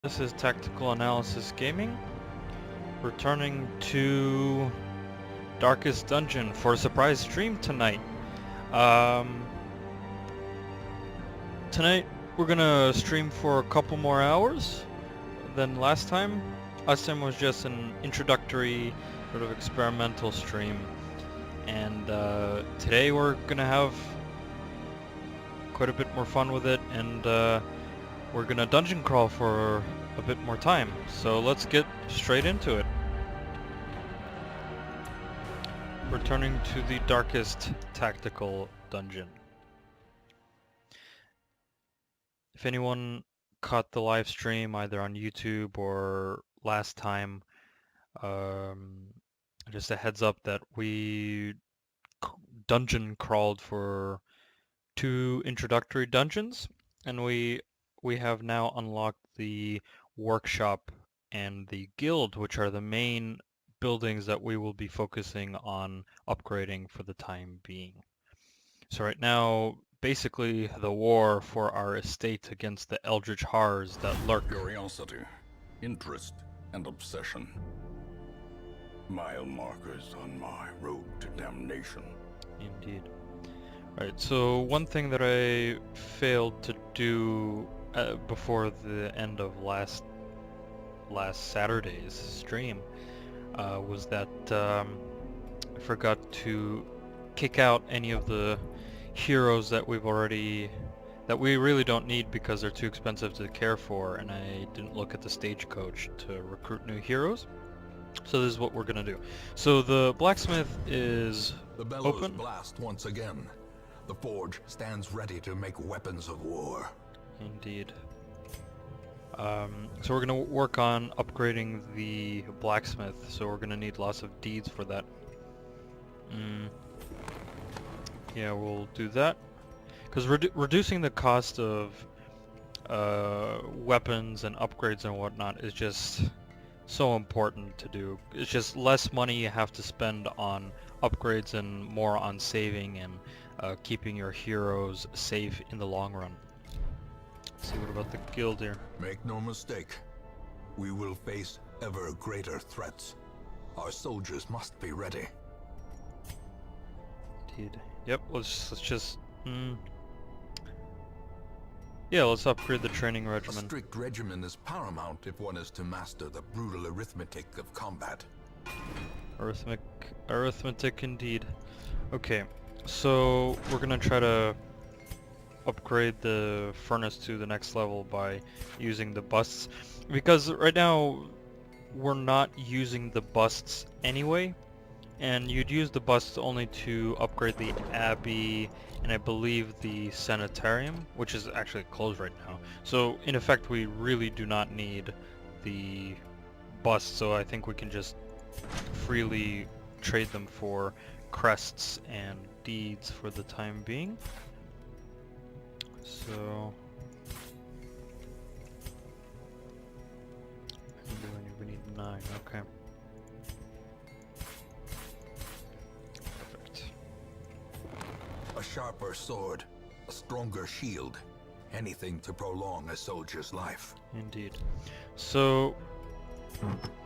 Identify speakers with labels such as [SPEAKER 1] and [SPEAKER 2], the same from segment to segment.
[SPEAKER 1] This is Tactical Analysis Gaming, returning to Darkest Dungeon for a surprise stream tonight. Tonight we're gonna stream for a couple more hours than last time. Last time was just an introductory sort of experimental stream, and today we're gonna have quite a bit more fun with it, and we're gonna dungeon crawl for a bit more time. So let's get straight into it. Returning to the Darkest Tactical Dungeon. If anyone caught the live stream either on YouTube or last time, just a heads up that we dungeon crawled for 2 introductory dungeons, and we have now unlocked the workshop and the guild, which are the main buildings that we will be focusing on upgrading for the time being. So right now, basically the war for our estate against the eldritch horrors that lurk.
[SPEAKER 2] Curiosity, interest, and obsession. Mile markers on my road to damnation.
[SPEAKER 1] Indeed. Alright, so one thing that I failed to do before the end of last Saturday's stream was that I forgot to kick out any of the heroes that we really don't need because they're too expensive to care for, and I didn't look at the stagecoach to recruit new heroes. So this is what we're gonna do. So the blacksmith is
[SPEAKER 2] The bellows
[SPEAKER 1] open.
[SPEAKER 2] blast once again. The forge stands ready to make weapons of war.
[SPEAKER 1] Indeed. So we're gonna work on upgrading the blacksmith, so we're gonna need lots of deeds for that. Yeah, we'll do that. Because reducing the cost of weapons and upgrades and whatnot is just so important to do. It's just less money you have to spend on upgrades and more on saving and keeping your heroes safe in the long run. Let's see, what about the guild here?
[SPEAKER 2] Make no mistake, we will face ever greater threats. Our soldiers must be ready.
[SPEAKER 1] Indeed. Yep, let's just yeah, let's upgrade the training
[SPEAKER 2] A
[SPEAKER 1] regimen.
[SPEAKER 2] strict regimen is paramount if one is to master the brutal arithmetic of combat.
[SPEAKER 1] Arithmetic indeed. Okay, so we're gonna try to upgrade the furnace to the next level by using the busts, because right now we're not using the busts anyway, and you'd use the busts only to upgrade the abbey and I believe the sanitarium, which is actually closed right now. So in effect we really do not need the busts, so I think we can just freely trade them for crests and deeds for the time being. So we need 9, okay. Perfect.
[SPEAKER 2] A sharper sword, a stronger shield, anything to prolong a soldier's life.
[SPEAKER 1] Indeed. So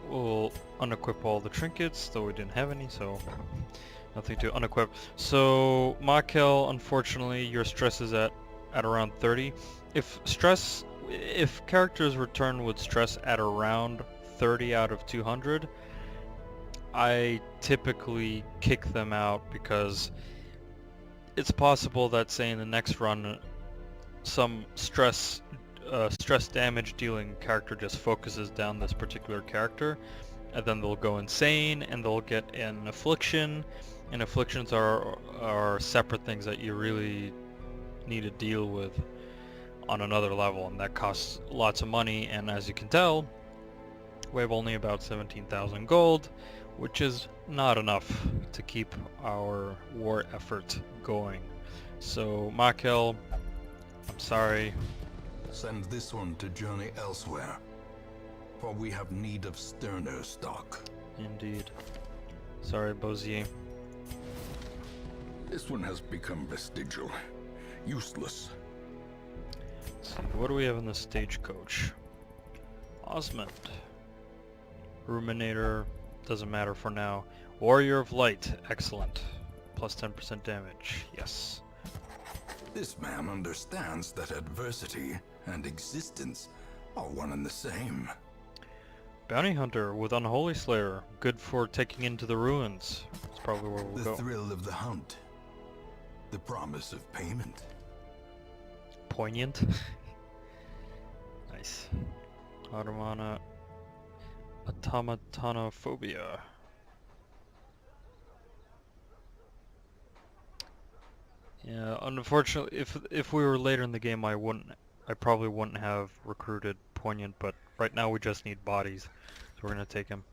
[SPEAKER 1] we'll unequip all the trinkets, though we didn't have any, so nothing to unequip. So Makel, unfortunately, your stress is at around 30. If characters return with stress at around 30 out of 200, I typically kick them out, because it's possible that, say, in the next run some stress damage dealing character just focuses down this particular character, and then they'll go insane and they'll get an affliction, and afflictions are separate things that you really need to deal with on another level, and that costs lots of money, and as you can tell we have only about 17,000 gold, which is not enough to keep our war effort going. So Makel, I'm sorry.
[SPEAKER 2] Send this one to journey elsewhere, for we have need of sterner stock.
[SPEAKER 1] Indeed. Sorry, Bozier.
[SPEAKER 2] This one has become vestigial, useless.
[SPEAKER 1] Let's see, what do we have in the stagecoach? Osmond. Ruminator, doesn't matter for now. Warrior of Light, excellent. Plus 10% damage, yes.
[SPEAKER 2] This man understands that adversity and existence are one and the same.
[SPEAKER 1] Bounty Hunter with Unholy Slayer, good for taking into the ruins. That's probably where we'll
[SPEAKER 2] The
[SPEAKER 1] go.
[SPEAKER 2] thrill of the hunt. The promise of payment.
[SPEAKER 1] Poignant. Nice. Automatonophobia. Yeah, unfortunately, if we were later in the game, I probably wouldn't have recruited Poignant, but right now we just need bodies, so we're gonna take him.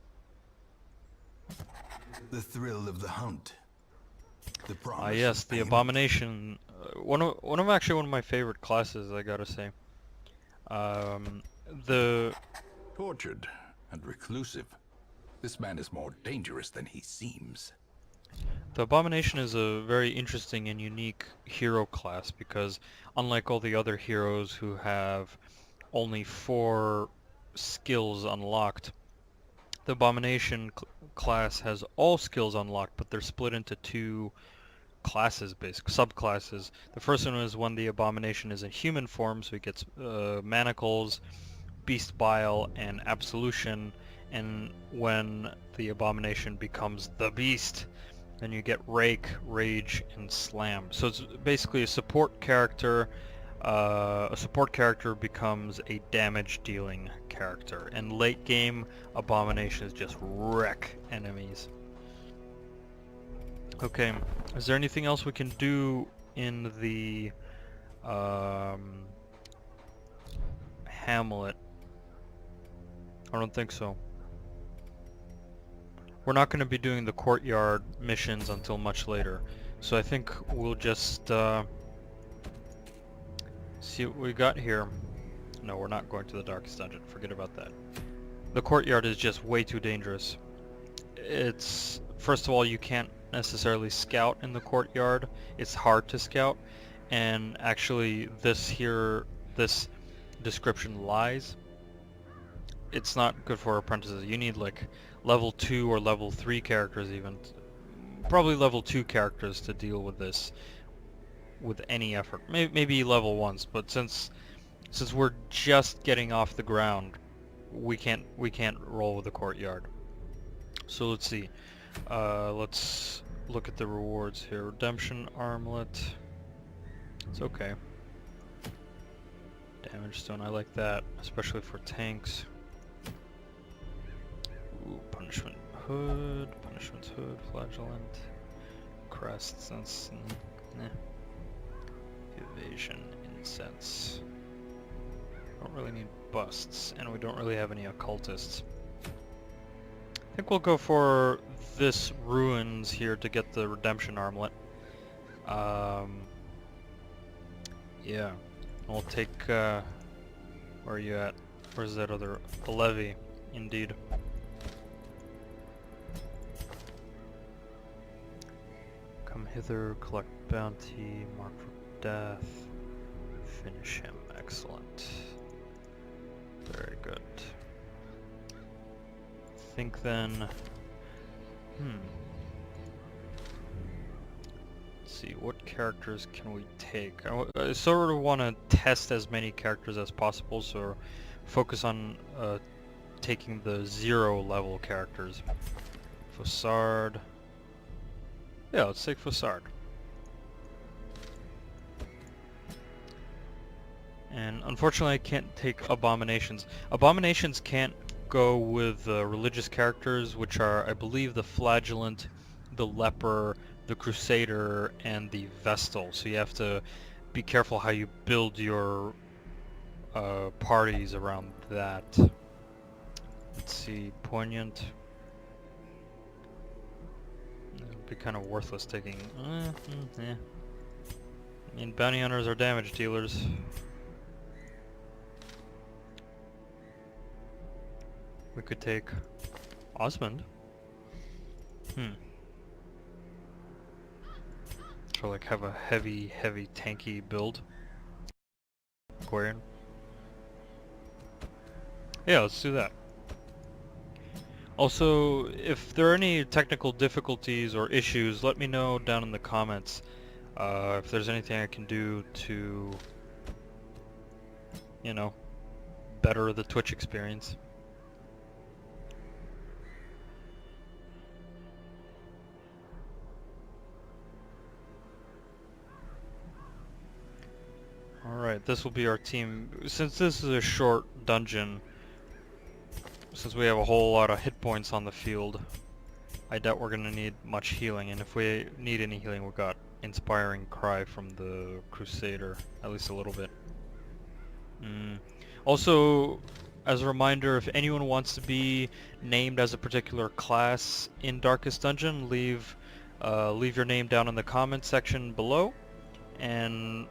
[SPEAKER 2] The thrill of the hunt. The promise
[SPEAKER 1] Yes,
[SPEAKER 2] of
[SPEAKER 1] the
[SPEAKER 2] payment.
[SPEAKER 1] Abomination. One of my favorite classes, I gotta say. The
[SPEAKER 2] Tortured and reclusive. This man is more dangerous than he seems.
[SPEAKER 1] The Abomination is a very interesting and unique hero class because unlike all the other heroes who have only 4 skills unlocked, the Abomination class has all skills unlocked, but they're split into 2 classes, subclasses. The first one is when the Abomination is in human form, so he gets Manacles, Beast Bile, and Absolution, and when the Abomination becomes the Beast, then you get Rake, Rage, and Slam. So it's basically a support character. A support character becomes a damage-dealing character. And late game, Abominations just wreck enemies. Okay, is there anything else we can do in the Hamlet? I don't think so. We're not going to be doing the courtyard missions until much later, so I think we'll just see what we got here. No, we're not going to the Darkest Dungeon. Forget about that. The courtyard is just way too dangerous. It's, first of all, you can't necessarily scout in the courtyard. It's hard to scout, and actually this description lies. It's not good for apprentices. You need like level 2 or level 3 characters even. Probably level 2 characters to deal with this with any effort. Maybe level 1s, but since we're just getting off the ground, we can't roll with the courtyard. So let's see. Let's look at the rewards here. Redemption Armlet. It's okay. Damage Stone, I like that, especially for tanks. Ooh, Punishment Hood, Flagellant, Crests, and Evasion, Incense. Don't really need busts, and we don't really have any occultists. I think we'll go for this ruins here to get the redemption armlet. Yeah, we'll take. Where are you at? Where's that other? The levy, indeed. Come hither, collect bounty, mark for death, finish him. Excellent. Very good. I think then, let's see, what characters can we take? I sort of want to test as many characters as possible, so focus on taking the 0 level characters. Fossard. Yeah, let's take Fossard. And unfortunately I can't take Abominations. Abominations can't go with religious characters, which are, I believe, the Flagellant, the Leper, the Crusader, and the Vestal. So you have to be careful how you build your parties around that. Let's see, Poignant. It would be kind of worthless taking... yeah. I mean, bounty hunters are damage dealers. We could take Osmond. So like have a heavy tanky build. Aquarian. Yeah, let's do that. Also, if there are any technical difficulties or issues, let me know down in the comments. If there's anything I can do to, you know, better the Twitch experience. Alright, this will be our team. Since this is a short dungeon, since we have a whole lot of hit points on the field, I doubt we're gonna need much healing, and if we need any healing, we got Inspiring Cry from the Crusader, at least a little bit. Also, as a reminder, if anyone wants to be named as a particular class in Darkest Dungeon, leave your name down in the comment section below, and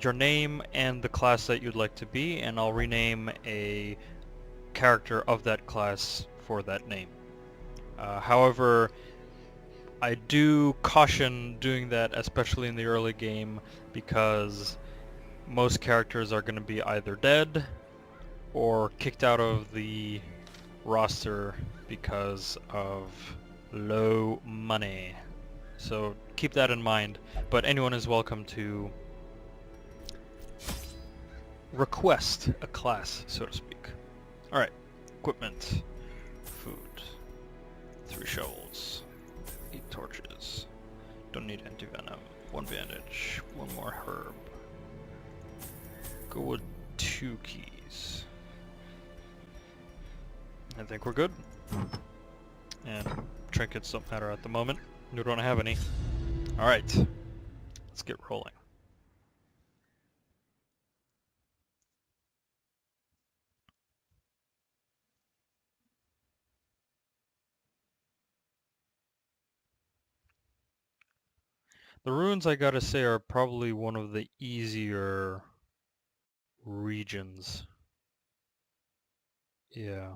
[SPEAKER 1] your name and the class that you'd like to be, and I'll rename a character of that class for that name. However, I do caution doing that, especially in the early game, because most characters are going to be either dead or kicked out of the roster because of low money. So keep that in mind, but anyone is welcome to request a class, so to speak. Alright, equipment, food, 3 shovels, 8 torches, don't need anti-venom, 1 bandage, 1 more herb, go with 2 keys. I think we're good. And trinkets don't matter at the moment. We don't have any. Alright, let's get rolling. The ruins, I gotta say, are probably one of the easier regions. Yeah,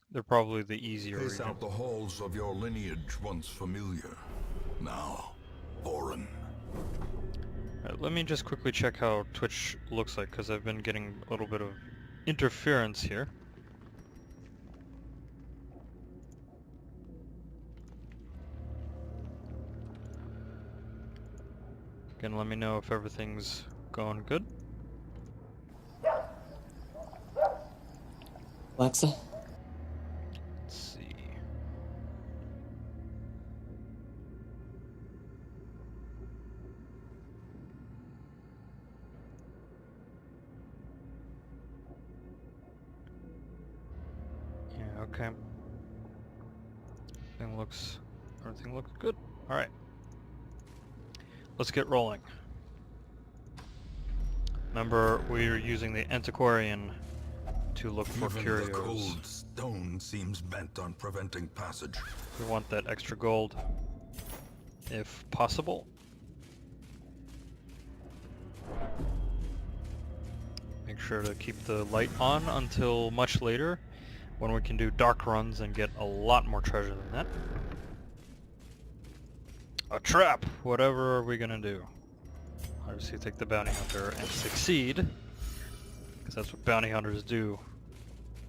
[SPEAKER 1] they're probably the easier
[SPEAKER 2] Pace
[SPEAKER 1] region.
[SPEAKER 2] out the halls of your lineage once familiar, now foreign.
[SPEAKER 1] Right, let me just quickly check how Twitch looks like, because I've been getting a little bit of interference here. Again, let me know if everything's going good.
[SPEAKER 3] Alexa?
[SPEAKER 1] Let's see. Yeah, okay. Everything looks good. Alright. Let's get rolling. Remember, we're using the Antiquarian to look for
[SPEAKER 2] Even
[SPEAKER 1] curios.
[SPEAKER 2] the cold stone seems bent on preventing passage.
[SPEAKER 1] We want that extra gold, if possible. Make sure to keep the light on until much later, when we can do dark runs and get a lot more treasure than that. A trap! Whatever are we gonna do? Obviously take the bounty hunter and succeed, because that's what bounty hunters do.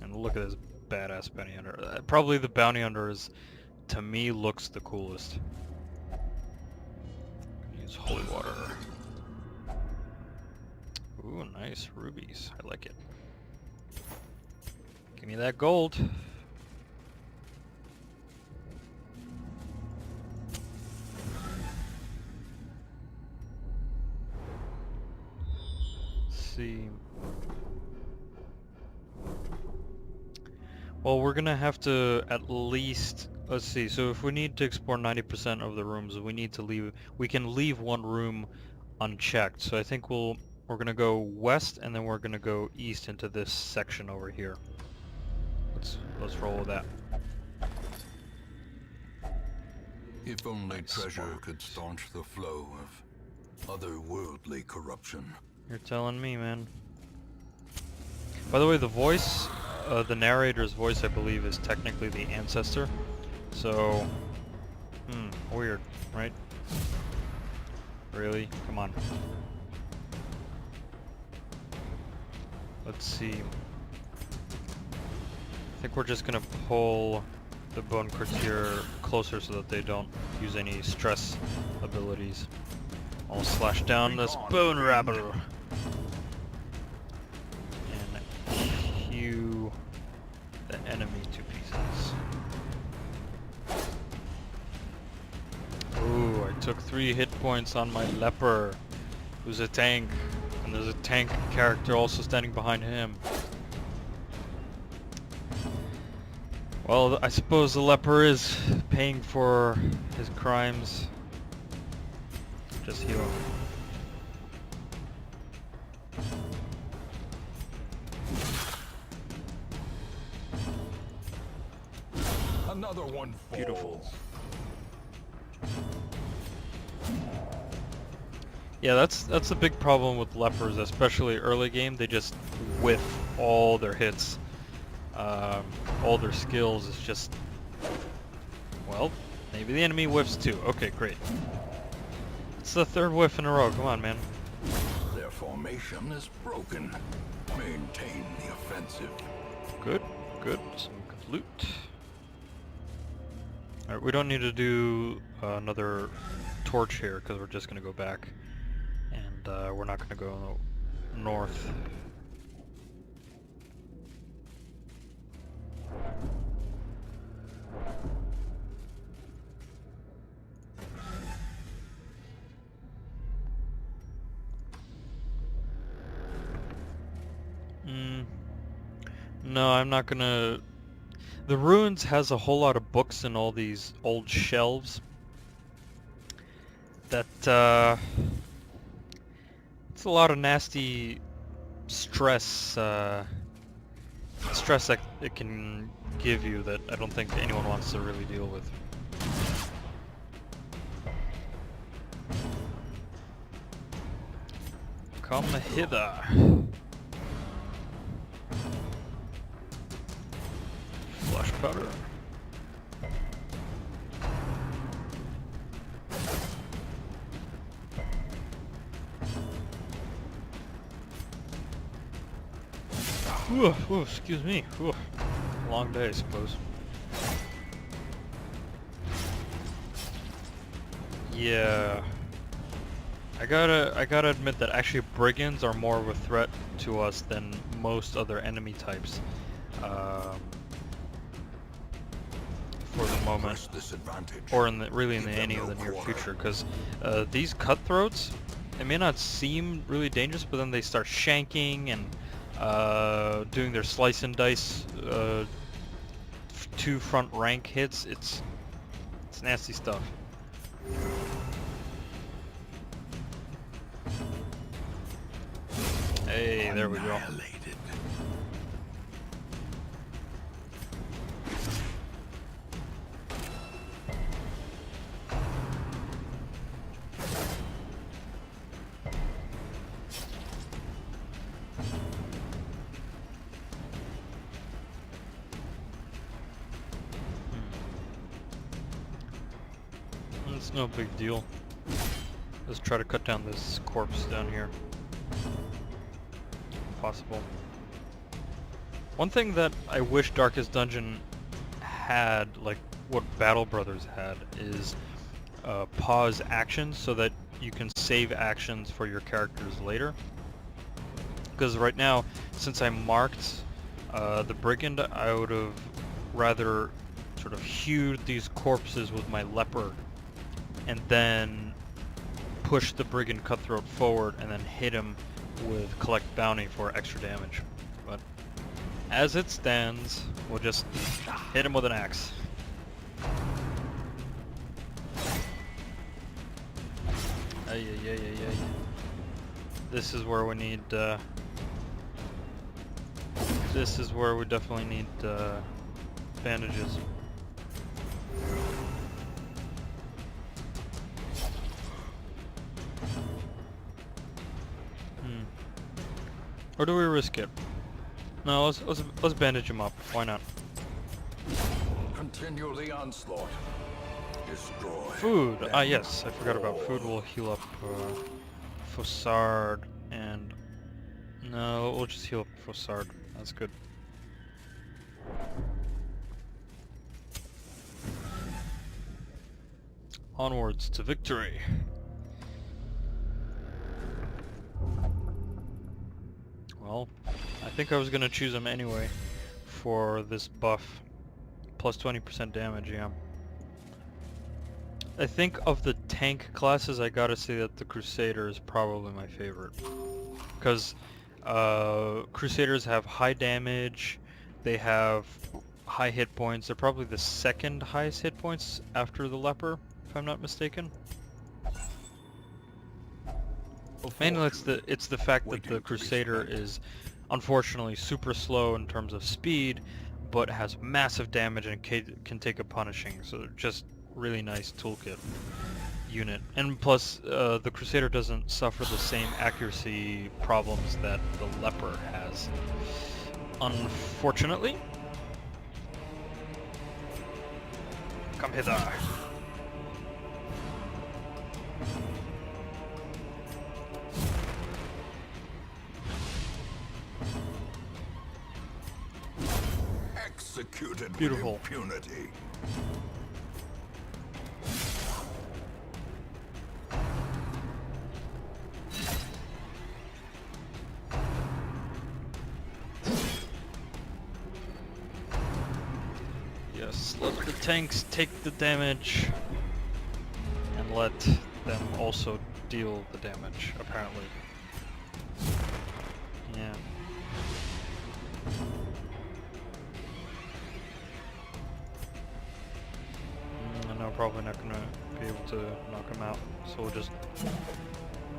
[SPEAKER 1] And look at this badass bounty hunter. Probably the bounty hunter is, to me, looks the coolest. Use holy water. Ooh, nice rubies. I like it. Give me that gold. Let's see. Well, we're gonna have to at least, let's see, so if we need to explore 90% of the rooms, we can leave 1 room unchecked. So I think we're gonna go west, and then we're gonna go east into this section over here. Let's roll with that.
[SPEAKER 2] If only
[SPEAKER 1] Nice.
[SPEAKER 2] treasure could staunch the flow of otherworldly corruption.
[SPEAKER 1] You're telling me, man. By the way, the voice, the narrator's voice, I believe, is technically the ancestor. So, weird, right? Really? Come on. Let's see. think we're just gonna pull the Bone Courtier closer so that they don't use any stress abilities. I'll slash down this Bone Rabble and hew the enemy to pieces. Ooh, I took 3 hit points on my leper, who's a tank, and there's a tank character also standing behind him. Well, I suppose the leper is paying for his crimes. Just heal him.
[SPEAKER 2] Another one falls.
[SPEAKER 1] Beautiful. Yeah, that's the big problem with lepers, especially early game. They just whiff all their hits. All their skills is just... Well, maybe the enemy whiffs too. Okay, great. It's the 3rd whiff in a row. Come on, man.
[SPEAKER 2] Their formation is broken. Maintain the offensive.
[SPEAKER 1] Good, good. Some good loot. Alright, we don't need to do another torch here because we're just going to go back. And we're not going to go north. No, I'm not gonna... The Ruins has a whole lot of books and all these old shelves that, it's a lot of nasty stress, stress that it can give you that I don't think anyone wants to really deal with. Come hither. Flash powder. Ooh, excuse me. Ooh. Long day, I suppose. Yeah. I gotta admit that actually brigands are more of a threat to us than most other enemy types. For the moment, or really in any of the near future, because these cutthroats, they may not seem really dangerous, but then they start shanking and doing their slice and dice 2 front rank hits. It's nasty stuff. Hey, there we go. It's no big deal. Let's try to cut down this corpse down here. Possible. One thing that I wish Darkest Dungeon had, like what Battle Brothers had, is pause actions so that you can save actions for your characters later. Because right now, since I marked the brigand, I would have rather sort of hewed these corpses with my leper and then push the brigand cutthroat forward and then hit him with collect bounty for extra damage. But as it stands, we'll just hit him with an axe. Ay. This is where we need this is where we definitely need bandages. Or do we risk it? No, let's bandage him up. Why not?
[SPEAKER 2] Continue the onslaught. Destroy.
[SPEAKER 1] Food. Ah, yes. I forgot about food. We'll heal up Fossard and no, we'll just heal up Fossard. That's good. Onwards to victory. Well, I think I was gonna choose him anyway for this buff. Plus 20% damage, yeah. I think of the tank classes, I gotta say that the Crusader is probably my favorite. Because Crusaders have high damage, they have high hit points. They're probably the second highest hit points after the Leper, if I'm not mistaken. Mainly it's the fact that the Crusader is unfortunately super slow in terms of speed, but has massive damage and can take a punishing. So just really nice toolkit unit. And plus, the Crusader doesn't suffer the same accuracy problems that the Leper has, unfortunately. Come hither.
[SPEAKER 2] Executed
[SPEAKER 1] Beautiful.
[SPEAKER 2] with impunity.
[SPEAKER 1] Yes, let the tanks take the damage, and let them also deal the damage, apparently. Yeah. No, probably not gonna be able to knock him out, so we'll just...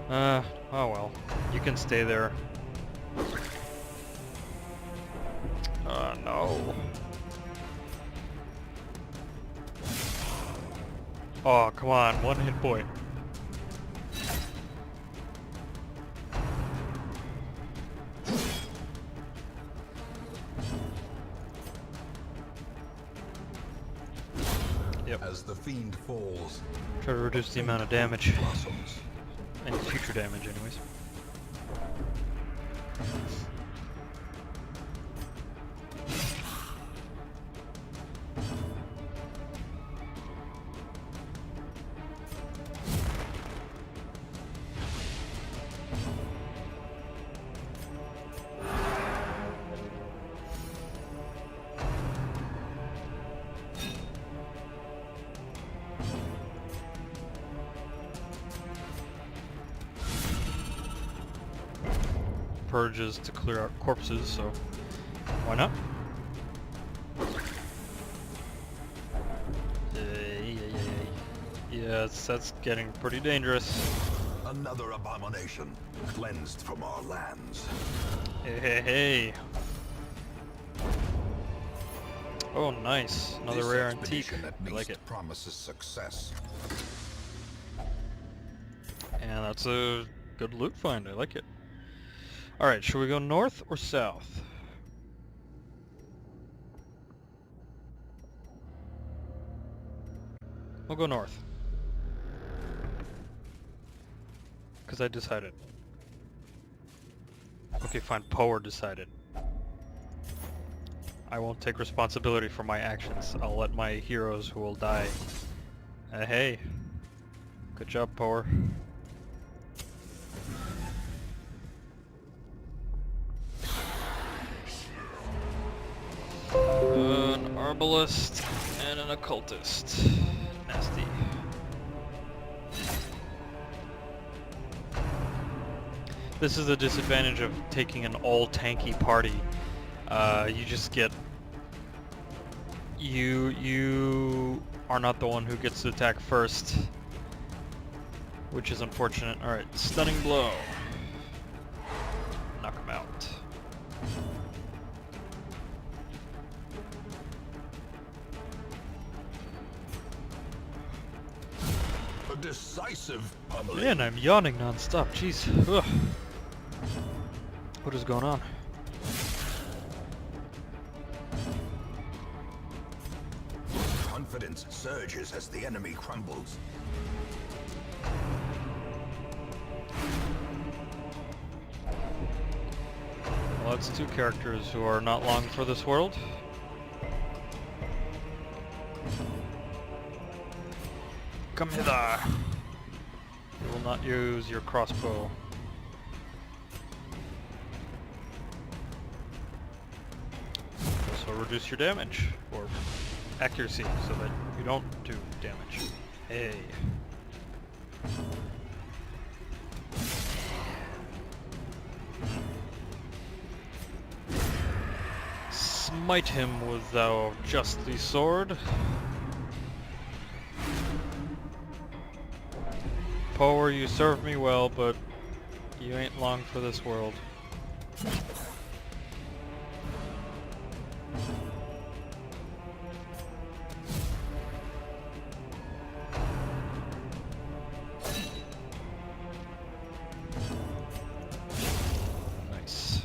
[SPEAKER 1] oh well. You can stay there. No. Oh, come on, one hit point. Yep.
[SPEAKER 2] As the fiend falls,
[SPEAKER 1] Try to reduce the amount of damage.
[SPEAKER 2] blossoms.
[SPEAKER 1] Any future damage, anyways. Purges to clear out corpses, so why not? Yeah, that's getting pretty dangerous.
[SPEAKER 2] Another abomination cleansed from our lands.
[SPEAKER 1] Hey. Oh, nice. Another
[SPEAKER 2] This
[SPEAKER 1] rare antique.
[SPEAKER 2] expedition at
[SPEAKER 1] I like
[SPEAKER 2] least
[SPEAKER 1] it.
[SPEAKER 2] promises success.
[SPEAKER 1] And that's a good loot find. I like it. Alright, should we go north or south? We'll go north. Because I decided. Okay, fine. Power decided. I won't take responsibility for my actions. I'll let my heroes who will die. Hey. Good job, Power. An arbalist and an occultist. Nasty. This is the disadvantage of taking an all-tanky party. You just get... You are not the one who gets to attack first. Which is unfortunate. Alright, stunning blow. Knock him out.
[SPEAKER 2] A decisive pummeling.
[SPEAKER 1] Man, I'm yawning non-stop. Jeez. Ugh. What is going on?
[SPEAKER 2] Confidence surges as the enemy crumbles.
[SPEAKER 1] Well, that's two characters who are not long for this world. Come hither. You will not use your crossbow. Also reduce your damage or accuracy so that you don't do damage. Hey. Smite him with thou justly sword. Power, you served me well, but you ain't long for this world. Nice.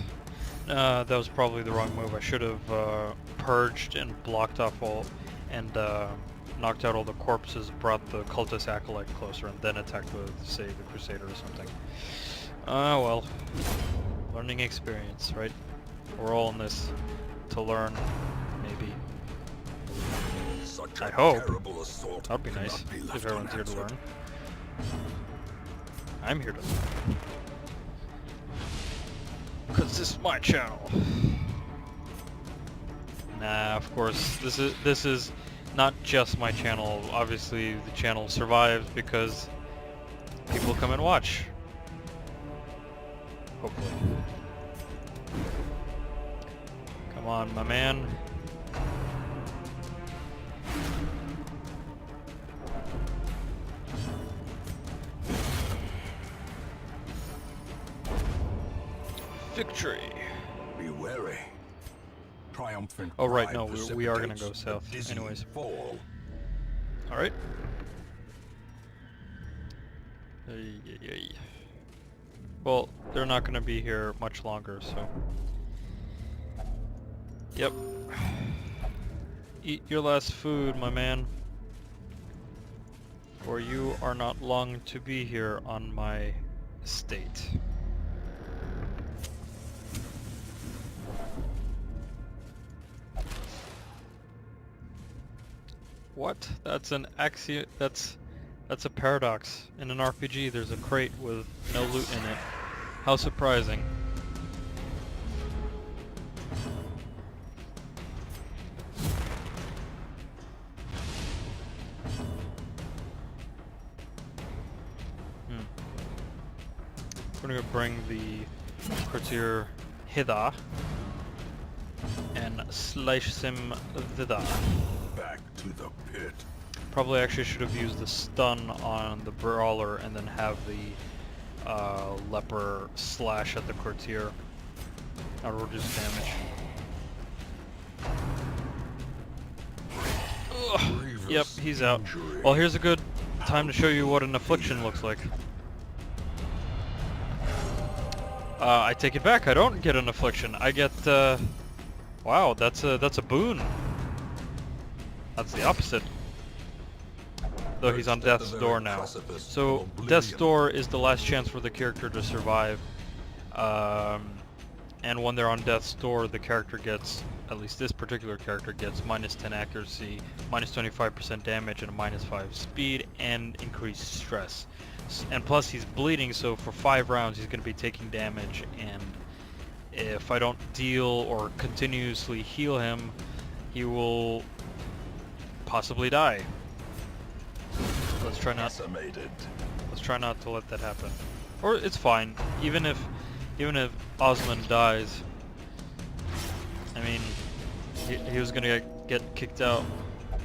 [SPEAKER 1] That was probably the wrong move. I should have purged and blocked off all, and knocked out all the corpses, brought the cultist acolyte closer, and then attacked with, say, the crusader or something. Well. Learning experience, right? We're all in this to learn, maybe.
[SPEAKER 2] Such
[SPEAKER 1] I
[SPEAKER 2] a
[SPEAKER 1] hope.
[SPEAKER 2] terrible assault
[SPEAKER 1] That'd be
[SPEAKER 2] cannot
[SPEAKER 1] nice
[SPEAKER 2] be left
[SPEAKER 1] if everyone's here to
[SPEAKER 2] unanswered.
[SPEAKER 1] learn. I'm here to learn. Cause this is my channel. Nah, of course, this is not just my channel. Obviously, the channel survives because people come and watch. Hopefully. Come on, my man. Victory.
[SPEAKER 2] Be wary. Triumphant
[SPEAKER 1] Oh right,
[SPEAKER 2] pride
[SPEAKER 1] no, we are gonna go
[SPEAKER 2] precipitates the
[SPEAKER 1] south.
[SPEAKER 2] dizzy
[SPEAKER 1] Anyways.
[SPEAKER 2] fall.
[SPEAKER 1] Alright. Ay. Well, they're not gonna be here much longer, so... Yep. Eat your last food, my man. Or you are not long to be here on my estate. What? That's an axiom. That's a paradox. In an RPG, there's a crate with no loot in it. How surprising. We're gonna bring the courtier hither and slice him thither.
[SPEAKER 2] Back to the pit.
[SPEAKER 1] Probably actually should have used the stun on the brawler and then have the leper slash at the courtier. That'll reduce damage. Ugh. Yep, he's out. Well, here's a good time to show you what an affliction looks like. I take it back. I don't get an affliction. I get. Wow, that's a boon. That's the opposite. Though he's on death's door now. So death's door is the last chance for the character to survive. And when they're on death's door, the character gets, at least this particular character gets, -10 accuracy, -25% damage, and a -5 speed, and increased stress. And plus he's bleeding, so for 5 rounds he's going to be taking damage, and if I don't deal or continuously heal him, he will possibly die. Let's try not to let that happen. Or it's fine. Even if Osmond dies, I mean, he was gonna get kicked out.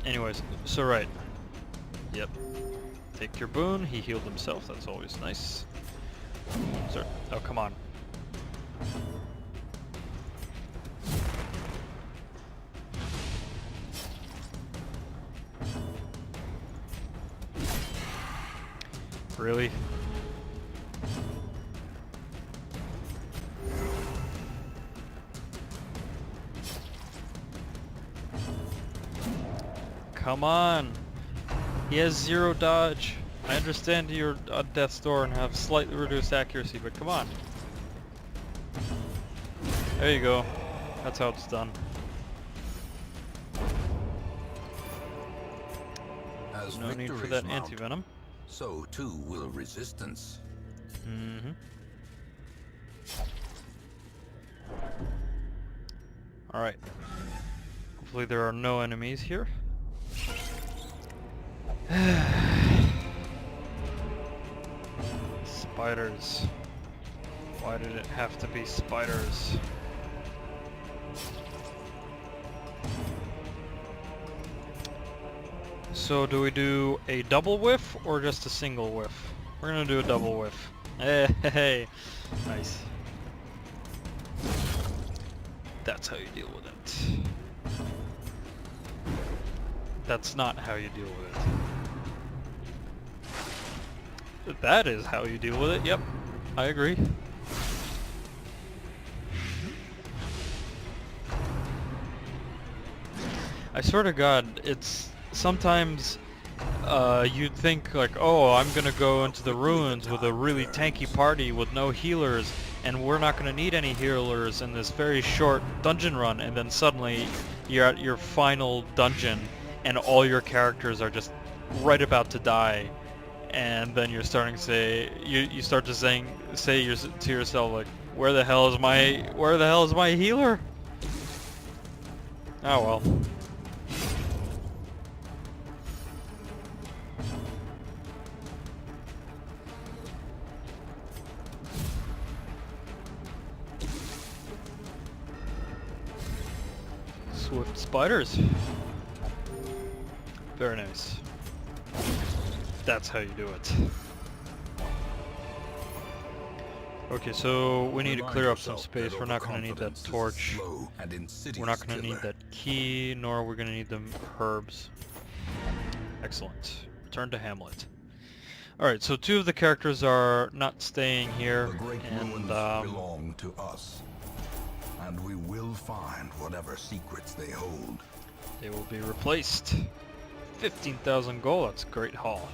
[SPEAKER 1] Anyways, so right. Yep. Take your boon. He healed himself. That's always nice. Sir, oh come on. Really? Come on! He has 0 dodge. I understand you're on death's door and have slightly reduced accuracy, but come on. There you go. That's how it's done.
[SPEAKER 2] As As
[SPEAKER 1] No need for
[SPEAKER 2] victories
[SPEAKER 1] that
[SPEAKER 2] mount,
[SPEAKER 1] anti-venom.
[SPEAKER 2] so too will resistance.
[SPEAKER 1] Mm-hmm. Alright. Hopefully there are no enemies here. Spiders. Why did it have to be spiders? So do we do a double whiff or just a single whiff? We're gonna do a double whiff. Hey, nice. That's how you deal with it. That's not how you deal with it. That is how you deal with it, yep. I agree. I swear to God, it's sometimes you'd think like, oh, I'm gonna go into the ruins with a really tanky party with no healers, and we're not gonna need any healers in this very short dungeon run, and then suddenly you're at your final dungeon and all your characters are just right about to die, and then you're starting to say, you start to say to yourself like, where the hell is my healer? Oh well. Swift spiders. Very nice. That's how you do it. Okay, so we need to clear up some space. We're not going to need that torch. We're not going to need that key, nor we're going to need the herbs. Excellent. Return to Hamlet. Alright, so two of the characters are not staying here, and
[SPEAKER 2] belong to us. And we will find whatever secrets they hold.
[SPEAKER 1] they will be replaced. 15,000 gold, that's a great haul.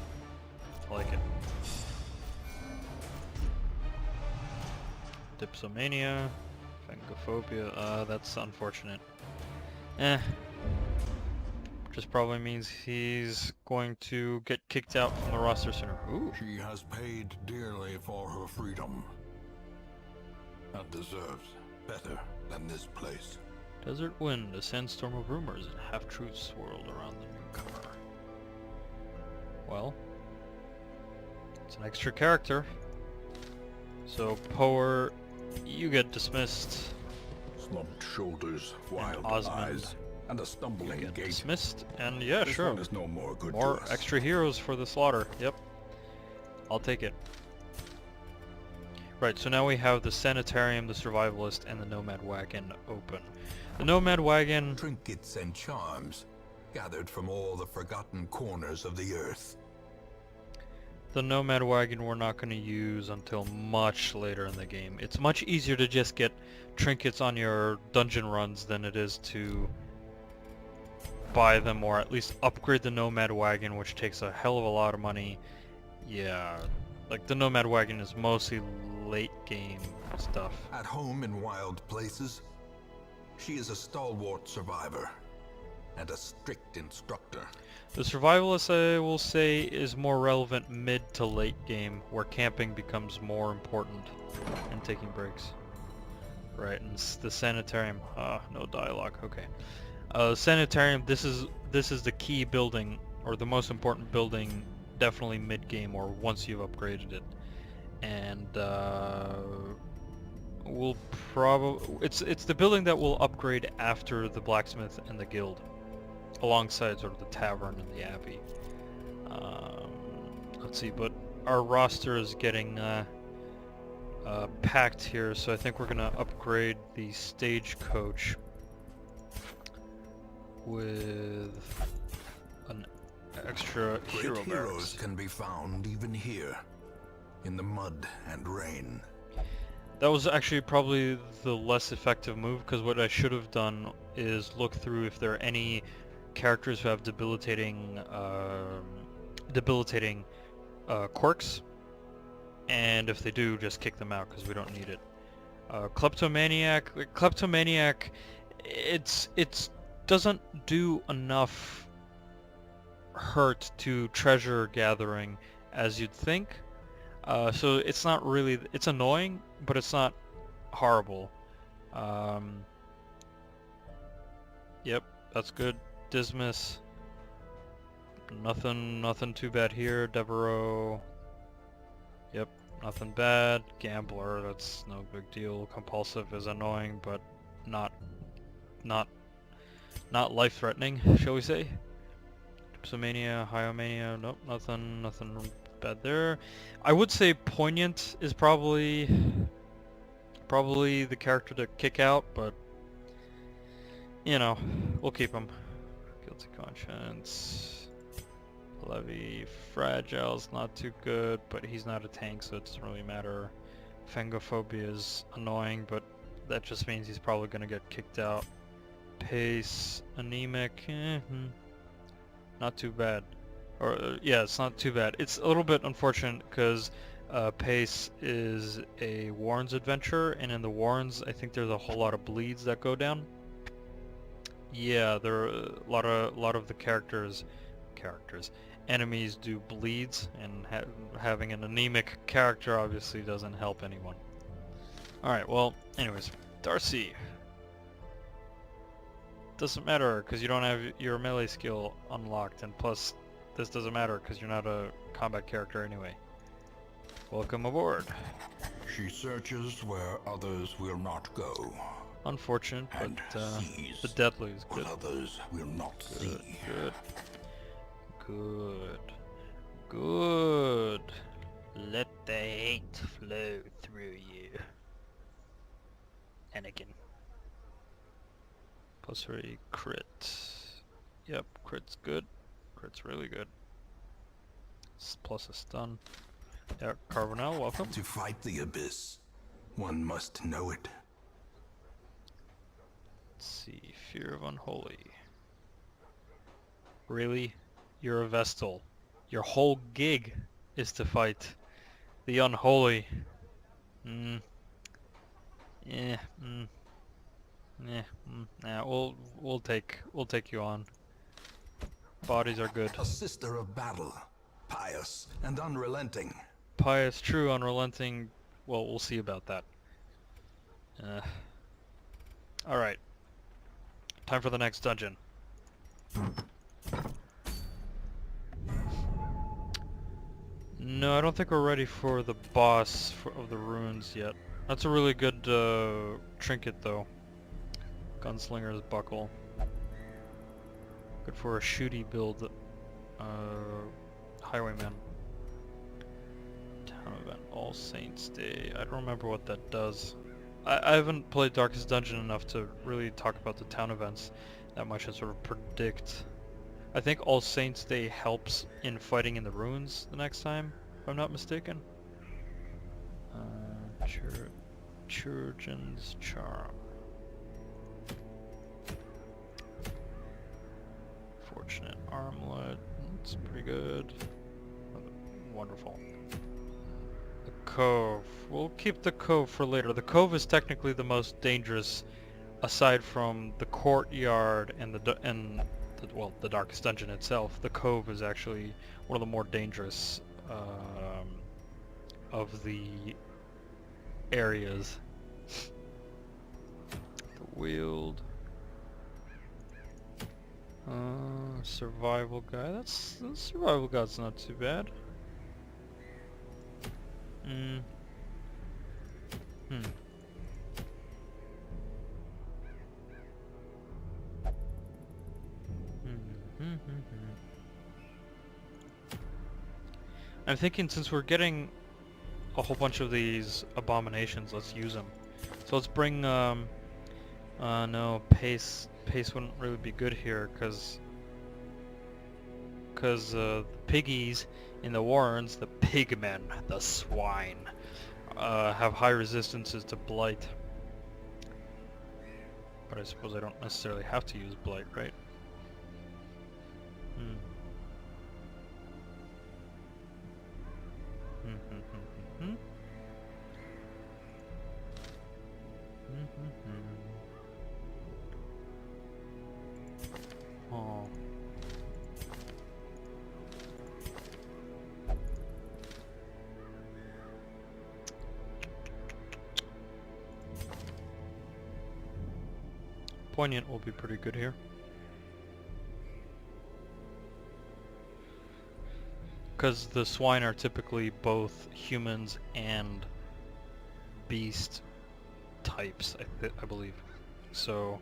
[SPEAKER 1] I like it. Dipsomania, Phangophobia, that's unfortunate. Just probably means he's going to get kicked out from the roster sooner. Ooh.
[SPEAKER 2] She has paid dearly for her freedom. And deserves better than this place.
[SPEAKER 1] Desert wind, a sandstorm of rumors and half-truths swirled around the newcomer. Well, it's an extra character. So, Poer, you get dismissed.
[SPEAKER 2] Slumped shoulders, wild
[SPEAKER 1] Osmond,
[SPEAKER 2] eyes, and a stumbling
[SPEAKER 1] get
[SPEAKER 2] gait.
[SPEAKER 1] dismissed, and yeah,
[SPEAKER 2] This
[SPEAKER 1] sure.
[SPEAKER 2] one is no more good
[SPEAKER 1] More
[SPEAKER 2] to us.
[SPEAKER 1] extra heroes for the slaughter. Yep. I'll take it. Right, so now we have the Sanitarium, the Survivalist, and the Nomad Wagon open. The Nomad Wagon...
[SPEAKER 2] Trinkets and charms, gathered from all the forgotten corners of the earth.
[SPEAKER 1] The Nomad Wagon we're not going to use until much later in the game. It's much easier to just get trinkets on your dungeon runs than it is to buy them, or at least upgrade the Nomad Wagon, which takes a hell of a lot of money. Yeah, like the Nomad Wagon is mostly late game stuff.
[SPEAKER 2] At home in wild places, she is a stalwart survivor and a strict instructor.
[SPEAKER 1] The Survivalist, I will say, is more relevant mid to late game, where camping becomes more important and taking breaks. Right, and the Sanitarium, no dialogue, okay. Sanitarium, this is the key building, or the most important building, definitely mid game or once you've upgraded it. And we'll probably, it's the building that will upgrade after the blacksmith and the guild, alongside sort of the tavern and the abbey. Let's see, but our roster is getting packed here, so I think we're gonna upgrade the stagecoach with an extra hero
[SPEAKER 2] Great
[SPEAKER 1] barracks.
[SPEAKER 2] heroes can be found even here, in the mud and rain.
[SPEAKER 1] That was actually probably the less effective move, because what I should have done is look through if there are any characters who have debilitating quirks, and if they do, just kick them out because we don't need it. Kleptomaniac, it's doesn't do enough hurt to treasure gathering as you'd think. So it's not really, it's annoying, but it's not horrible. Um, yep, that's good. Dismas, nothing too bad here. Devereaux, yep, nothing bad. Gambler, that's no big deal. Compulsive is annoying, but not not not life-threatening, shall we say? Dipsomania, Hyomania, nope, nothing bad there. I would say Poignant is probably the character to kick out, but you know, we'll keep him. Guilty Conscience. Levy, Fragile's not too good, but he's not a tank, so it doesn't really matter. Fangophobia is annoying, but that just means he's probably gonna get kicked out. Pace, Anemic, not too bad. Or, yeah, it's not too bad. It's a little bit unfortunate because Pace is a Warrens adventure, and in the Warrens, I think there's a whole lot of bleeds that go down. Yeah, there are a lot of the enemies do bleeds, and having an anemic character obviously doesn't help anyone. Alright, well, anyways, Darcy. Doesn't matter because you don't have your melee skill unlocked, and plus this doesn't matter because you're not a combat character anyway. Welcome aboard.
[SPEAKER 2] She searches where others will not go.
[SPEAKER 1] Unfortunate,
[SPEAKER 2] And
[SPEAKER 1] but
[SPEAKER 2] sees
[SPEAKER 1] the Deadly's good.
[SPEAKER 2] what others will not see.
[SPEAKER 1] Good. Let the hate flow through you. Anakin. Plus 3 crit. Yep, crit's good. Crit's really good. Plus a stun. Yeah, Carbonell, welcome.
[SPEAKER 2] To fight the abyss, one must know it.
[SPEAKER 1] Let's see, Fear of Unholy. Really? You're a Vestal. Your whole gig is to fight the Unholy. Nah, we'll take you on. Bodies are good.
[SPEAKER 2] A sister of battle, pious and unrelenting.
[SPEAKER 1] Pious, true, unrelenting. Well, we'll see about that. Alright. Time for the next dungeon. No, I don't think we're ready for the boss of the ruins yet. That's a really good trinket though. Gunslinger's Buckle. Good for a shooty build. Highwayman. Town event, All Saints Day. I don't remember what that does. I haven't played Darkest Dungeon enough to really talk about the town events that much and sort of predict. I think All Saints Day helps in fighting in the ruins the next time, if I'm not mistaken. Chirurgeon's Charm. Fortunate Armlet. It's pretty good. Wonderful. The Cove. We'll keep the Cove for later. The Cove is technically the most dangerous, aside from the courtyard and the Darkest Dungeon itself. The Cove is actually one of the more dangerous of the areas. The Wield. Survival Guide. The Survival Guide's not too bad. I'm thinking since we're getting a whole bunch of these abominations, let's use them. So let's bring, no, Pace wouldn't really be good here, because the piggies in the Warrens, the pigmen, the swine, have high resistances to Blight. But I suppose I don't necessarily have to use Blight, right? Oh. Poignant will be pretty good here. Because the swine are typically both humans and beast types, I believe. So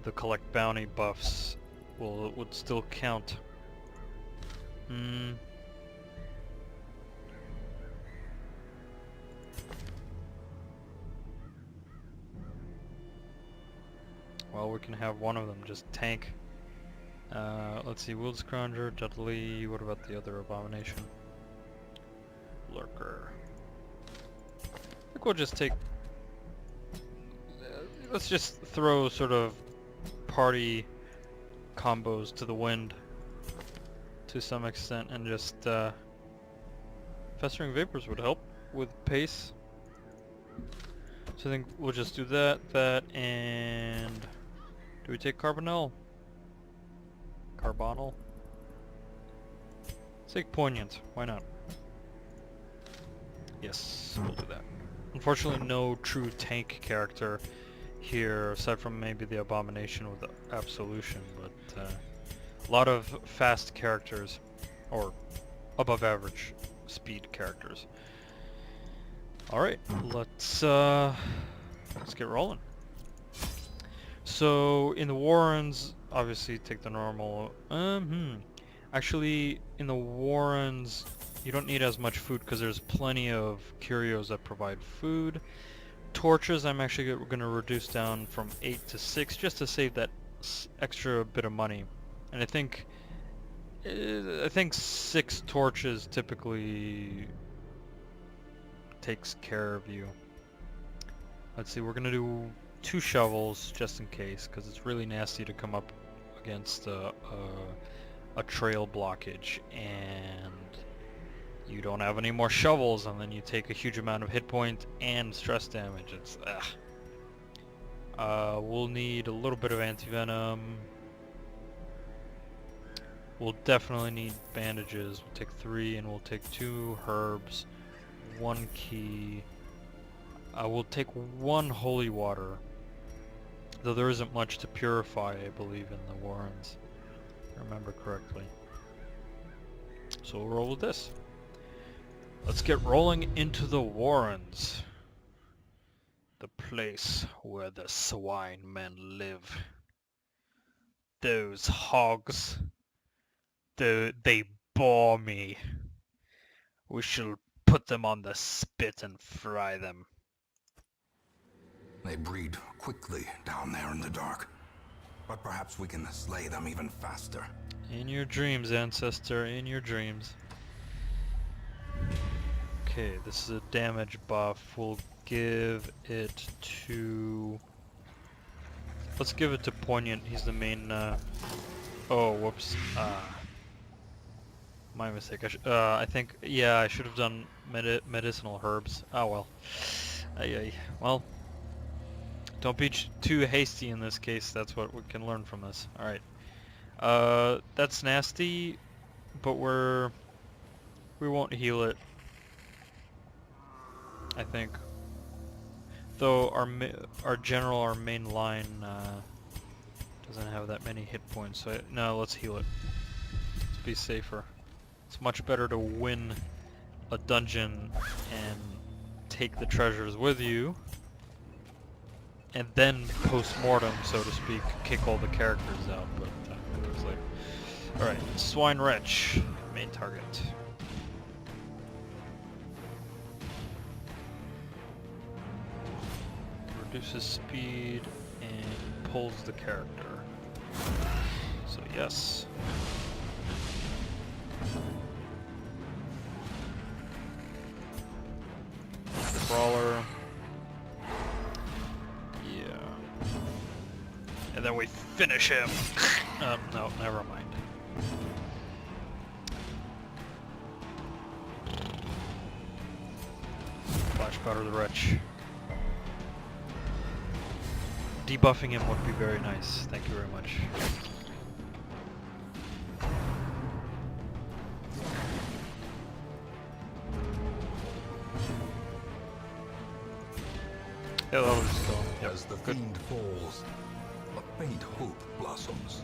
[SPEAKER 1] the collect bounty buffs would still count. Well, we can have one of them just tank. Let's see, Will's Conjure, Dudley, what about the other abomination? Lurker. I think we'll just take... let's just throw sort of party combos to the wind to some extent, and just Festering Vapors would help with pace. So I think we'll just do that, and do we take Carbonell? Carbonel? Let's take Poignant, why not? Yes, we'll do that. Unfortunately, no true tank character here, aside from maybe the Abomination with the Absolution, but a lot of fast characters, or above average speed characters. Alright, let's get rolling. So, in the Warrens, obviously take the normal, actually, in the Warrens, you don't need as much food because there's plenty of curios that provide food. Torches, I'm actually going to reduce down from 8 to 6 just to save that extra bit of money. And I think 6 torches typically takes care of you. Let's see, we're going to do 2 shovels just in case, because it's really nasty to come up against a trail blockage and you don't have any more shovels, and then you take a huge amount of hit point and stress damage. It's we'll need a little bit of anti-venom. We'll definitely need bandages. We'll take 3, and we'll take 2 herbs, 1 key. We'll take 1 holy water, though there isn't much to purify, I believe, in the Warrens, if I remember correctly. So we'll roll with this. Let's get rolling into the Warrens. The place where the swine men live. Those hogs. They bore me. We shall put them on the spit and fry them.
[SPEAKER 2] They breed quickly down there in the dark. But perhaps we can slay them even faster.
[SPEAKER 1] In your dreams, ancestor, in your dreams. Okay, this is a damage buff. We'll give it to... let's give it to Poignant. He's the main... oh, whoops. My mistake. I think... yeah, I should have done medicinal herbs. Oh, well. Well, don't be too hasty in this case. That's what we can learn from this. Alright. That's nasty, but we won't heal it, I think. Though our main line doesn't have that many hit points, so no, let's heal it. Let's be safer. It's much better to win a dungeon and take the treasures with you, and then post-mortem, so to speak, kick all the characters out, but it was later. Alright, Swine Wretch, main target. Reduces speed and pulls the character. So yes. Brawler. Yeah. And then we finish him. No, never mind. Flash powder the wretch. Debuffing him would be very nice. Thank you very much. Yeah, that'll just go. Yep.
[SPEAKER 2] As the fiend falls, a faint hope blossoms.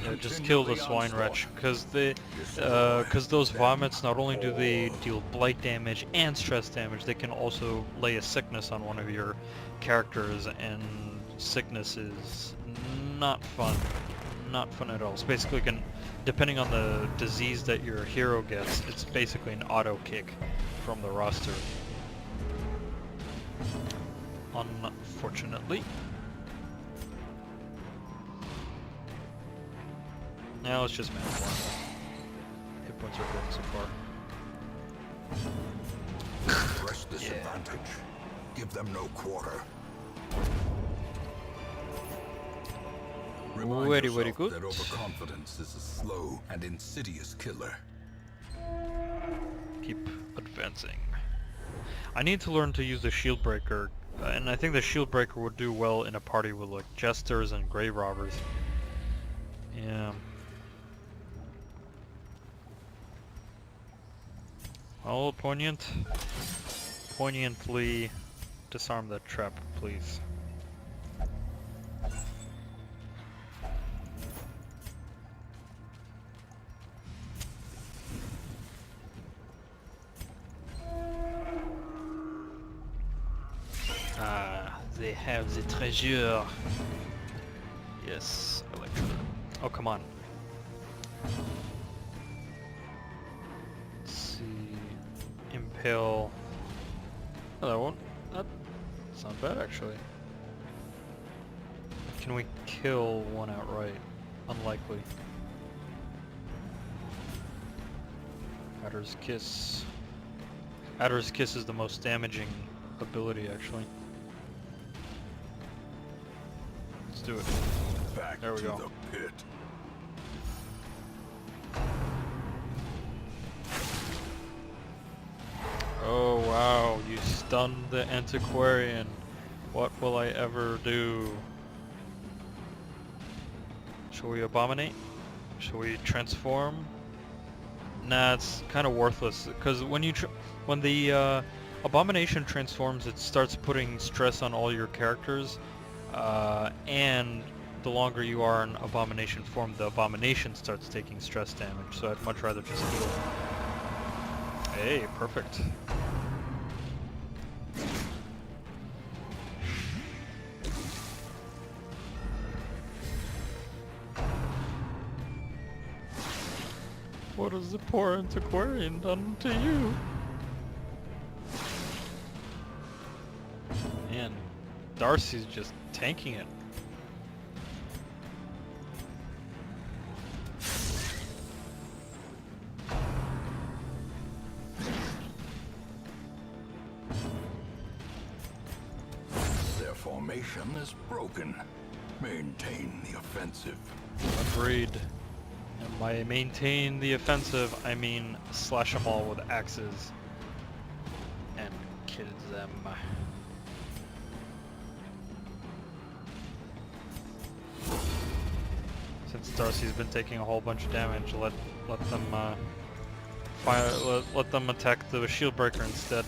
[SPEAKER 1] Yeah, just kill the swine wretch, because those vomits, not only do they deal blight damage and stress damage, they can also lay a sickness on one of your characters, and sickness is not fun. Not fun at all. It's basically depending on the disease that your hero gets, it's basically an auto kick from the roster. Unfortunately. Now it's just mana farm. Hit points are good so far.
[SPEAKER 2] Press this advantage. Give them no quarter. Remind
[SPEAKER 1] Very
[SPEAKER 2] yourself
[SPEAKER 1] good.
[SPEAKER 2] that overconfidence is a slow and insidious killer.
[SPEAKER 1] Keep advancing. I need to learn to use the shield breaker, and I think the shield breaker would do well in a party with like jesters and grave robbers. Yeah. Oh, poignantly disarm that trap, please. Ah, they have the treasure. Yes, Electro. Oh, come on. Impale. Oh, that won't. That's not bad actually. Can we kill one outright? Unlikely. Adder's Kiss. Adder's Kiss is the most damaging ability actually. Let's do it.
[SPEAKER 2] Back
[SPEAKER 1] there we
[SPEAKER 2] to
[SPEAKER 1] go.
[SPEAKER 2] The pit.
[SPEAKER 1] Oh wow, you stunned the antiquarian. What will I ever do? Shall we abominate? Shall we transform? Nah, it's kind of worthless because when the abomination transforms, it starts putting stress on all your characters, and the longer you are in abomination form, the abomination starts taking stress damage. So I'd much rather just heal. Hey, perfect. What has the poor antiquarian done to you? Man, Darcy's just tanking it.
[SPEAKER 2] Their formation is broken. Maintain the offensive.
[SPEAKER 1] Agreed. And by maintain the offensive, I mean slash them all with axes and kill them. Since Darcy's been taking a whole bunch of damage, let them let them attack the shield breaker instead.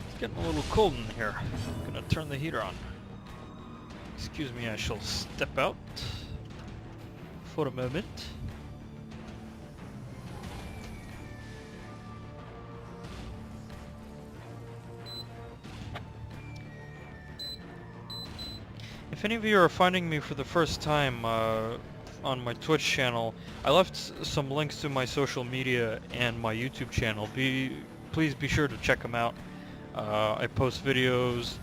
[SPEAKER 1] It's getting a little cold in here. I'm gonna turn the heater on. Excuse me, I shall step out for a moment. If any of you are finding me for the first time on my Twitch channel, I left some links to my social media and my YouTube channel. Please be sure to check them out. I post videos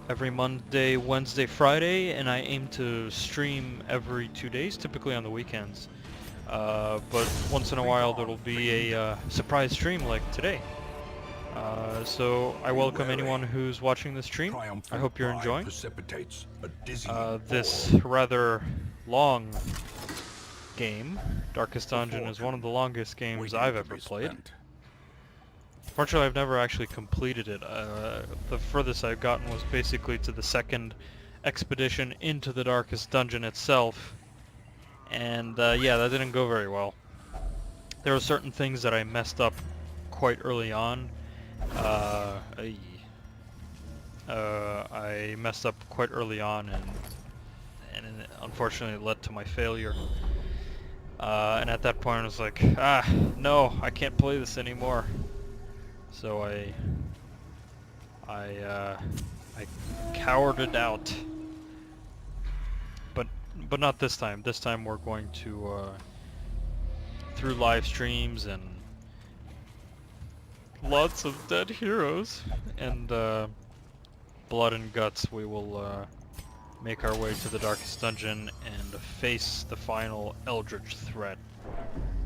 [SPEAKER 1] every Monday, Wednesday, Friday, and I aim to stream every 2 days, typically on the weekends. But once in a while there will be a surprise stream like today. So I welcome anyone who's watching the stream. I hope you're enjoying this rather long game. Darkest Dungeon is one of the longest games I've ever played. Fortunately, I've never actually completed it. The furthest I've gotten was basically to the second expedition into the Darkest Dungeon itself. And yeah, that didn't go very well. There were certain things that I messed up quite early on. I messed up quite early on, and it unfortunately led to my failure. And at that point I was like, no, I can't play this anymore. So I cowered it out. But not this time. This time we're going to through live streams and lots of dead heroes and blood and guts, we will make our way to the darkest dungeon and face the final eldritch threat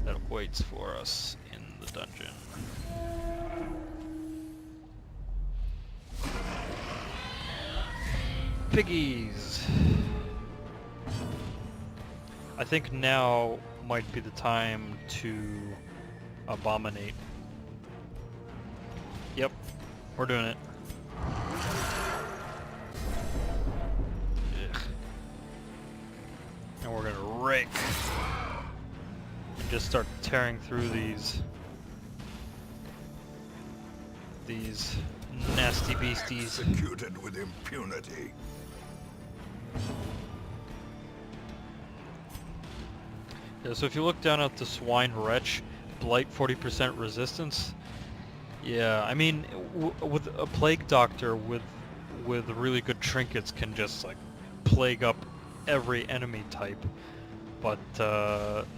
[SPEAKER 1] that waits for us in the dungeon. Piggies! I think now might be the time to abominate. Yep, we're doing it. Ugh. And we're gonna rake and just start tearing through these nasty beasties.
[SPEAKER 2] Executed with impunity.
[SPEAKER 1] Yeah, so if you look down at the swine wretch, blight 40% resistance. Yeah, I mean, with a plague doctor with really good trinkets can just like plague up every enemy type, but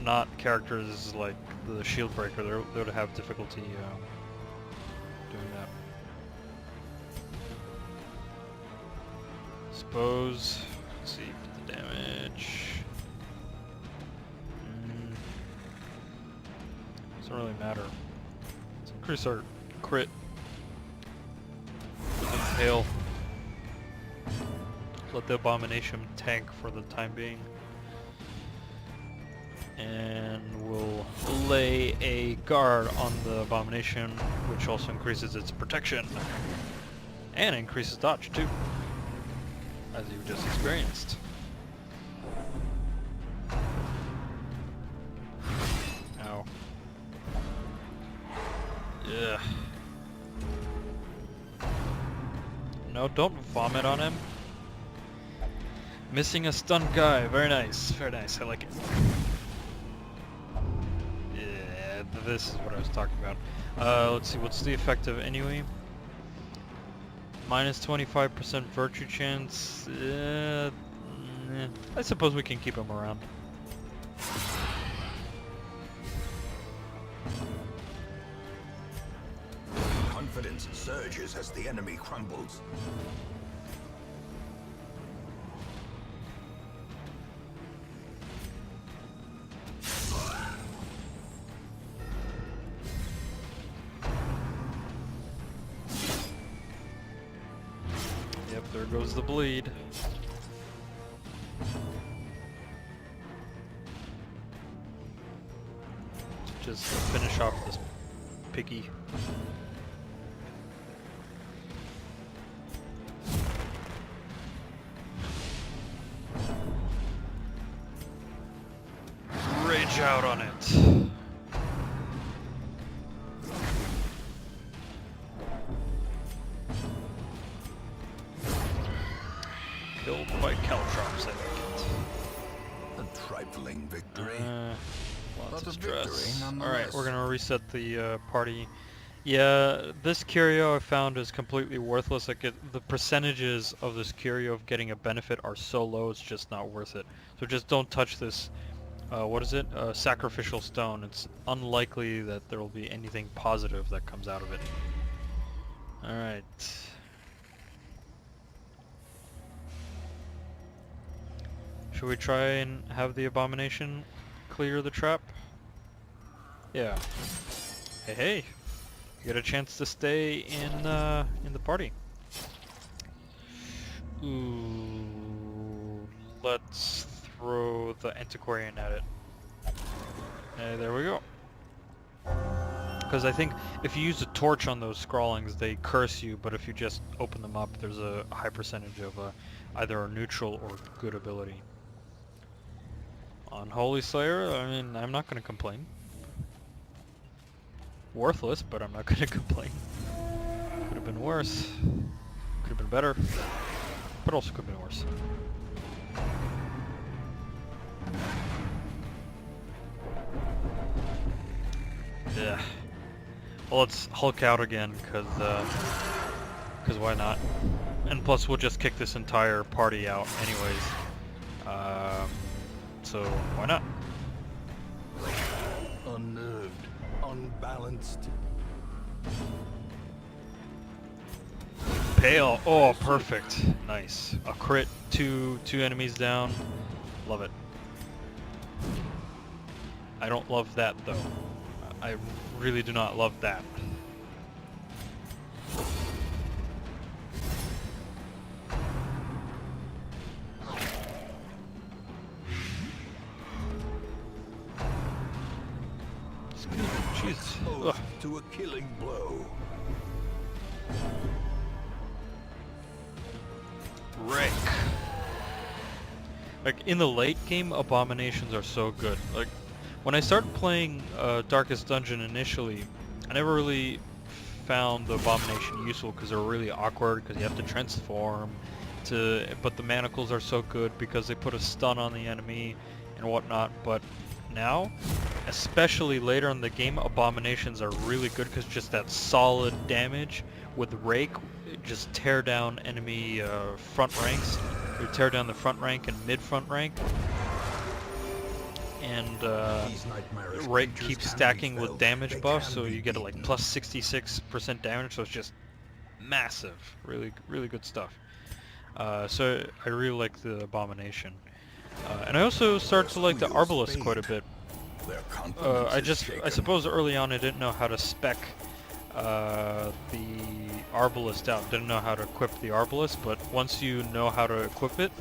[SPEAKER 1] not characters like the shield breaker. They would have difficulty doing that. Suppose. Let's see the damage. Doesn't really matter. Let's increase our crit with Impale. Let the Abomination tank for the time being. And we'll lay a guard on the Abomination, which also increases its protection. And increases dodge too, as you just experienced. Ow. Yeah. No, don't vomit on him. Missing a stunned guy. Very nice. Very nice. I like it. Yeah, this is what I was talking about. Let's see. What's the effective anyway? Minus 25% virtue chance. I suppose we can keep him around.
[SPEAKER 2] Confidence surges as the enemy crumbles.
[SPEAKER 1] Yep, there goes the bleed. Just finish off this piggy. Rage out on it. Killed by caltrops, I like it.
[SPEAKER 2] A trifling victory.
[SPEAKER 1] Lots
[SPEAKER 2] But
[SPEAKER 1] of
[SPEAKER 2] a
[SPEAKER 1] stress.
[SPEAKER 2] victory
[SPEAKER 1] Alright,
[SPEAKER 2] nonetheless.
[SPEAKER 1] we're gonna reset the party. Yeah, this curio I found is completely worthless. Like the percentages of this curio of getting a benefit are so low, it's just not worth it. So just don't touch this. What is it? Sacrificial stone. It's unlikely that there will be anything positive that comes out of it. Alright. Should we try and have the Abomination clear the trap? Yeah. Hey, hey! You get a chance to stay in the party. Ooh, let's throw the Antiquarian at it. Hey, there we go. Because I think if you use a torch on those scrawlings, they curse you, but if you just open them up, there's a high percentage of either a neutral or good ability. Unholy Slayer, I mean, I'm not gonna complain. Worthless, but I'm not gonna complain. Could have been worse. Could have been better. But also could have been worse. Yeah. Well, let's Hulk out again, cause why not? And plus, we'll just kick this entire party out anyways. So why not?
[SPEAKER 2] Unnerved, unbalanced.
[SPEAKER 1] Pale. Oh, perfect. Nice. A crit. Two enemies down. Love it. I don't love that though. I really do not love that. Jesus. Ugh.
[SPEAKER 2] To a killing blow.
[SPEAKER 1] Rake. Like in the late game, abominations are so good. Like when I started playing Darkest Dungeon initially, I never really found the abomination useful because they're really awkward because you have to transform but the manacles are so good because they put a stun on the enemy and whatnot. But now, especially later in the game, abominations are really good because just that solid damage with Rake, just tear down enemy front ranks. You tear down the front rank and mid front rank. And Rake keeps stacking with damage buffs, so you get like plus 66% damage, so it's just massive. Really, really good stuff. So I really like the Abomination. And I also started to like the Arbalest quite a bit. I suppose early on I didn't know how to spec the Arbalest out. Didn't know how to equip the Arbalest, but once you know how to equip it,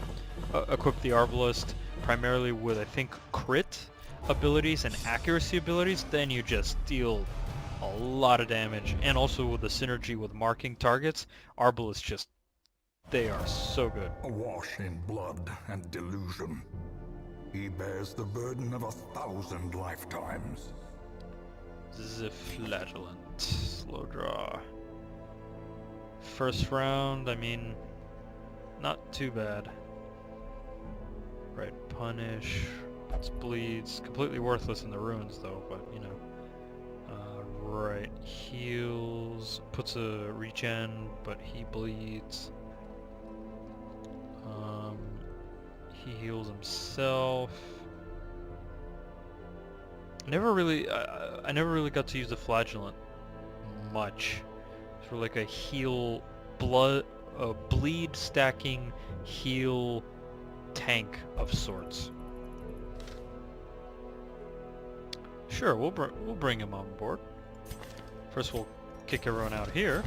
[SPEAKER 1] equip the Arbalest primarily with, I think, crit abilities and accuracy abilities, then you just deal a lot of damage. And also with the synergy with marking targets, Arbalists just, they are so good.
[SPEAKER 2] Awash in blood and delusion, he bears the burden of 1,000 lifetimes.
[SPEAKER 1] The Flagellant. Slow draw. First round, I mean, not too bad. Right, punish, puts bleeds, completely worthless in the ruins though, but you know. Right, heals, puts a regen, but he bleeds. He heals himself. I never really got to use the Flagellant much. For like a heal, bleed stacking heal tank of sorts. Sure, we'll bring him on board. First we'll kick everyone out here.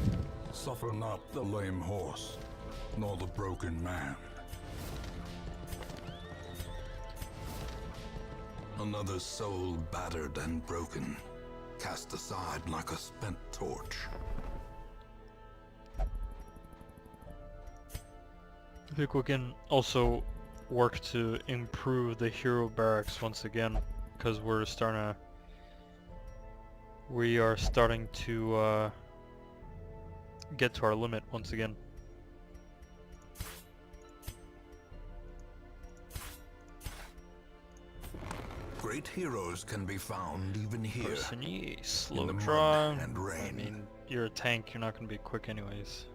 [SPEAKER 2] Suffer not the lame horse, nor the broken man. Another soul battered and broken, cast aside like a spent torch.
[SPEAKER 1] I think we can also work to improve the hero barracks once again, because we are starting to get to our limit once again.
[SPEAKER 2] Great heroes can be found even here.
[SPEAKER 1] Persony, slow
[SPEAKER 2] in the
[SPEAKER 1] draw.
[SPEAKER 2] mud and rain.
[SPEAKER 1] I mean, you're a tank, you're not going to be quick anyways.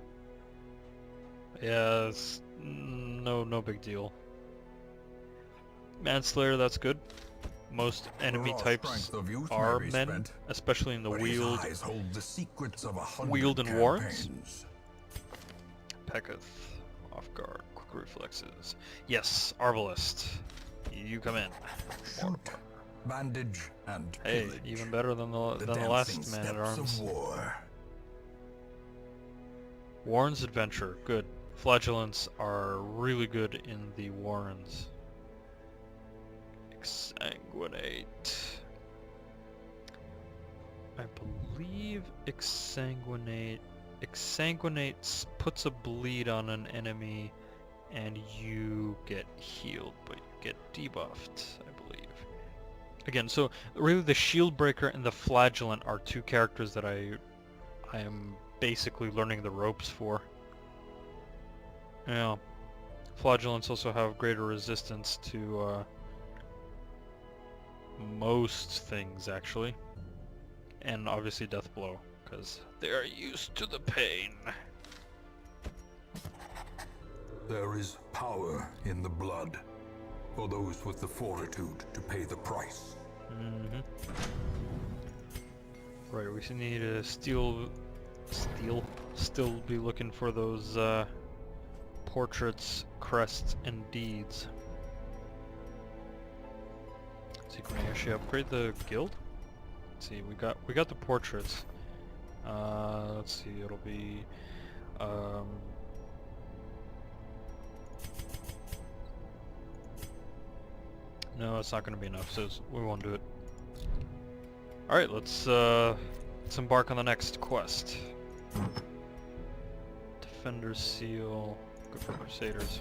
[SPEAKER 1] Yeah, it's no big deal. Manslayer, that's good. Most enemy types are men, especially in the Weald and Warrens. Peketh, off guard, quick reflexes. Yes, Arbalest, you come in.
[SPEAKER 2] Shoot, bandage, and
[SPEAKER 1] Hey,
[SPEAKER 2] pillage.
[SPEAKER 1] even better than the last man at arms.
[SPEAKER 2] War.
[SPEAKER 1] Warren's Adventure, good. Flagellants are really good in the Warrens. Exsanguinate. I believe Exsanguinate puts a bleed on an enemy and you get healed, but you get debuffed, I believe. again, so really the Shield Breaker and the Flagellant are two characters that I am basically learning the ropes for. Yeah. Flagellants also have greater resistance to most things, actually. And obviously Death Blow, because they are used to the pain.
[SPEAKER 2] There is power in the blood for those with the fortitude to pay the price.
[SPEAKER 1] Mm-hmm. Right, we need to still be looking for those portraits, crests, and deeds. So can we actually upgrade the guild? Let's see, we got the portraits. Let's see, it'll be no, it's not going to be enough, so we won't do it. All right, let's embark on the next quest. Defender Seal, good for Crusaders.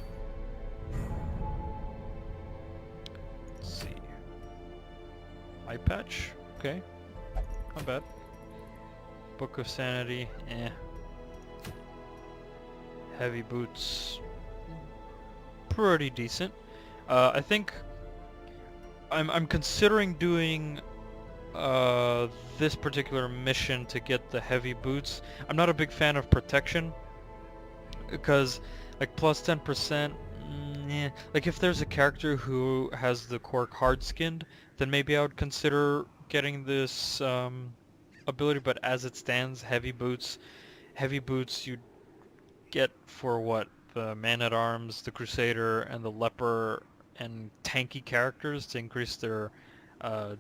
[SPEAKER 1] Let's see. Eye patch, okay, not bad. Book of Sanity, eh. Heavy boots, pretty decent. I think I'm considering doing this particular mission to get the heavy boots. I'm not a big fan of protection because like plus 10%, yeah. Like if there's a character who has the quirk hard skinned, then maybe I would consider getting this ability, but as it stands, heavy boots you get for what? The Man-at-Arms, the Crusader, and the Leper, and tanky characters to increase their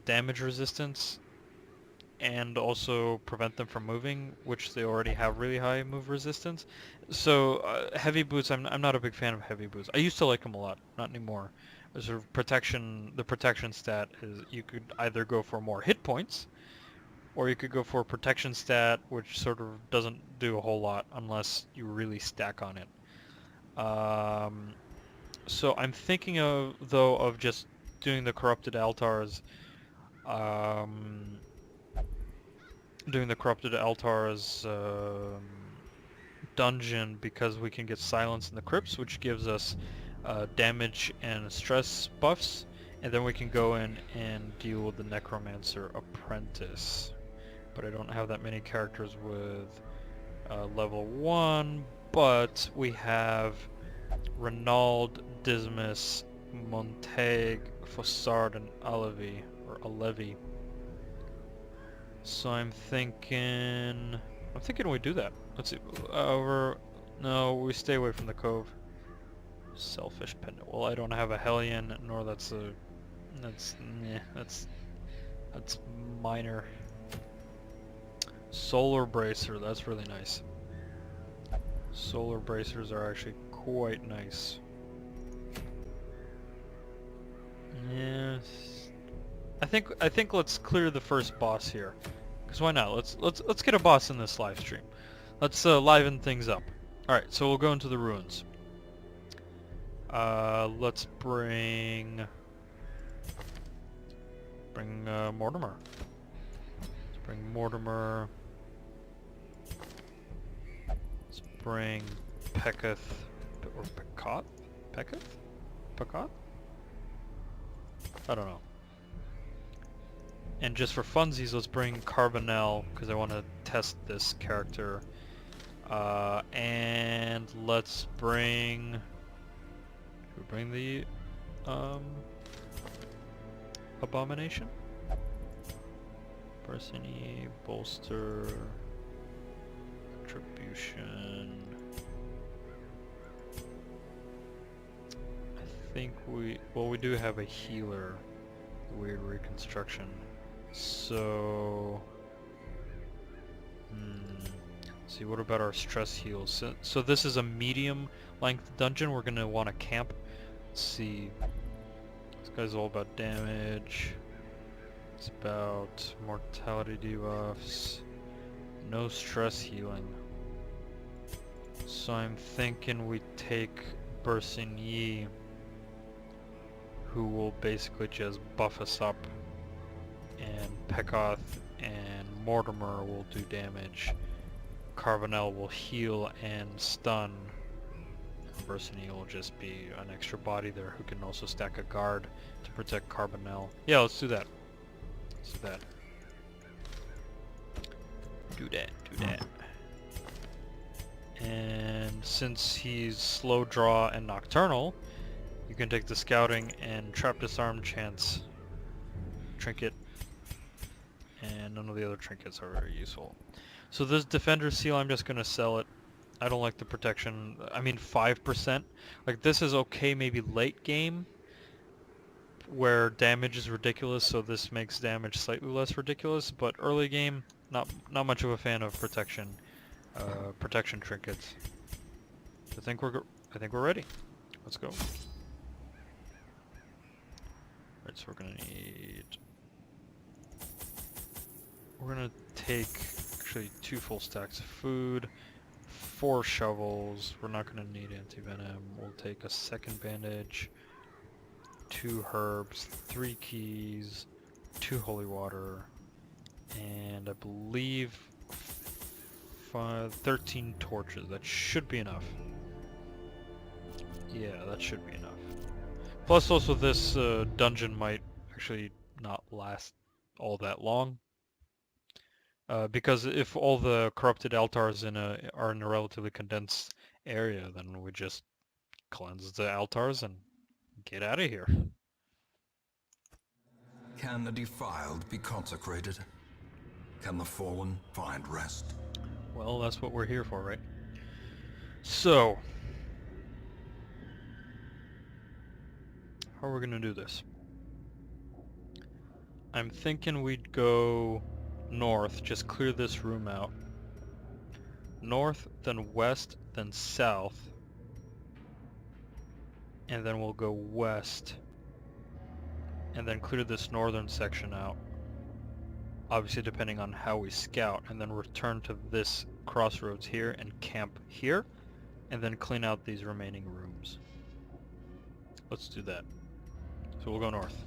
[SPEAKER 1] damage resistance and also prevent them from moving, which they already have really high move resistance. So heavy boots, I'm not a big fan of heavy boots. I used to like them a lot, not anymore. Sort of protection, the protection stat is you could either go for more hit points, or you could go for a protection stat, which sort of doesn't do a whole lot unless you really stack on it. So I'm thinking of just doing the corrupted altars, dungeon, because we can get silence in the crypts, which gives us damage and stress buffs, and then we can go in and deal with the Necromancer Apprentice. But I don't have that many characters with level 1, but we have Renaud, Dismas, Montague, Fossard, and Alevi. So I'm thinking we do that. Let's see. No, we stay away from the cove. Selfish pendant. Well, I don't have a Hellion, nor that's minor. Solar Bracer, that's really nice. Solar Bracers are actually quite nice. Yes. I think let's clear the first boss here. Cause why not? Let's get a boss in this live stream. Let's liven things up. All right, so we'll go into the ruins. Let's bring Mortimer. Let's bring Mortimer. Let's bring Peketh or Pekot? Peketh? Pekot? I don't know. And just for funsies, let's bring Carbonell, because I want to test this character. And let's bring... Should we bring the Abomination? Persony, Bolster, Attribution... I think we do have a healer. Weird Reconstruction. So... see, what about our stress heals? So this is a medium length dungeon. We're going to want to camp. Let's see. This guy's all about damage. It's about mortality debuffs. No stress healing. So I'm thinking we take Bersigny, who will basically just buff us up and Pekoth and Mortimer will do damage. Carbonell will heal and stun. Bursiny will just be an extra body there who can also stack a guard to protect Carbonell. Yeah, let's do that. Let's do that. Do that. And since he's slow draw and nocturnal, you can take the scouting and trap disarm chance trinket, and none of the other trinkets are very useful. So this defender seal, I'm just gonna sell it. I don't like the protection. I mean 5%. Like this is okay maybe late game where damage is ridiculous, so this makes damage slightly less ridiculous, but early game not much of a fan of protection trinkets. I think we're ready. Let's go. Right, so we're gonna take actually 2 full stacks of food, 4 shovels. We're not gonna need anti-venom. We'll take a second bandage, 2 herbs, 3 keys, 2 holy water, and I believe 13 torches. That should be enough. Yeah, that should be enough. Plus also this dungeon might actually not last all that long. Because if all the corrupted altars are in a relatively condensed area, then we just cleanse the altars and get out of here.
[SPEAKER 2] Can the defiled be consecrated? Can the fallen find rest?
[SPEAKER 1] Well, that's what we're here for, right? So, how are we gonna do this? I'm thinking we'd go north, just clear this room out. North, then west, then south. And then we'll go west. And then clear this northern section out. Obviously depending on how we scout. And then return to this crossroads here and camp here. And then clean out these remaining rooms. Let's do that. So we'll go north.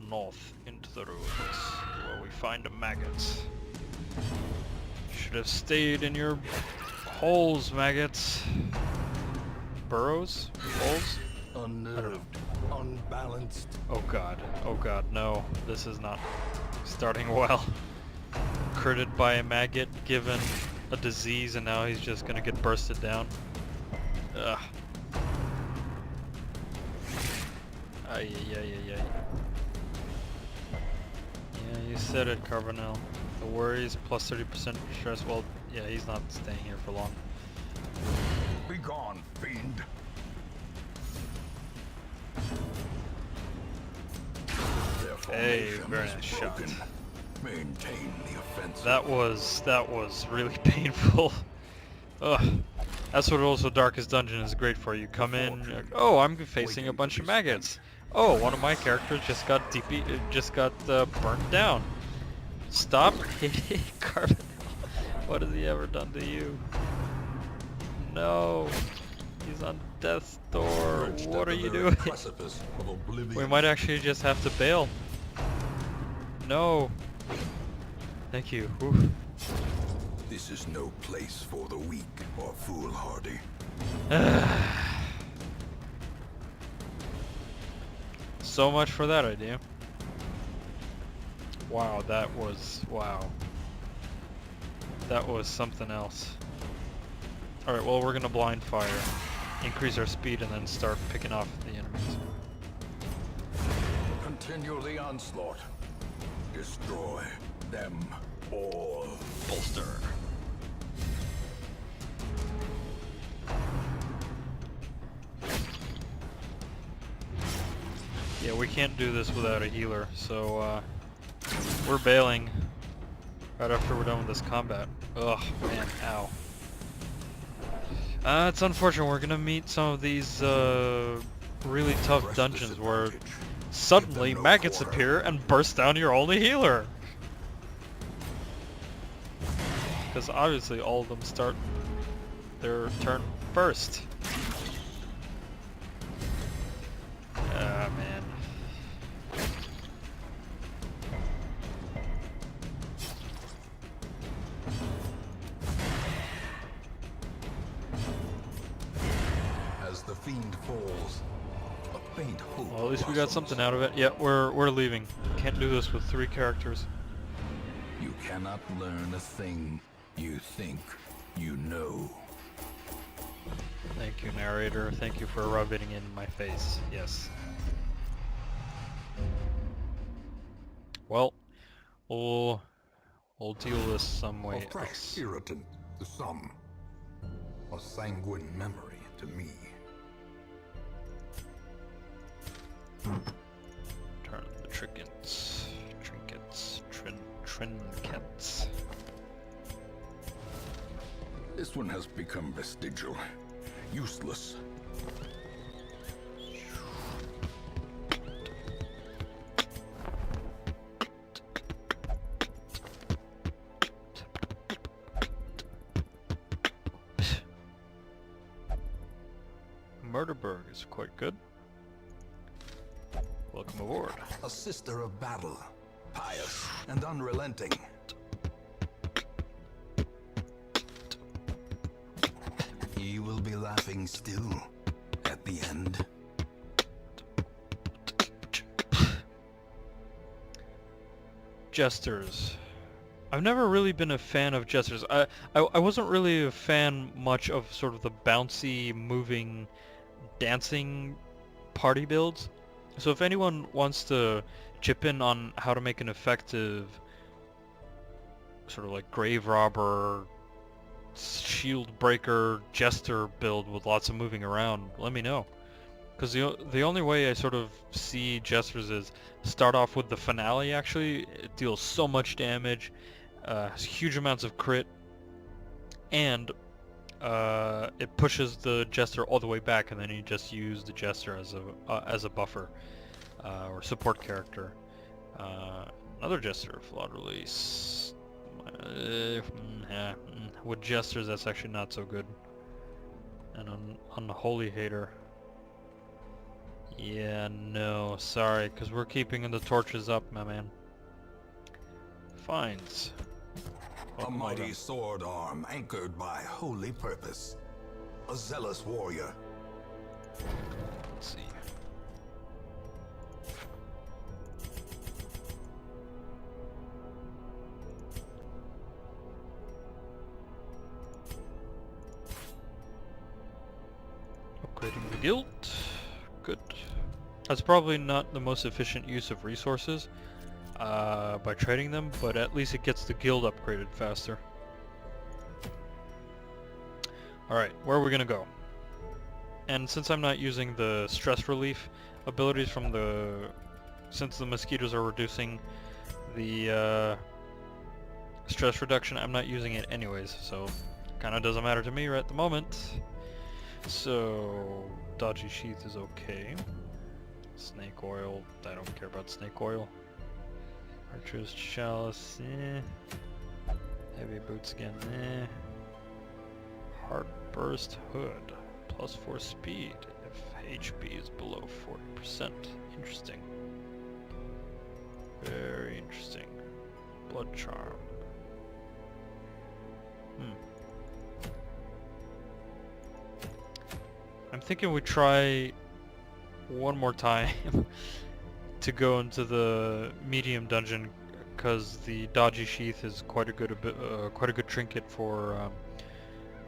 [SPEAKER 1] North into the ruins, where we find the maggots. Should have stayed in your holes, maggots. Burrows? Holes?
[SPEAKER 2] Unnerved, unbalanced.
[SPEAKER 1] Oh god, no. This is not starting well. Critted by a maggot, given a disease, and now he's just gonna get bursted down. Ugh. Ay. Yeah, you said it, Carbonell. The worries plus 30% stress. Well, yeah, he's not staying here for long.
[SPEAKER 2] Be gone, fiend.
[SPEAKER 1] Hey, very nice shot.
[SPEAKER 2] Maintain the offensive.
[SPEAKER 1] That was really painful. Ugh. That's what also Darkest Dungeon is great for. You come in, you're like, oh, I'm facing a bunch of maggots. Oh, one of my characters just got burnt down. Stop hitting Carbonell. What has he ever done to you? No. He's on death's door. What are you doing? We might actually just have to bail. No. Thank you. Oof.
[SPEAKER 2] This is no place for the weak or foolhardy.
[SPEAKER 1] So much for that idea. Wow, wow. That was something else. Alright, well, we're gonna blind fire, increase our speed, and then start picking off the enemies.
[SPEAKER 2] Continue the onslaught. Destroy them all.
[SPEAKER 1] Bolster. Yeah, we can't do this without a healer, so we're bailing right after we're done with this combat. Ugh, man, ow. It's unfortunate. We're gonna meet some of these really tough dungeons where suddenly maggots appear and burst down your only healer. Because obviously all of them start their turn first. least we got something out of it. Yeah, we're leaving. Can't do this with 3 characters.
[SPEAKER 2] You cannot learn a thing you think you know.
[SPEAKER 1] Thank you, narrator. Thank you for rubbing it in my face. Yes. Well, we'll deal this some
[SPEAKER 2] A
[SPEAKER 1] way
[SPEAKER 2] fresh
[SPEAKER 1] else.
[SPEAKER 2] irritant to some. A sanguine memory to me.
[SPEAKER 1] Turn the trinkets, trinkets.
[SPEAKER 2] This one has become vestigial. Useless.
[SPEAKER 1] Murderberg is quite good. Welcome aboard.
[SPEAKER 2] A sister of battle. Pious and unrelenting. He will be laughing still at the end.
[SPEAKER 1] Jesters. I've never really been a fan of jesters. I wasn't really a fan much of sort of the bouncy, moving, dancing party builds. So if anyone wants to chip in on how to make an effective sort of like grave robber, shield breaker, jester build with lots of moving around, let me know. Because the only way I sort of see jesters is start off with the finale. Actually, it deals so much damage, has huge amounts of crit, and it pushes the jester all the way back, and then you just use the jester as a buffer or support character. Another jester, flawed release. With jesters, that's actually not so good. And on the holy hater. Yeah, no, sorry, because we're keeping the torches up, my man. Fines.
[SPEAKER 2] A mighty sword arm anchored by holy purpose. A zealous warrior.
[SPEAKER 1] Let's see. Upgrading the guild. Good. That's probably not the most efficient use of resources by trading them, but at least it gets the guild upgraded faster. Alright, where are we gonna go? And since I'm not using the stress relief abilities from since the mosquitoes are reducing the stress reduction, I'm not using it anyways, so kinda doesn't matter to me right at the moment. So, dodgy sheath is okay. Snake oil, I don't care about snake oil. Archer's chalice, eh. Heavy boots again, eh. Heartburst hood, +4 speed if HP is below 40%. Interesting. Very interesting. Blood charm. I'm thinking we try one more time to go into the medium dungeon, because the dodgy sheath is quite a good trinket for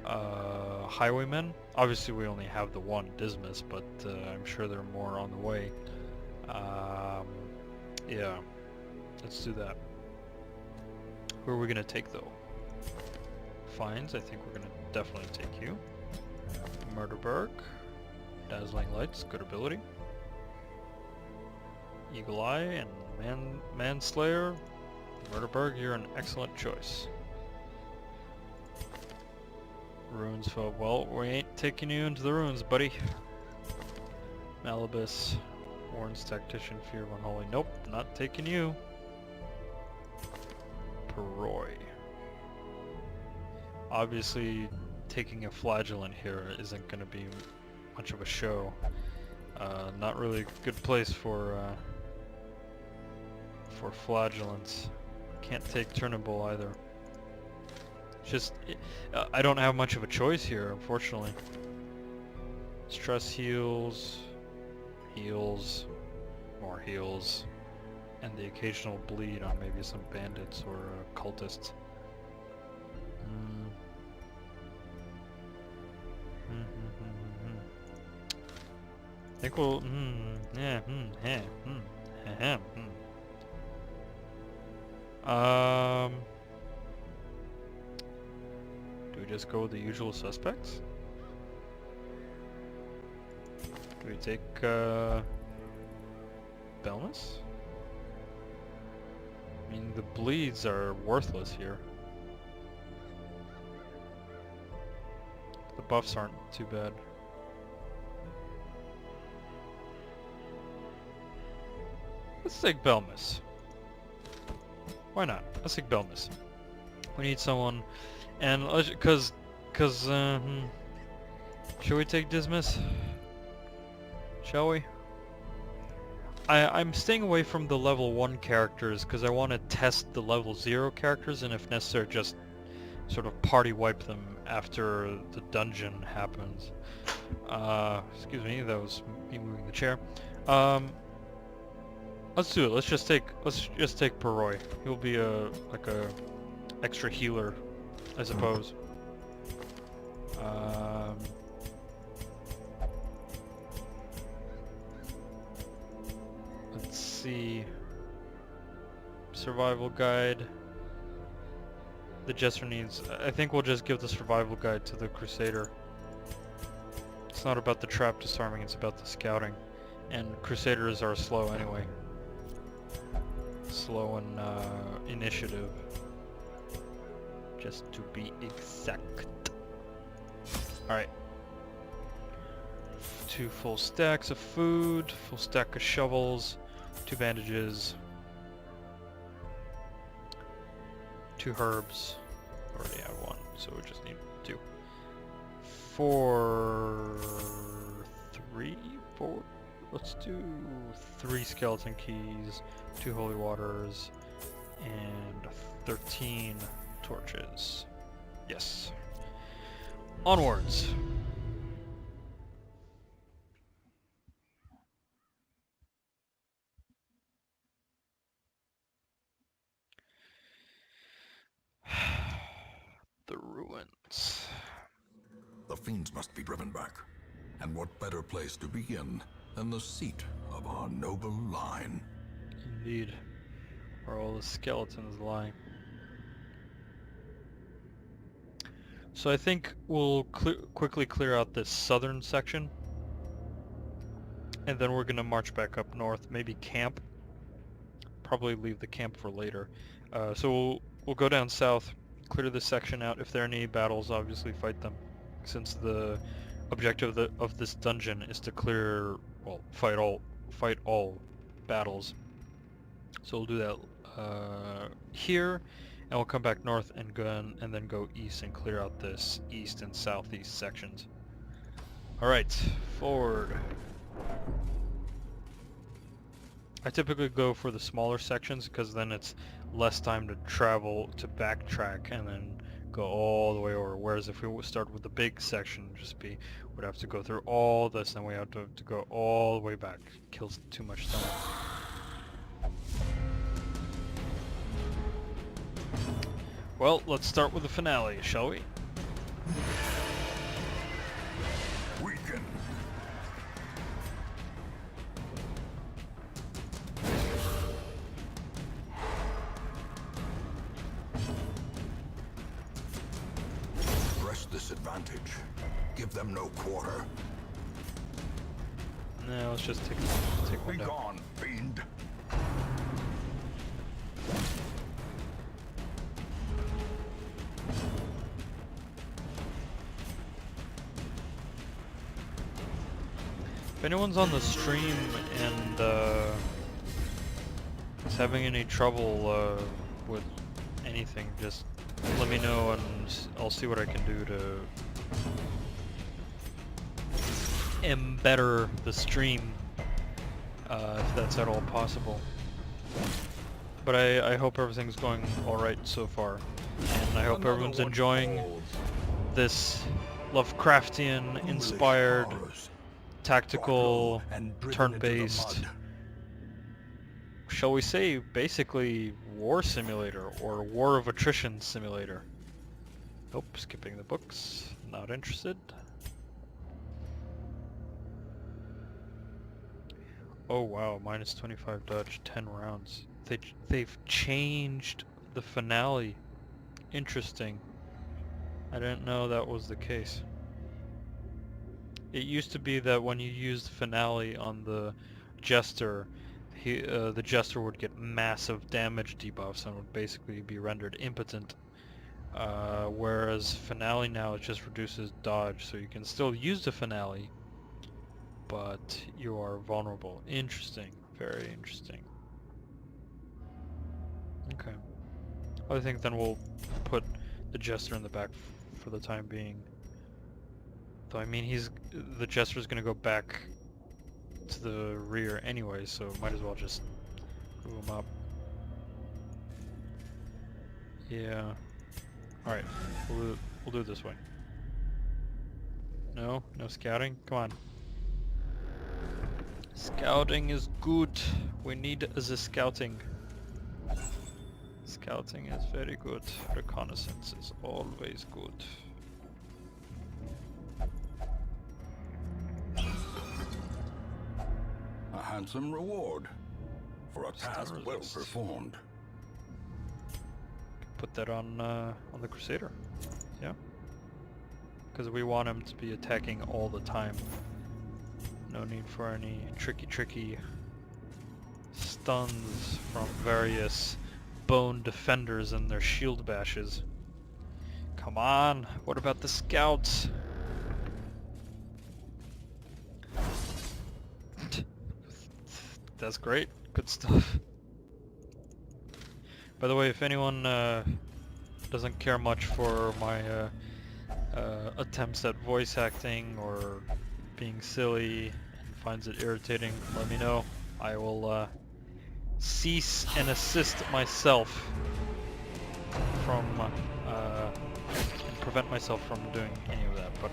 [SPEAKER 1] highwaymen. Obviously, we only have the one Dismas, but I'm sure there are more on the way. Yeah, let's do that. Who are we gonna take though? Fines, I think we're gonna definitely take you. Murderberg. Dazzling Lights, good ability. Eagle Eye and Manslayer. Murderberg, you're an excellent choice. Ruins Foe. Well, we ain't taking you into the ruins, buddy. Malibus. Warren's Tactician, Fear of Unholy. Nope, not taking you. Perroy. Obviously, taking a flagellant here isn't going to be much of a show. Not really a good place for flagellants. Can't take Turnable either. Just, I don't have much of a choice here, unfortunately. Stress heals. more heals, and the occasional bleed on maybe some bandits or cultists. I think we'll, yeah, do we just go with the usual suspects? Do we take, Belmas? I mean, the bleeds are worthless here. The buffs aren't too bad. Let's take Belmas. Why not? Let's take Belmas. We need someone, and cause, should we take Dismas? Shall we? I'm staying away from the level 1 characters because I want to test the level 0 characters, and if necessary just sort of party wipe them after the dungeon happens. Excuse me, that was me moving the chair. Let's do it. Let's just take Perroy. He'll be like a extra healer, I suppose. Let's see. Survival guide. The Jester needs... I think we'll just give the survival guide to the Crusader. It's not about the trap disarming, it's about the scouting. And Crusaders are slow anyway. Slow in initiative. Just to be exact. Alright. 2 full stacks of food, full stack of shovels, 2 bandages, 2 herbs. Already have 1, so we just need 2. 4... Let's do 3 skeleton keys, 2 holy waters, and 13 torches. Yes. Onwards. The ruins.
[SPEAKER 2] The fiends must be driven back. And what better place to begin than the seat of our noble line?
[SPEAKER 1] Indeed. Where all the skeletons lie. So I think we'll quickly clear out this southern section. And then we're gonna march back up north, maybe camp. Probably leave the camp for later. So we'll go down south, clear this section out. If there are any battles, obviously fight them. Since the objective of this dungeon is to clear, well, fight all battles. So we'll do that here, and we'll come back north and then go east and clear out this east and southeast sections. All right, forward. I typically go for the smaller sections because then it's less time to travel, to backtrack, and then go all the way over. Whereas if we start with the big section, we'd have to go through all this, and we have to go all the way back. Kills too much time. Well, let's start with the finale, shall we?
[SPEAKER 2] Weaken. Press this advantage. Give them no quarter.
[SPEAKER 1] No, let's just take one
[SPEAKER 2] Be
[SPEAKER 1] down.
[SPEAKER 2] gone, fiend.
[SPEAKER 1] If anyone's on the stream and is having any trouble with anything, just let me know and I'll see what I can do to embetter the stream, if that's at all possible. But I hope everything's going alright so far, and I hope everyone's enjoying this Lovecraftian inspired tactical, turn-based shall we say, basically war simulator or war of attrition simulator. Nope, skipping the books. Not interested. Oh wow, minus 25 dodge, 10 rounds. They've changed the finale. Interesting. I didn't know that was the case. It used to be that when you used finale on the Jester, the Jester would get massive damage debuffs and would basically be rendered impotent. Whereas finale now it just reduces dodge, so you can still use the finale, but you are vulnerable. Interesting. Very interesting. Okay. I think then we'll put the Jester in the back for the time being. Though I mean, the Jester's gonna go back to the rear anyway, so might as well just move him up. Yeah. Alright, we'll do it this way. No scouting? Come on. Scouting is good. We need the scouting. Scouting is very good. Reconnaissance is always good.
[SPEAKER 2] A handsome reward for a task well performed.
[SPEAKER 1] Put that on the Crusader. Yeah. Because we want him to be attacking all the time. No need for any tricky stuns from various bone defenders and their shield bashes. Come on, what about the scouts? That's great, good stuff. By the way, if anyone doesn't care much for my attempts at voice acting or being silly and finds it irritating, let me know. I will cease and assist myself from and prevent myself from doing any of that, but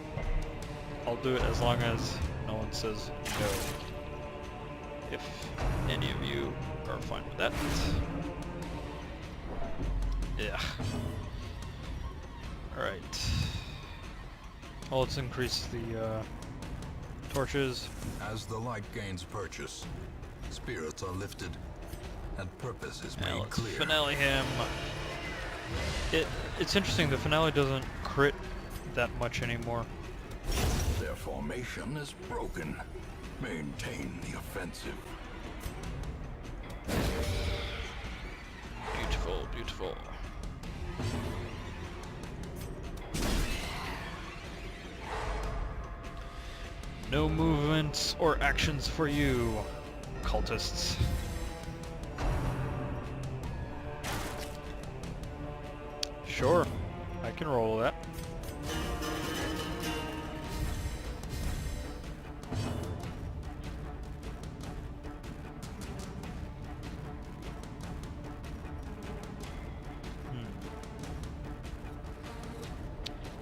[SPEAKER 1] I'll do it as long as no one says no. If any of you are fine with that. Yeah. Alright. Well, let's increase the torches.
[SPEAKER 2] As the light gains purchase, spirits are lifted, and purpose is
[SPEAKER 1] Now
[SPEAKER 2] made
[SPEAKER 1] let's
[SPEAKER 2] clear.
[SPEAKER 1] finale him. It's interesting, the finale doesn't crit that much anymore.
[SPEAKER 2] Their formation is broken. Maintain the offensive.
[SPEAKER 1] Beautiful, beautiful. No movements or actions for you, cultists. Sure, I can roll that.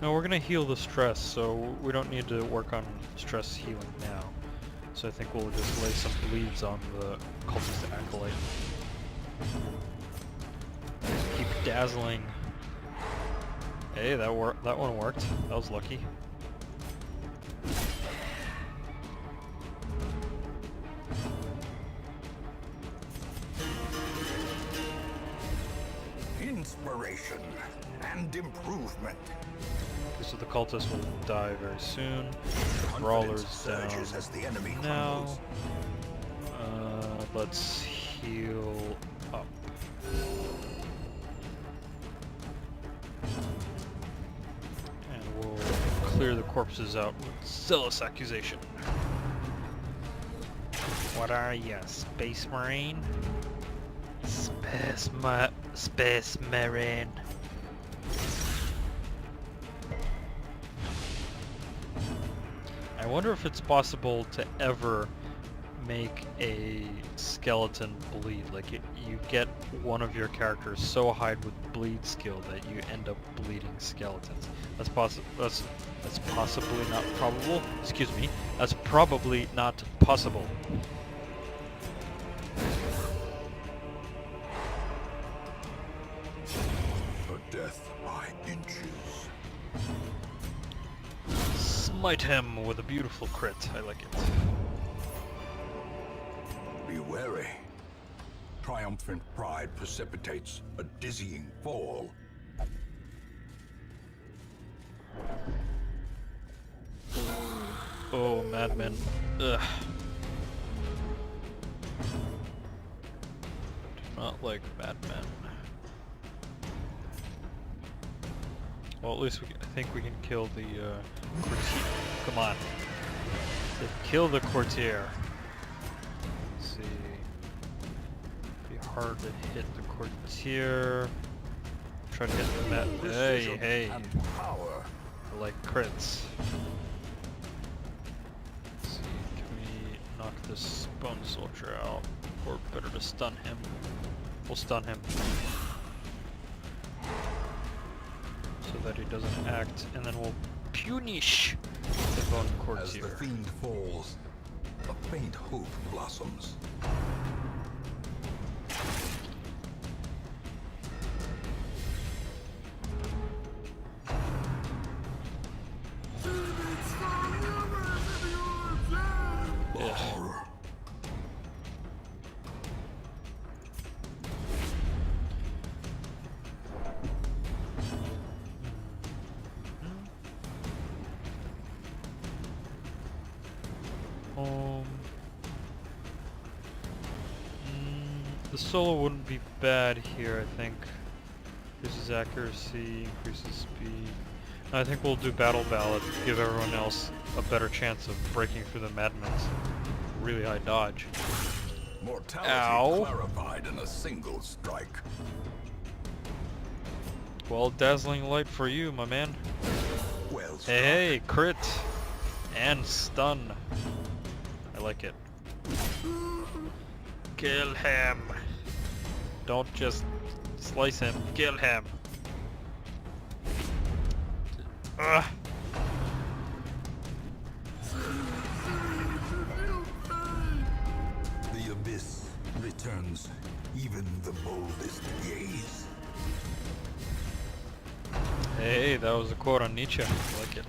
[SPEAKER 1] No, we're gonna heal the stress, so we don't need to work on stress healing now. So I think we'll just lay some bleeds on the cultist acolyte. Keep dazzling. Hey, that one worked. That was lucky.
[SPEAKER 2] Inspiration and improvement.
[SPEAKER 1] Okay, so the cultist will die very soon. Brawler's down
[SPEAKER 2] Surges as the enemy
[SPEAKER 1] now.
[SPEAKER 2] crumbles.
[SPEAKER 1] Let's heal up. And we'll clear the corpses out with zealous accusation. What are you, Space Marine? Space Marine. I wonder if it's possible to ever make a skeleton bleed. Like you get one of your characters so high with bleed skill that you end up bleeding skeletons. That's possibly not probable. Excuse me. That's probably not possible. smite him with a beautiful crit. I like it.
[SPEAKER 2] Be wary. Triumphant pride precipitates a dizzying fall.
[SPEAKER 1] Oh, madman. Ugh. Do not like madmen. Well, at least I think we can kill the courtier. Come on. Kill the courtier. Let's see. Be hard to hit the courtier. Try to hit the mat. Hey.
[SPEAKER 2] And power.
[SPEAKER 1] I like crits. Let's see. Can we knock this bone soldier out? Or better to stun him. We'll stun him. So that he doesn't act, and then we'll punish the bone courtier.
[SPEAKER 2] As the fiend falls, a faint hope blossoms. The horror.
[SPEAKER 1] The solo wouldn't be bad here, I think. Increases accuracy, increases speed. I think we'll do Battle Ballad, give everyone else a better chance of breaking through the madmen's really high dodge.
[SPEAKER 2] Mortality
[SPEAKER 1] Ow.
[SPEAKER 2] clarified in a single strike.
[SPEAKER 1] Well, dazzling light for you, my man.
[SPEAKER 2] Well struck.
[SPEAKER 1] Hey, crit! And stun. I like it. Kill him! Don't just slice him, kill him! Ugh.
[SPEAKER 2] The abyss returns even the boldest gaze.
[SPEAKER 1] Hey, that was a quote on Nietzsche. I like it.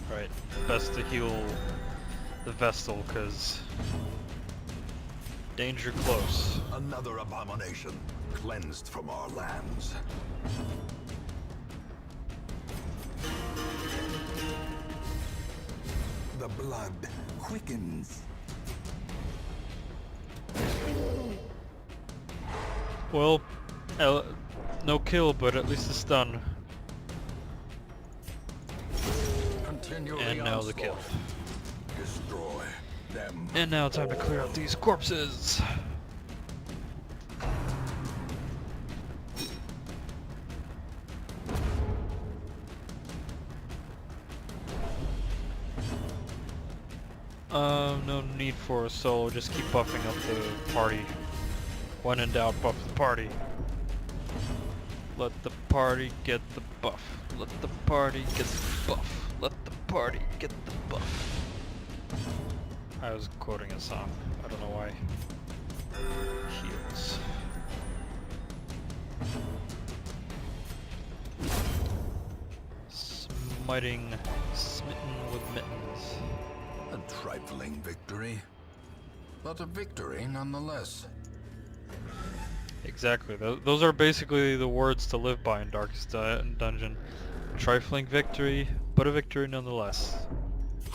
[SPEAKER 1] Right, best to heal the Vestal, cause danger close.
[SPEAKER 2] Another abomination cleansed from our lands. The blood quickens.
[SPEAKER 1] Well, no kill, but at least a stun. And now the kill.
[SPEAKER 2] Destroy them.
[SPEAKER 1] And now time to clear out these corpses. No need for a solo, just keep buffing up the party. When in doubt, buff the party. Let the party get the buff. Let the party get the buff. Let the party get the buff. I was quoting a song. I don't know why. Heals. Smiting, smitten with mittens.
[SPEAKER 2] A trifling victory, but a victory nonetheless.
[SPEAKER 1] Exactly. Those are basically the words to live by in Darkest Dungeon. Trifling victory, but a victory nonetheless.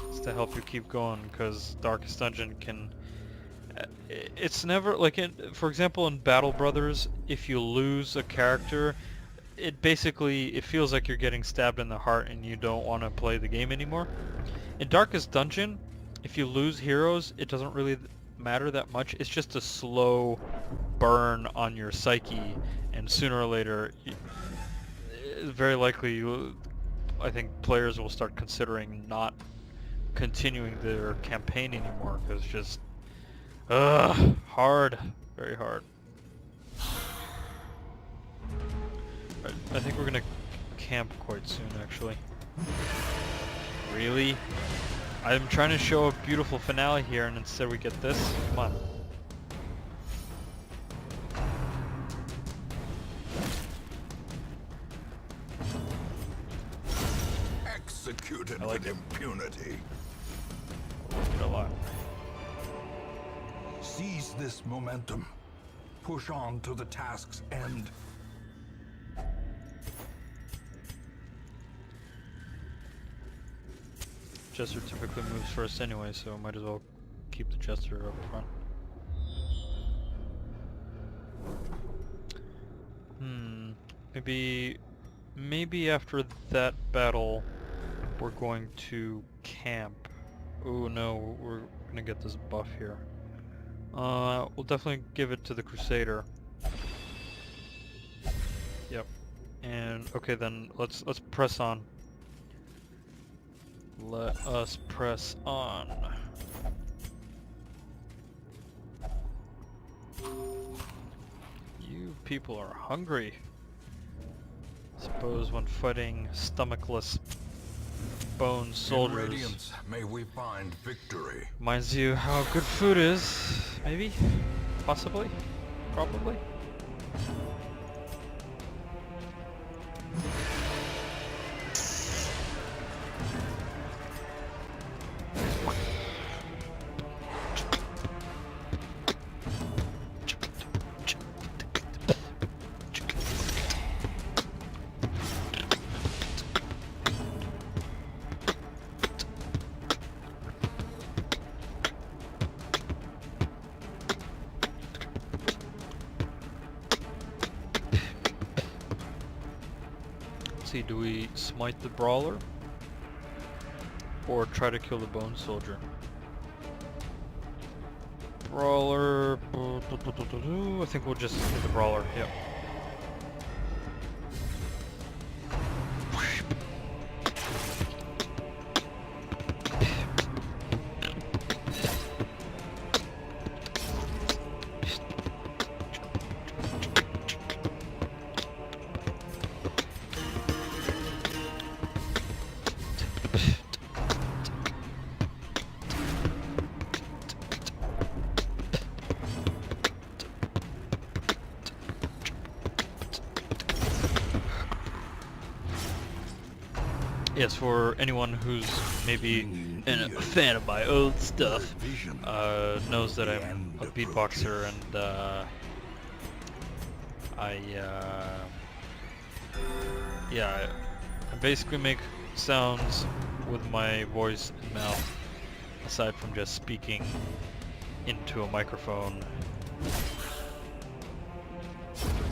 [SPEAKER 1] It's to help you keep going, because Darkest Dungeon can... It's never, like, for example in Battle Brothers, if you lose a character, it feels like you're getting stabbed in the heart and you don't want to play the game anymore. In Darkest Dungeon, if you lose heroes, it doesn't really matter that much. It's just a slow burn on your psyche, and sooner or later, very likely, I think players will start considering not continuing their campaign anymore, because it's just hard, very hard. Right, I think we're gonna camp quite soon, actually. Really? I'm trying to show a beautiful finale here, and instead we get this? Come on.
[SPEAKER 2] executed
[SPEAKER 1] I like
[SPEAKER 2] with
[SPEAKER 1] it.
[SPEAKER 2] impunity.
[SPEAKER 1] I like it a lot.
[SPEAKER 2] Seize this momentum. Push on to the task's end.
[SPEAKER 1] Jester typically moves first anyway, so might as well keep the Jester up front. Maybe after that battle, we're going to camp. Oh no, we're gonna get this buff here. We'll definitely give it to the Crusader. Yep. And okay, then let's press on. Let us press on. You people are hungry. Suppose when fighting stomachless bone soldiers.
[SPEAKER 2] In radiance, may we find victory.
[SPEAKER 1] Reminds you how good food is. Maybe? Possibly? Probably? Let's see, do we smite the brawler? Or try to kill the bone soldier? Brawler... I think we'll just hit the brawler, yep. Yes, for anyone who's maybe a fan of my old stuff, knows that I'm a beatboxer and I basically make sounds with my voice and mouth, aside from just speaking into a microphone.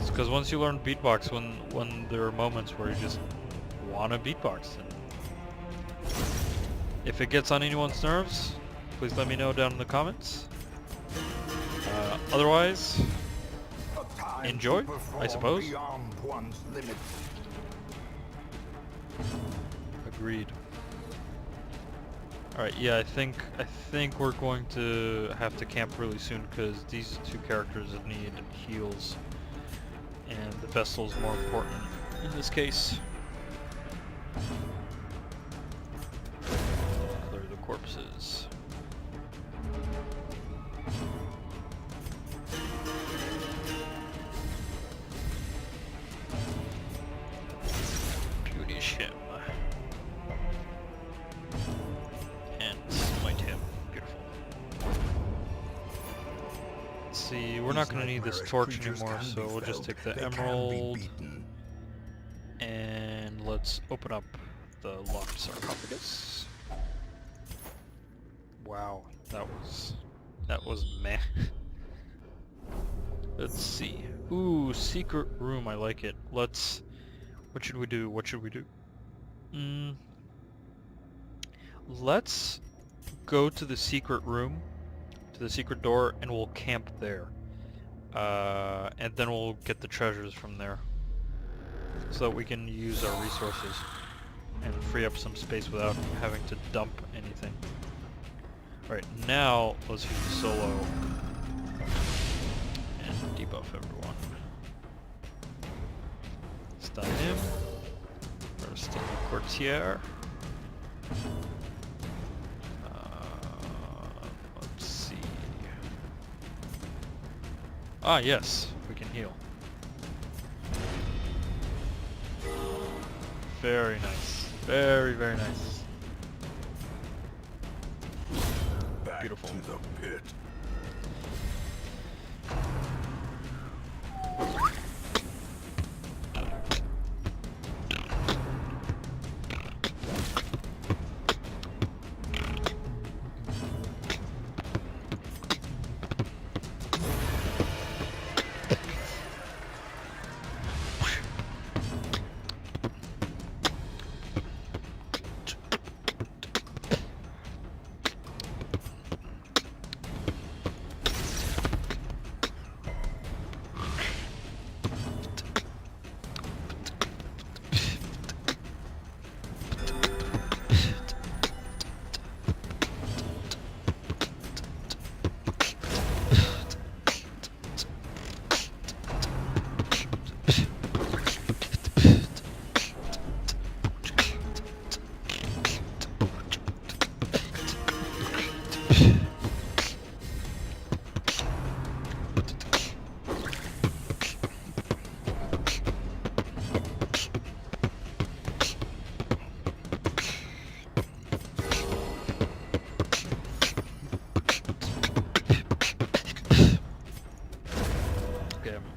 [SPEAKER 1] Because once you learn beatbox, when there are moments where you just want to beatbox, and if it gets on anyone's nerves, please let me know down in the comments. Otherwise, enjoy, I suppose. Agreed. Alright, yeah, I think we're going to have to camp really soon because these two characters need heals, and the vessel's more important in this case. Clear the corpses. Punish him. And smite him. Beautiful. Let's see, we're not going to need this torch anymore, so we'll just take the emerald. And let's open up the locked sarcophagus. Wow, that was meh. Let's see. Ooh, secret room, I like it. What should we do? Let's go to the secret room, to the secret door, and we'll camp there. And then we'll get the treasures from there, so that we can use our resources and free up some space without having to dump anything. Alright, now let's use the solo and debuff everyone. Stun him. Or stun the courtier. Let's see. Ah, yes, we can heal. Very nice. Very, very nice.
[SPEAKER 2] Back
[SPEAKER 1] Beautiful.
[SPEAKER 2] to the pit.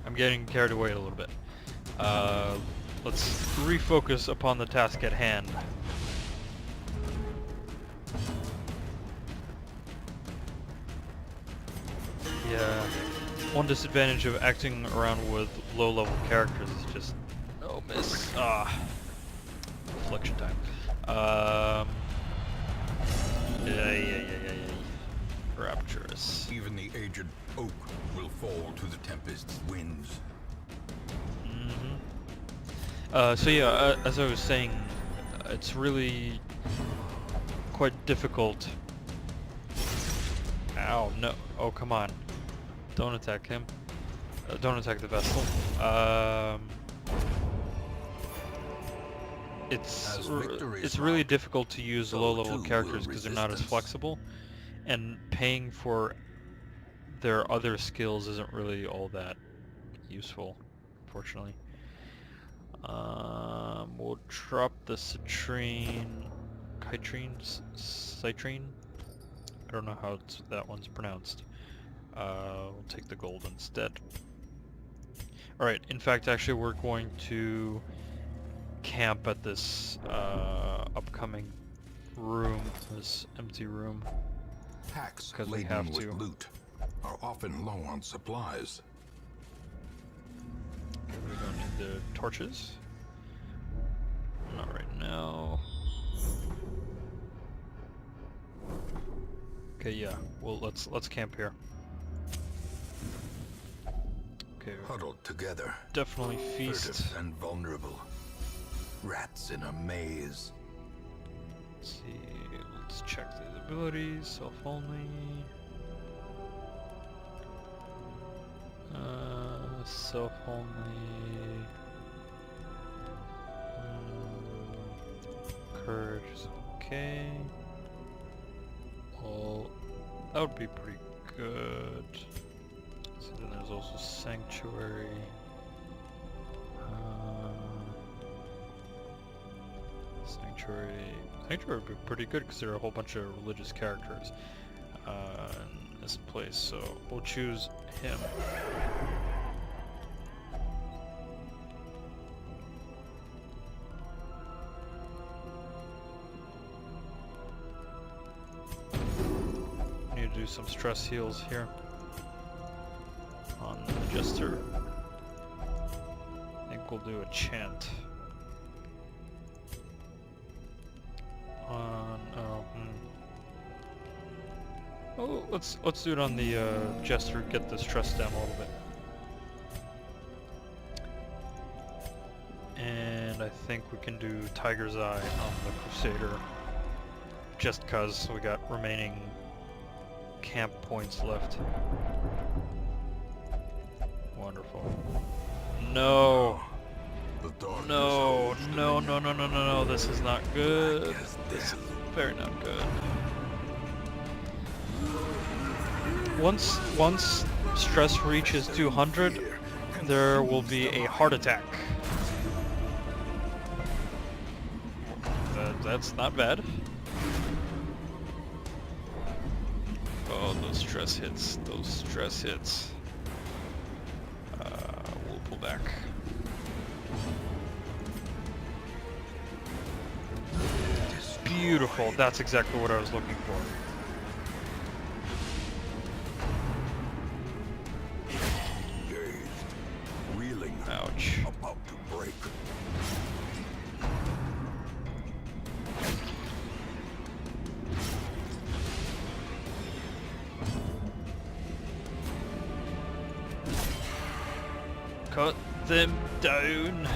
[SPEAKER 1] I'm getting carried away a little bit. Let's refocus upon the task at hand. Yeah, one disadvantage of acting around with low-level characters is just no miss. Reflection time. Yeah. Rapturous.
[SPEAKER 2] Even the aged oak will fall to the tempest's winds.
[SPEAKER 1] So yeah, as I was saying, it's really quite difficult. Ow, no. Oh, come on. Don't attack him. Don't attack the vessel. It's really difficult to use low-level characters because they're not as flexible, and paying for their other skills isn't really all that useful, unfortunately. We'll drop the citrine. I don't know how that one's pronounced. We'll take the gold instead. Alright, in fact, actually we're going to camp at this upcoming room, this empty room.
[SPEAKER 2] Packs
[SPEAKER 1] Because we
[SPEAKER 2] laden
[SPEAKER 1] have
[SPEAKER 2] with
[SPEAKER 1] to.
[SPEAKER 2] loot are often low on supplies.
[SPEAKER 1] Okay, we don't need the torches. Not right now. Okay, yeah. Well, let's camp here. Okay.
[SPEAKER 2] Huddled together,
[SPEAKER 1] Definitely feast.
[SPEAKER 2] furtive and vulnerable. Rats in a maze.
[SPEAKER 1] Let's see. Let's check the abilities. Self only. Self only. Courage is okay. Well, that would be pretty good. So then there's also Sanctuary. Sanctuary would be pretty good because there are a whole bunch of religious characters in this place, so we'll choose him. Need to do some stress heals here on the Jester. I think we'll do a chant. Oh, let's do it on the Jester. Get the stress down a little bit. And I think we can do Tiger's Eye on the Crusader, just cause we got remaining camp points left. Wonderful. No. No, this is not good. This is very not good. Once stress reaches 200, there will be a heart attack. That's not bad. Oh, those stress hits. Those stress hits. We'll pull back. Beautiful. That's exactly what I was looking for.
[SPEAKER 2] Dazed, reeling,
[SPEAKER 1] Ouch.
[SPEAKER 2] about to break.
[SPEAKER 1] Cut them down.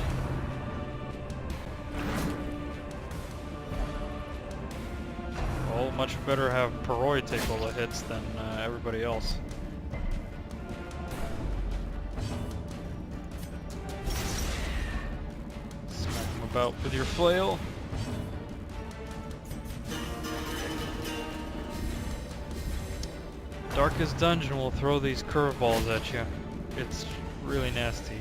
[SPEAKER 1] Well, much better have Paroi take all the hits than everybody else. Smack him about with your flail. Darkest Dungeon will throw these curveballs at you. It's really nasty.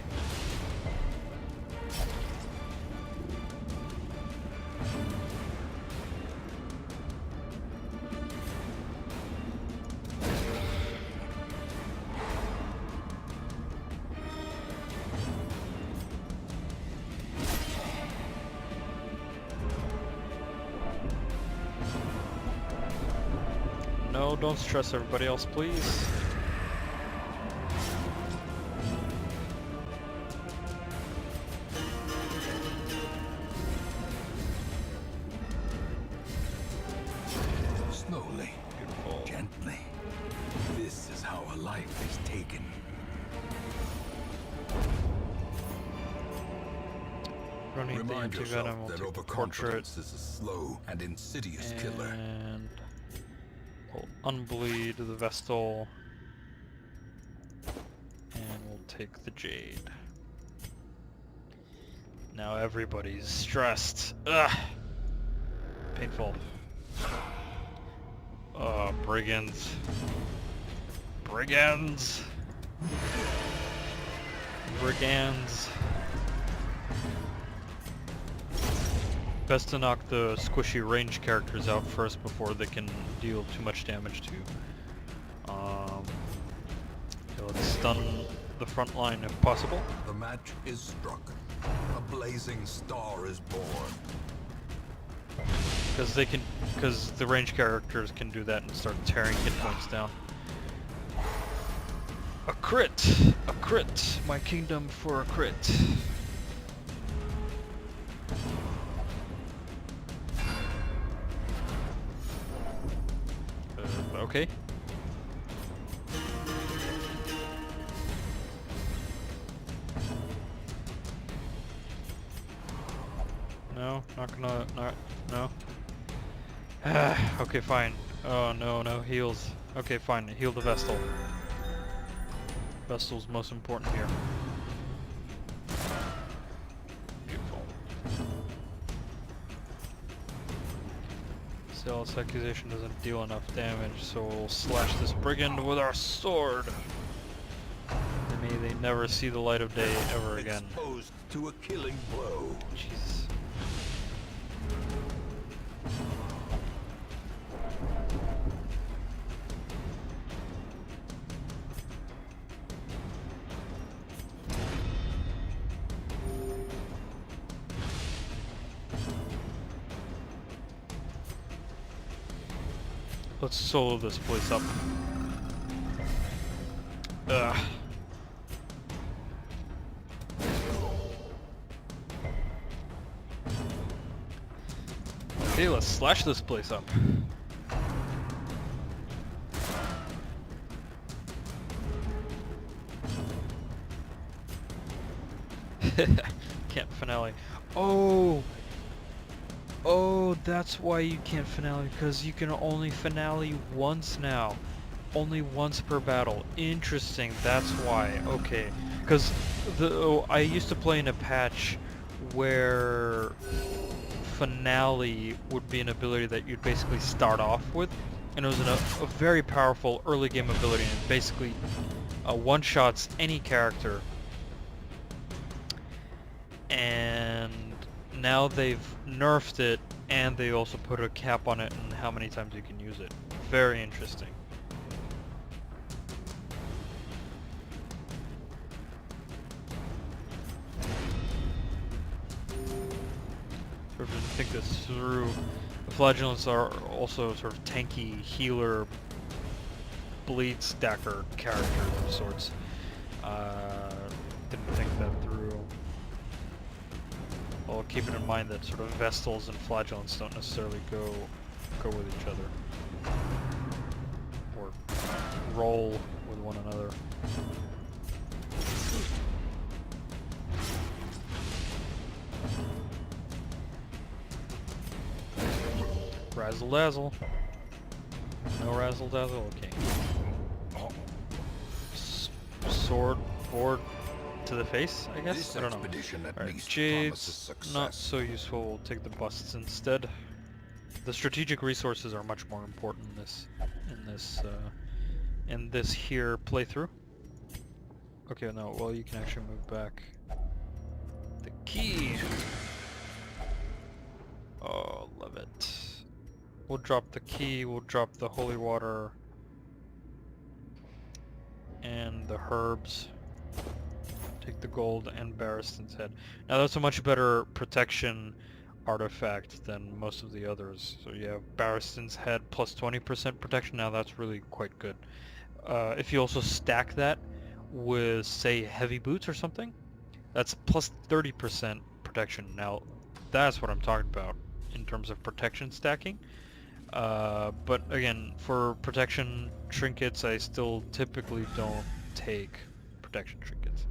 [SPEAKER 1] No, don't stress everybody else, please.
[SPEAKER 2] Slowly,
[SPEAKER 1] Beautiful.
[SPEAKER 2] gently. This is how a life is taken.
[SPEAKER 1] Running the
[SPEAKER 2] Remind
[SPEAKER 1] anti-venom
[SPEAKER 2] yourself
[SPEAKER 1] will
[SPEAKER 2] that
[SPEAKER 1] take the portrait
[SPEAKER 2] overconfidence is a slow and insidious killer.
[SPEAKER 1] and we'll unbleed the Vestal and we'll take the Jade. Now everybody's stressed. Ugh! Painful. Brigands. Brigands! Brigands! Best to knock the squishy range characters out first before they can deal too much damage to. Let's stun the front line if possible.
[SPEAKER 2] The match is struck. A blazing star is born.
[SPEAKER 1] Because the range characters can do that and start tearing hit points down. A crit! A crit! My kingdom for a crit. Okay. No, not gonna, no. Okay, fine. Oh no, no heals. Okay, fine, heal the Vestal. Vestal's most important here. Beautiful. Zealous Accusation doesn't deal enough damage, so we'll slash this Brigand with our sword. And may they never see the light of day ever again.
[SPEAKER 2] Exposed to a killing blow.
[SPEAKER 1] Jesus. Let's solo this place up. Ugh. Okay, let's slash this place up. Can't finale. Oh! Oh, that's why you can't finale, because you can only finale once now. Only once per battle. Interesting, that's why. Okay. Because I used to play in a patch where finale would be an ability that you'd basically start off with, and it was a very powerful early game ability, and it basically one-shots any character. And now they've nerfed it, and they also put a cap on it and how many times you can use it. Very interesting. sort of didn't think this through. The flagellants are also sort of tanky healer, bleed stacker characters of sorts. Didn't think that through. Well, keeping in mind that sort of Vestals and flagellants don't necessarily go with each other, or roll with one another. Razzle dazzle. No razzle dazzle. Okay. Sword board to the face, I guess.
[SPEAKER 2] This
[SPEAKER 1] I don't know.
[SPEAKER 2] expedition at
[SPEAKER 1] Alright,
[SPEAKER 2] least
[SPEAKER 1] Jade's
[SPEAKER 2] promises success.
[SPEAKER 1] not so useful. We'll take the busts instead. The strategic resources are much more important in this here playthrough. Okay, no. Well, you can actually move back. The key. Oh, love it. We'll drop the key. We'll drop the holy water and the herbs. Take the gold and Barristan's head. Now that's a much better protection artifact than most of the others. So you have Barristan's head plus 20% protection. Now that's really quite good. If you also stack that with, say, heavy boots or something, that's plus 30% protection. Now that's what I'm talking about in terms of protection stacking. But again, for protection trinkets, I still typically don't take protection trinkets.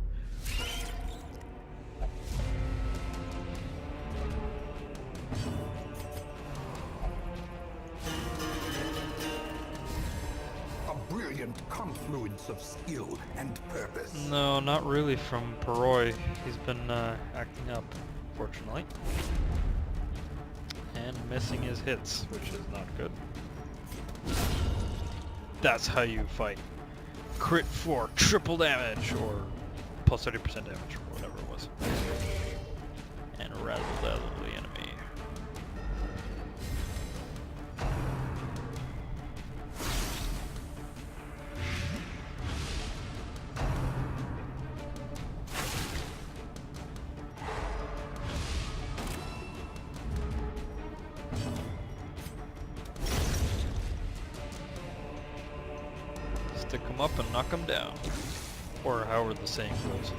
[SPEAKER 2] A brilliant confluence of skill and purpose.
[SPEAKER 1] No, not really from Perroy. He's been acting up, fortunately. And missing his hits, which is not good. That's how you fight. Crit for triple damage, or plus 30% damage, or whatever it was. And razzle dazzle the enemy. Stick them up and knock them down. Or however the saying goes.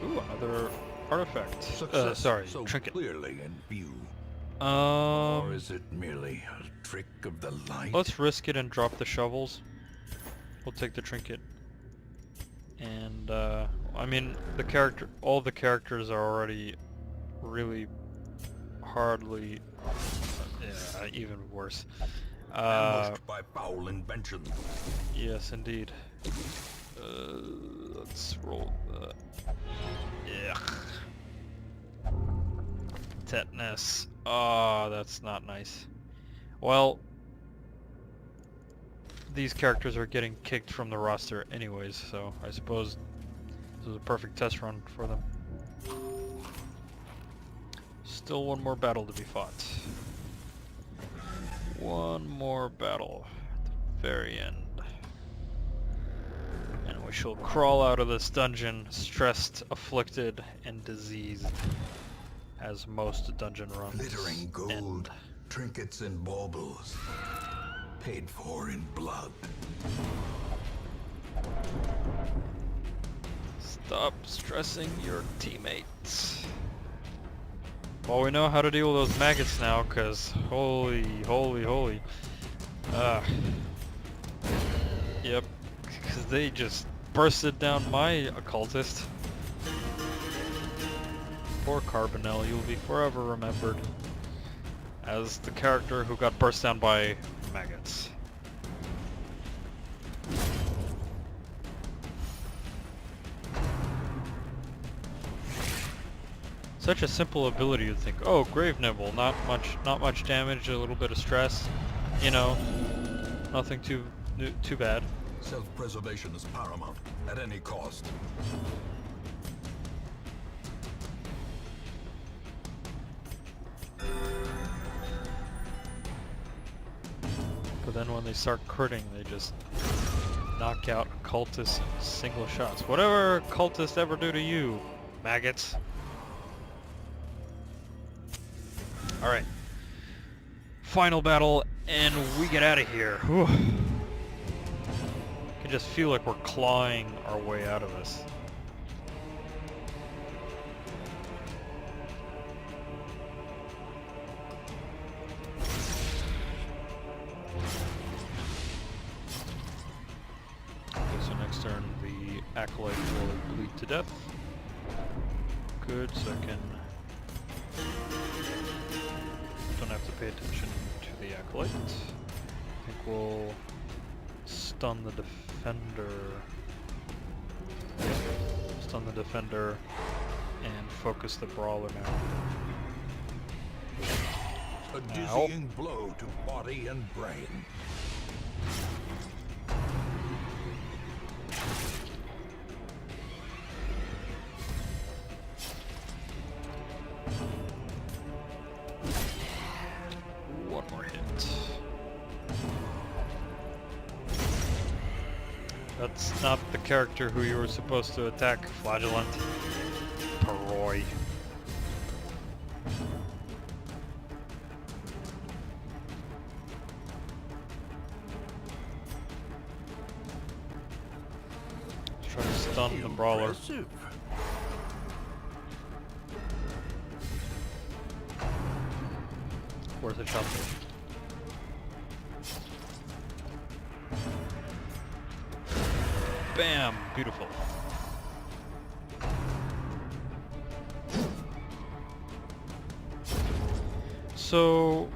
[SPEAKER 1] Ooh, another artifact.
[SPEAKER 2] Success
[SPEAKER 1] Sorry,
[SPEAKER 2] so
[SPEAKER 1] trinket.
[SPEAKER 2] clearly in view. Or is it merely a trick of the light?
[SPEAKER 1] Let's risk it and drop the shovels. We'll take the trinket. And, I mean, all the characters are already really hardly, yeah, even worse.
[SPEAKER 2] Ambushed by foul invention.
[SPEAKER 1] Yes, indeed. Let's roll the... Ugh. Tetanus. Oh, that's not nice. Well, these characters are getting kicked from the roster anyways, so I suppose this was a perfect test run for them. Still one more battle to be fought. One more battle at the very end. And we shall crawl out of this dungeon stressed, afflicted, and diseased, as most dungeon runs
[SPEAKER 2] Glittering gold,
[SPEAKER 1] end.
[SPEAKER 2] trinkets and baubles, paid for in blood.
[SPEAKER 1] Stop stressing your teammates. Well, we know how to deal with those maggots now, cause holy. Yep, cause they just bursted down my occultist. Poor Carbonell, you'll be forever remembered as the character who got burst down by maggots. Such a simple ability, you'd think, oh, Grave Nibble, not much damage, a little bit of stress. you know, nothing too bad.
[SPEAKER 2] Self-preservation is paramount, at any cost.
[SPEAKER 1] But then when they start critting, they just knock out cultists in single shots. Whatever cultists ever do to you, maggots. Alright. Final battle, and we get out of here. Whew. I can just feel like we're clawing our way out of this. So next turn the Acolyte will bleed to death. Good, so I can... don't have to pay attention to the Acolyte. I think we'll stun the Defender. Yeah, stun the Defender and focus the Brawler now.
[SPEAKER 2] A dizzying blow to body and brain.
[SPEAKER 1] One more hit. That's not the character who you were supposed to attack, Flagellant. Paroy. Let's try to stun the Brawler.
[SPEAKER 2] Impressive.
[SPEAKER 1] Worth a shot there. Bam! Beautiful. So,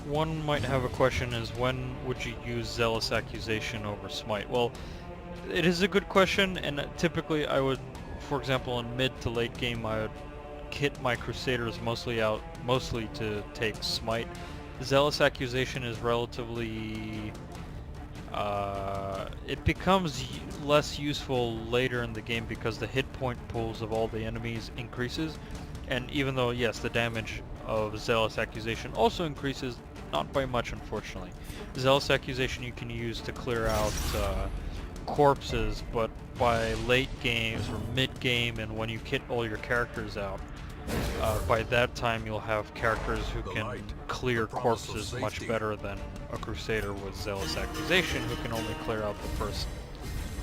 [SPEAKER 1] one might have a question is when would you use Zealous Accusation over Smite? Well, it is a good question, and typically I would, for example, in mid to late game, I would kit my Crusaders mostly to take Smite. Zealous Accusation is relatively... it becomes less useful later in the game because the hit point pools of all the enemies increases, and even though, yes, the damage of Zealous Accusation also increases, not by much unfortunately. Zealous Accusation you can use to clear out corpses, but by late games or mid game and when you kit all your characters out, by that time you'll have characters who can clear corpses much better than a Crusader with Zealous Accusation who can only clear out the first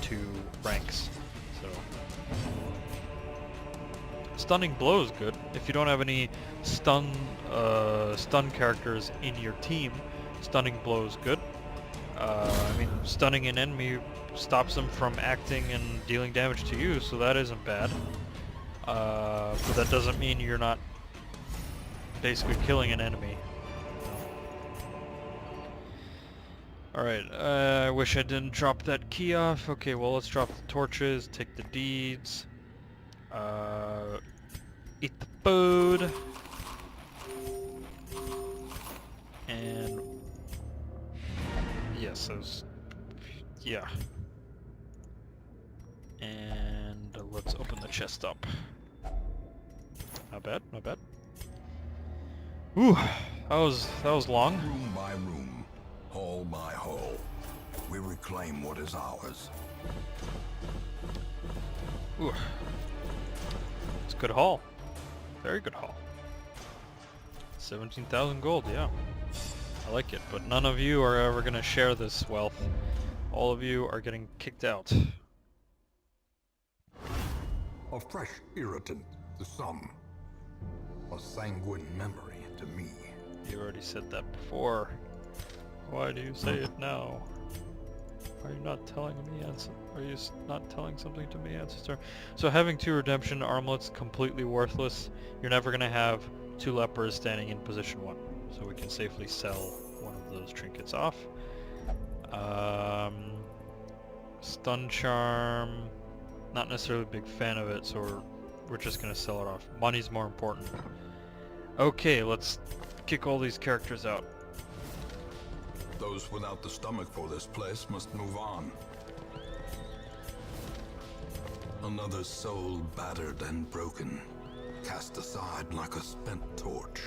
[SPEAKER 1] two ranks. So Stunning Blow is good. If you don't have any stun characters in your team, Stunning Blow is good. I mean, stunning an enemy stops them from acting and dealing damage to you, so that isn't bad. But that doesn't mean you're not basically killing an enemy. Alright, I wish I didn't drop that key off. Okay, well let's drop the torches, take the deeds, eat the food, and yes, those, yeah. And let's open the chest up. Not bad, not bad. Ooh, that was long.
[SPEAKER 2] Room by room, hall by hall, we reclaim what is ours.
[SPEAKER 1] Ooh, it's a good haul. Very good haul. 17,000 gold, yeah. I like it, but none of you are ever gonna share this wealth. All of you are getting kicked out.
[SPEAKER 2] A fresh irritant to some, a sanguine memory to me.
[SPEAKER 1] You already said that before. Why do you say it now? Are you not telling me, are you not telling something to me, Ancestor? So having 2 redemption armlets completely worthless. You're never gonna have 2 lepers standing in position 1. So we can safely sell one of those trinkets off. Stun Charm, not necessarily a big fan of it, so we're just gonna sell it off. Money's more important. Okay, let's kick all these characters out.
[SPEAKER 2] Those without the stomach for this place must move on. Another soul battered and broken, cast aside like a spent torch.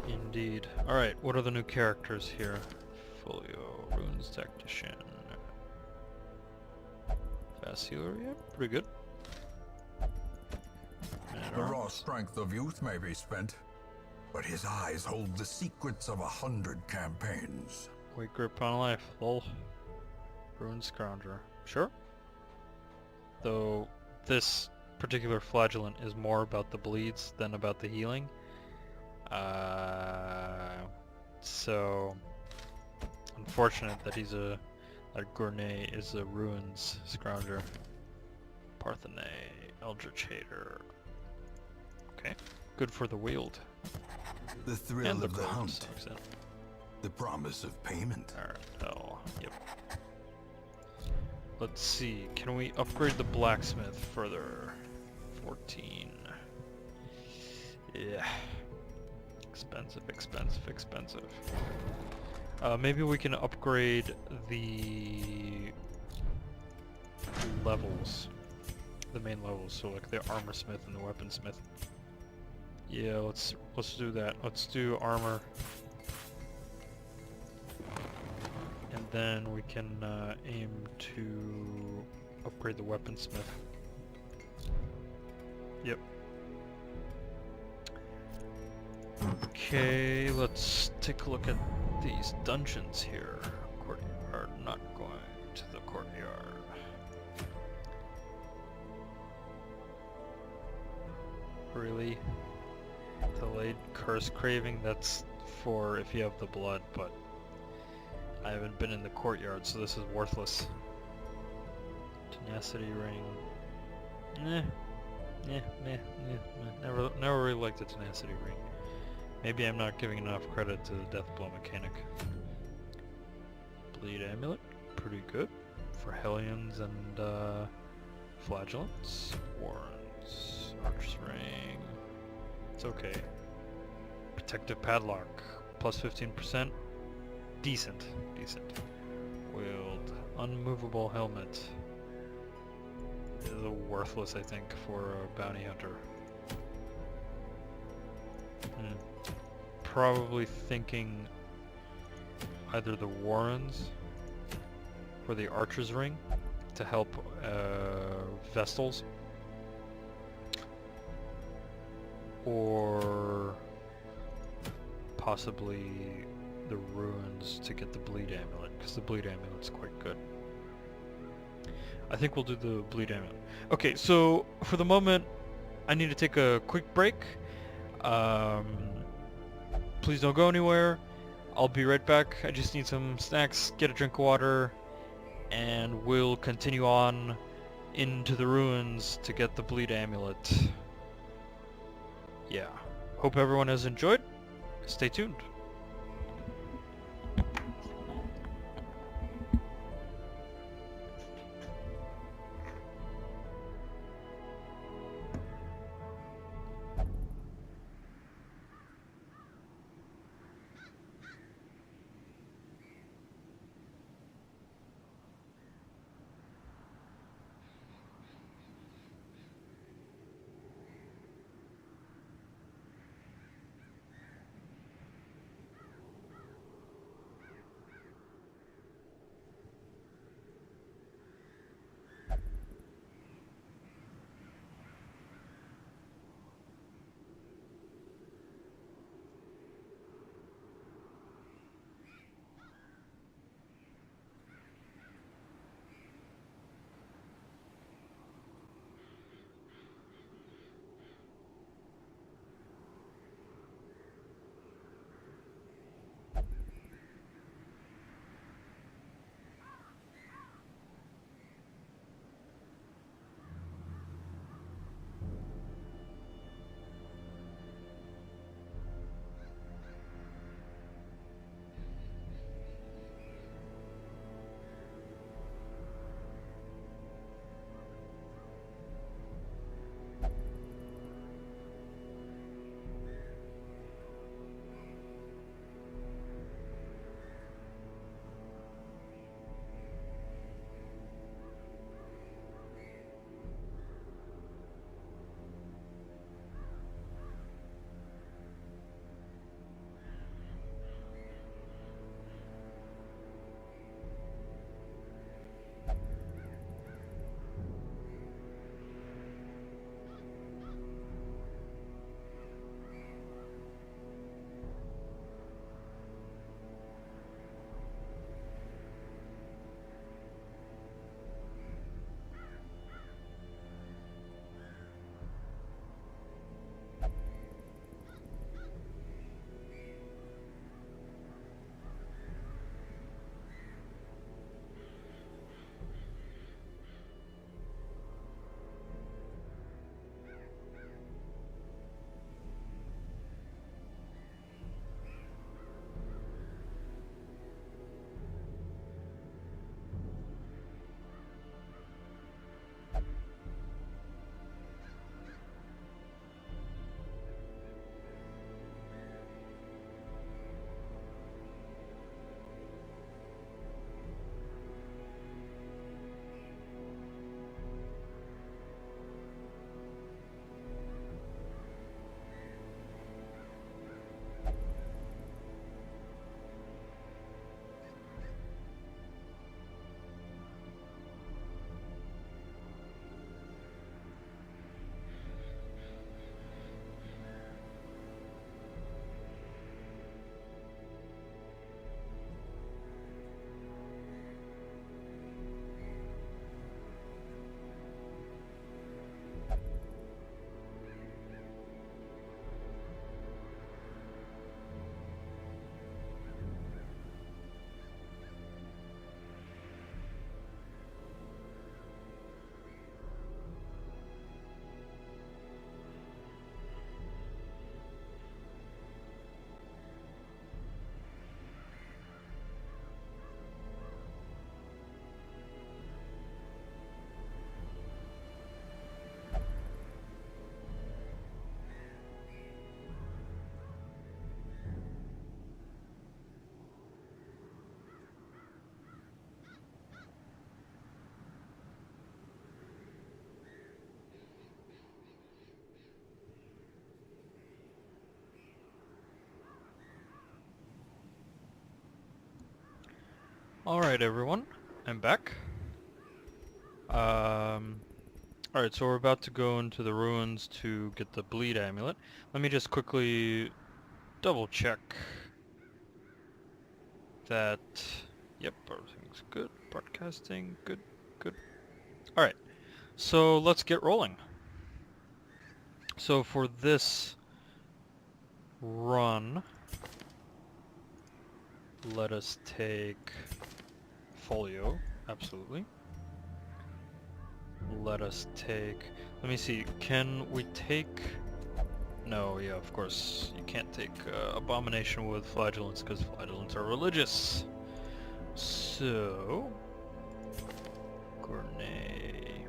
[SPEAKER 1] Indeed. Alright, what are the new characters here? Folio, Runes Tactician. Fast healer, yeah, pretty good.
[SPEAKER 2] The raw strength of youth may be spent, but his eyes hold the secrets of 100 campaigns.
[SPEAKER 1] Weight grip on life, lol. Ruined Scrounger. Sure. Though this particular flagellant is more about the bleeds than about the healing. So unfortunate that that Gournay is a Ruins Scrounger. Parthenay, Eldritch Hater. Okay. Good for the wield.
[SPEAKER 2] The thrill
[SPEAKER 1] And the
[SPEAKER 2] of the
[SPEAKER 1] gold,
[SPEAKER 2] hunt.
[SPEAKER 1] to some extent.
[SPEAKER 2] The promise of payment.
[SPEAKER 1] Alright, oh, yep. Let's see, can we upgrade the blacksmith further? 14. Yeah. Expensive, expensive, expensive. Maybe we can upgrade the levels. The main levels, so like the armor smith and the weaponsmith. Yeah, let's do that. Let's do armor. And then we can aim to upgrade the weaponsmith. Yep. Okay, let's take a look at these dungeons here. Courtyard, not going to the courtyard. Really? Delayed curse craving? That's for if you have the blood, but I haven't been in the courtyard, so this is worthless. Tenacity ring. Never really liked the tenacity ring. Maybe I'm not giving enough credit to the death blow mechanic. Bleed amulet, pretty good for Hellions and flagellants. Warrens, archer's ring. It's okay. Protective padlock, plus 15%. Decent. Wield, unmovable helmet. Is worthless, I think, for a bounty hunter. Probably thinking either the Warrens or the Archer's Ring to help Vestals, or possibly the Ruins to get the Bleed Amulet, because the Bleed Amulet's quite good. I think we'll do the Bleed Amulet. Okay, so for the moment, I need to take a quick break. Please don't go anywhere. I'll be right back. I just need some snacks, get a drink of water, and we'll continue on into the ruins to get the Bleed Amulet. Yeah. Hope everyone has enjoyed. Stay tuned. Alright everyone, I'm back. Alright, so we're about to go into the ruins to get the bleed amulet. Let me just quickly double check that, yep, everything's good. Broadcasting, good, good. Alright, so let's get rolling. So for this run, let us take folio, absolutely. Let us take, let me see, can we take, no, yeah, of course, you can't take abomination with flagellants because flagellants are religious. So, Gournay,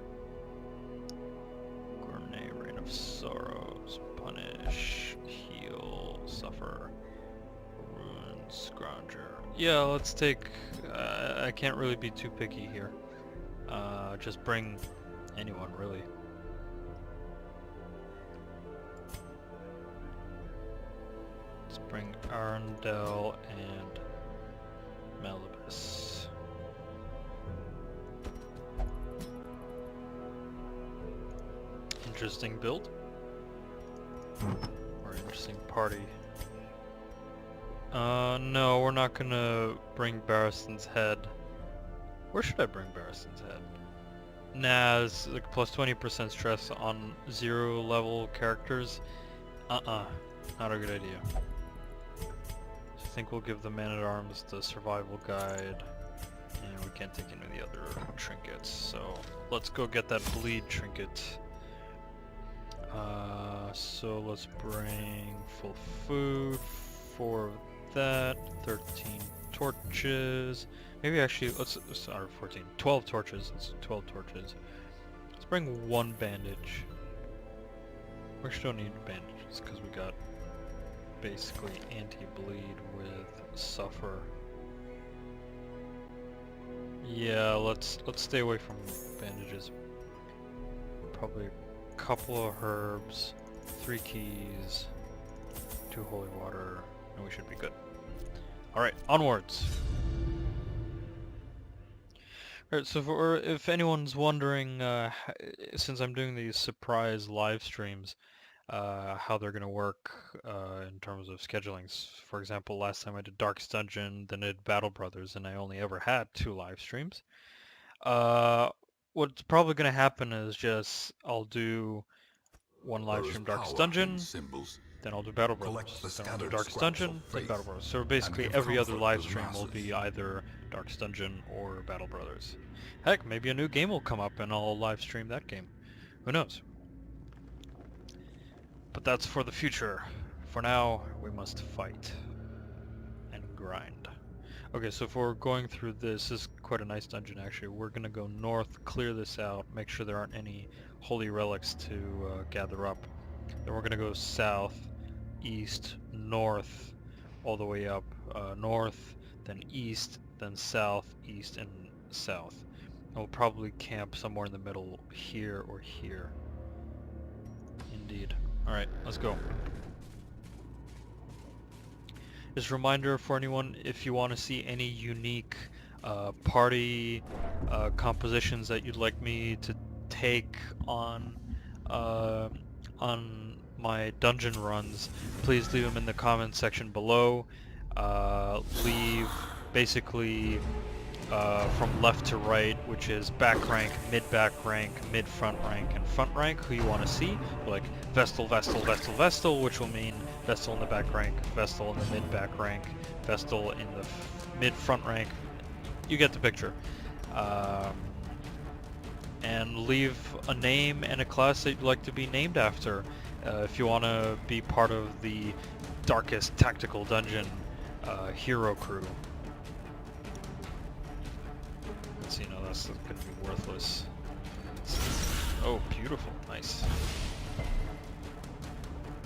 [SPEAKER 1] Reign of Sorrows, Punish, Heal, Suffer, Ruin, Scrounger. Yeah, let's take, I can't really be too picky here. Just bring anyone, really. Let's bring Arundel and Malibus. Interesting build. Or interesting party. No, we're not gonna bring Barristan's head. Where should I bring Barristan's head? Nah, it's like plus 20% stress on 0 level characters. Not a good idea. So I think we'll give the Man-at-Arms the survival guide, and we can't take any of the other trinkets, so let's go get that bleed trinket. So let's bring full food, 4 of that, 13 torches. Maybe actually, sorry, 14. 12 torches. Let's do 12 torches. Let's bring 1 bandage. We actually don't need bandages because we got basically anti-bleed with Suffer. Yeah, let's stay away from bandages. Probably a couple of herbs, 3 keys, 2 holy water, and we should be good. Alright, onwards! Alright, so if anyone's wondering, since I'm doing these surprise live streams, how they're going to work in terms of scheduling. For example, last time I did Darkest Dungeon, then I did Battle Brothers, and I only ever had 2 live streams. What's probably going to happen is just I'll do 1 live stream Darkest Dungeon, then I'll do Battle Brothers, then I'll do Darkest Dungeon, then Battle Brothers. So basically every other live stream will be either Darkest Dungeon or Battle Brothers. Heck, maybe a new game will come up and I'll live stream that game. Who knows? But that's for the future. For now, we must fight and grind. Okay, so if we're going through this is quite a nice dungeon actually. We're gonna go north, clear this out, make sure there aren't any holy relics to gather up. Then we're gonna go south, east, north, all the way up. North, then east, then south, east, and south. And we'll probably camp somewhere in the middle, here or here. Indeed. Alright, let's go. Just a reminder for anyone, if you want to see any unique party compositions that you'd like me to take on my dungeon runs, please leave them in the comments section below. Leave basically from left to right, which is back rank, mid-back rank, mid-front rank, and front rank, who you want to see. Like Vestal, Vestal, Vestal, Vestal, which will mean Vestal in the back rank, Vestal in the mid-back rank, Vestal in the mid-front rank. You get the picture. And leave a name and a class that you'd like to be named after. If you want to be part of the Darkest Tactical Dungeon hero crew. You know, that's going to be worthless. Oh, beautiful. Nice.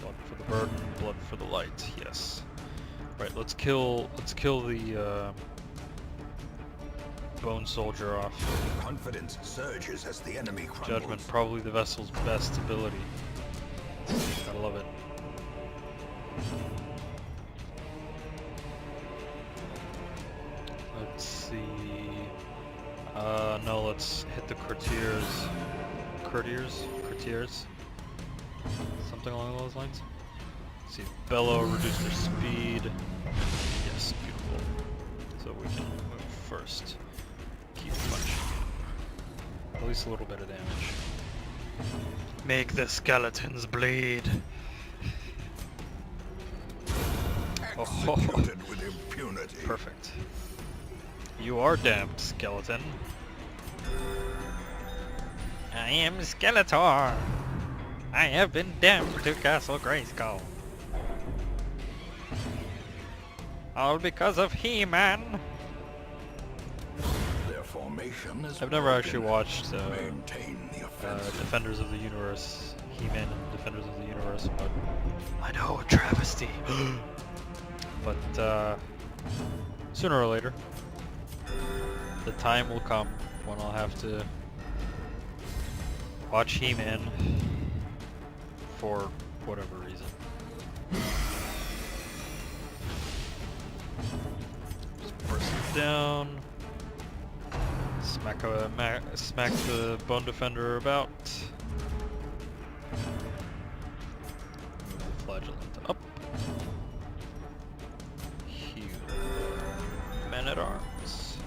[SPEAKER 1] Blood for the burden, blood for the light. Yes. Right, let's kill the bone soldier off.
[SPEAKER 2] Confidence surges as the enemy crumbles.
[SPEAKER 1] Judgment, probably the vessel's best ability. Gotta love it. Let's see. let's hit the courtiers, something along those lines. Let's see, bellow, reduce their speed. Yes, beautiful. So we can move first. Keep punching. At least a little bit of damage. Make the skeletons bleed.
[SPEAKER 2] Executed with impunity.
[SPEAKER 1] Perfect. You are damned, skeleton. I am Skeletor. I have been damned to Castle Grayskull. All because of He-Man.
[SPEAKER 2] Their formation is
[SPEAKER 1] I've never actually watched
[SPEAKER 2] maintain the offensive.
[SPEAKER 1] Defenders of the Universe, He-Man and Defenders of the Universe, but I know, a travesty. But sooner or later, the time will come when I'll have to watch He-Man for whatever reason. Just burst it down. Smack the Bone Defender about. Move the Flagellant up. Heal the Man-at-Arms.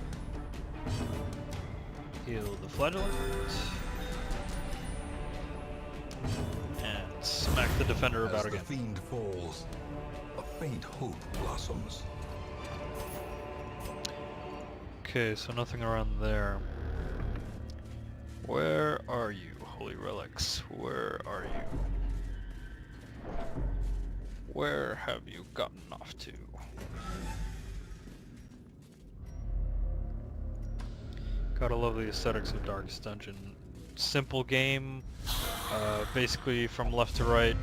[SPEAKER 1] Heal the Flagellant. And smack the Defender about again.
[SPEAKER 2] As the fiend falls, a faint hope blossoms.
[SPEAKER 1] Okay, so nothing around there. Where are you, holy relics? Where are you? Where have you gotten off to? Gotta love the aesthetics of Darkest Dungeon. Simple game, basically from left to right,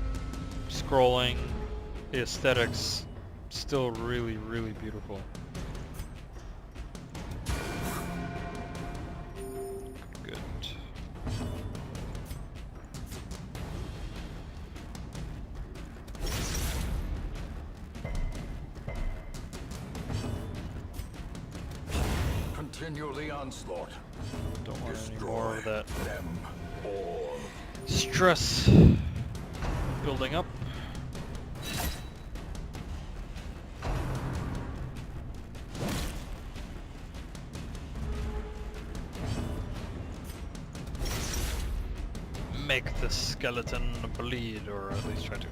[SPEAKER 1] scrolling. The aesthetics still really, really beautiful. Good.
[SPEAKER 2] Continue the onslaught.
[SPEAKER 1] Don't want any
[SPEAKER 2] Destroy
[SPEAKER 1] more of that
[SPEAKER 2] them all.
[SPEAKER 1] stress building up. Make the skeleton bleed, or at least try to.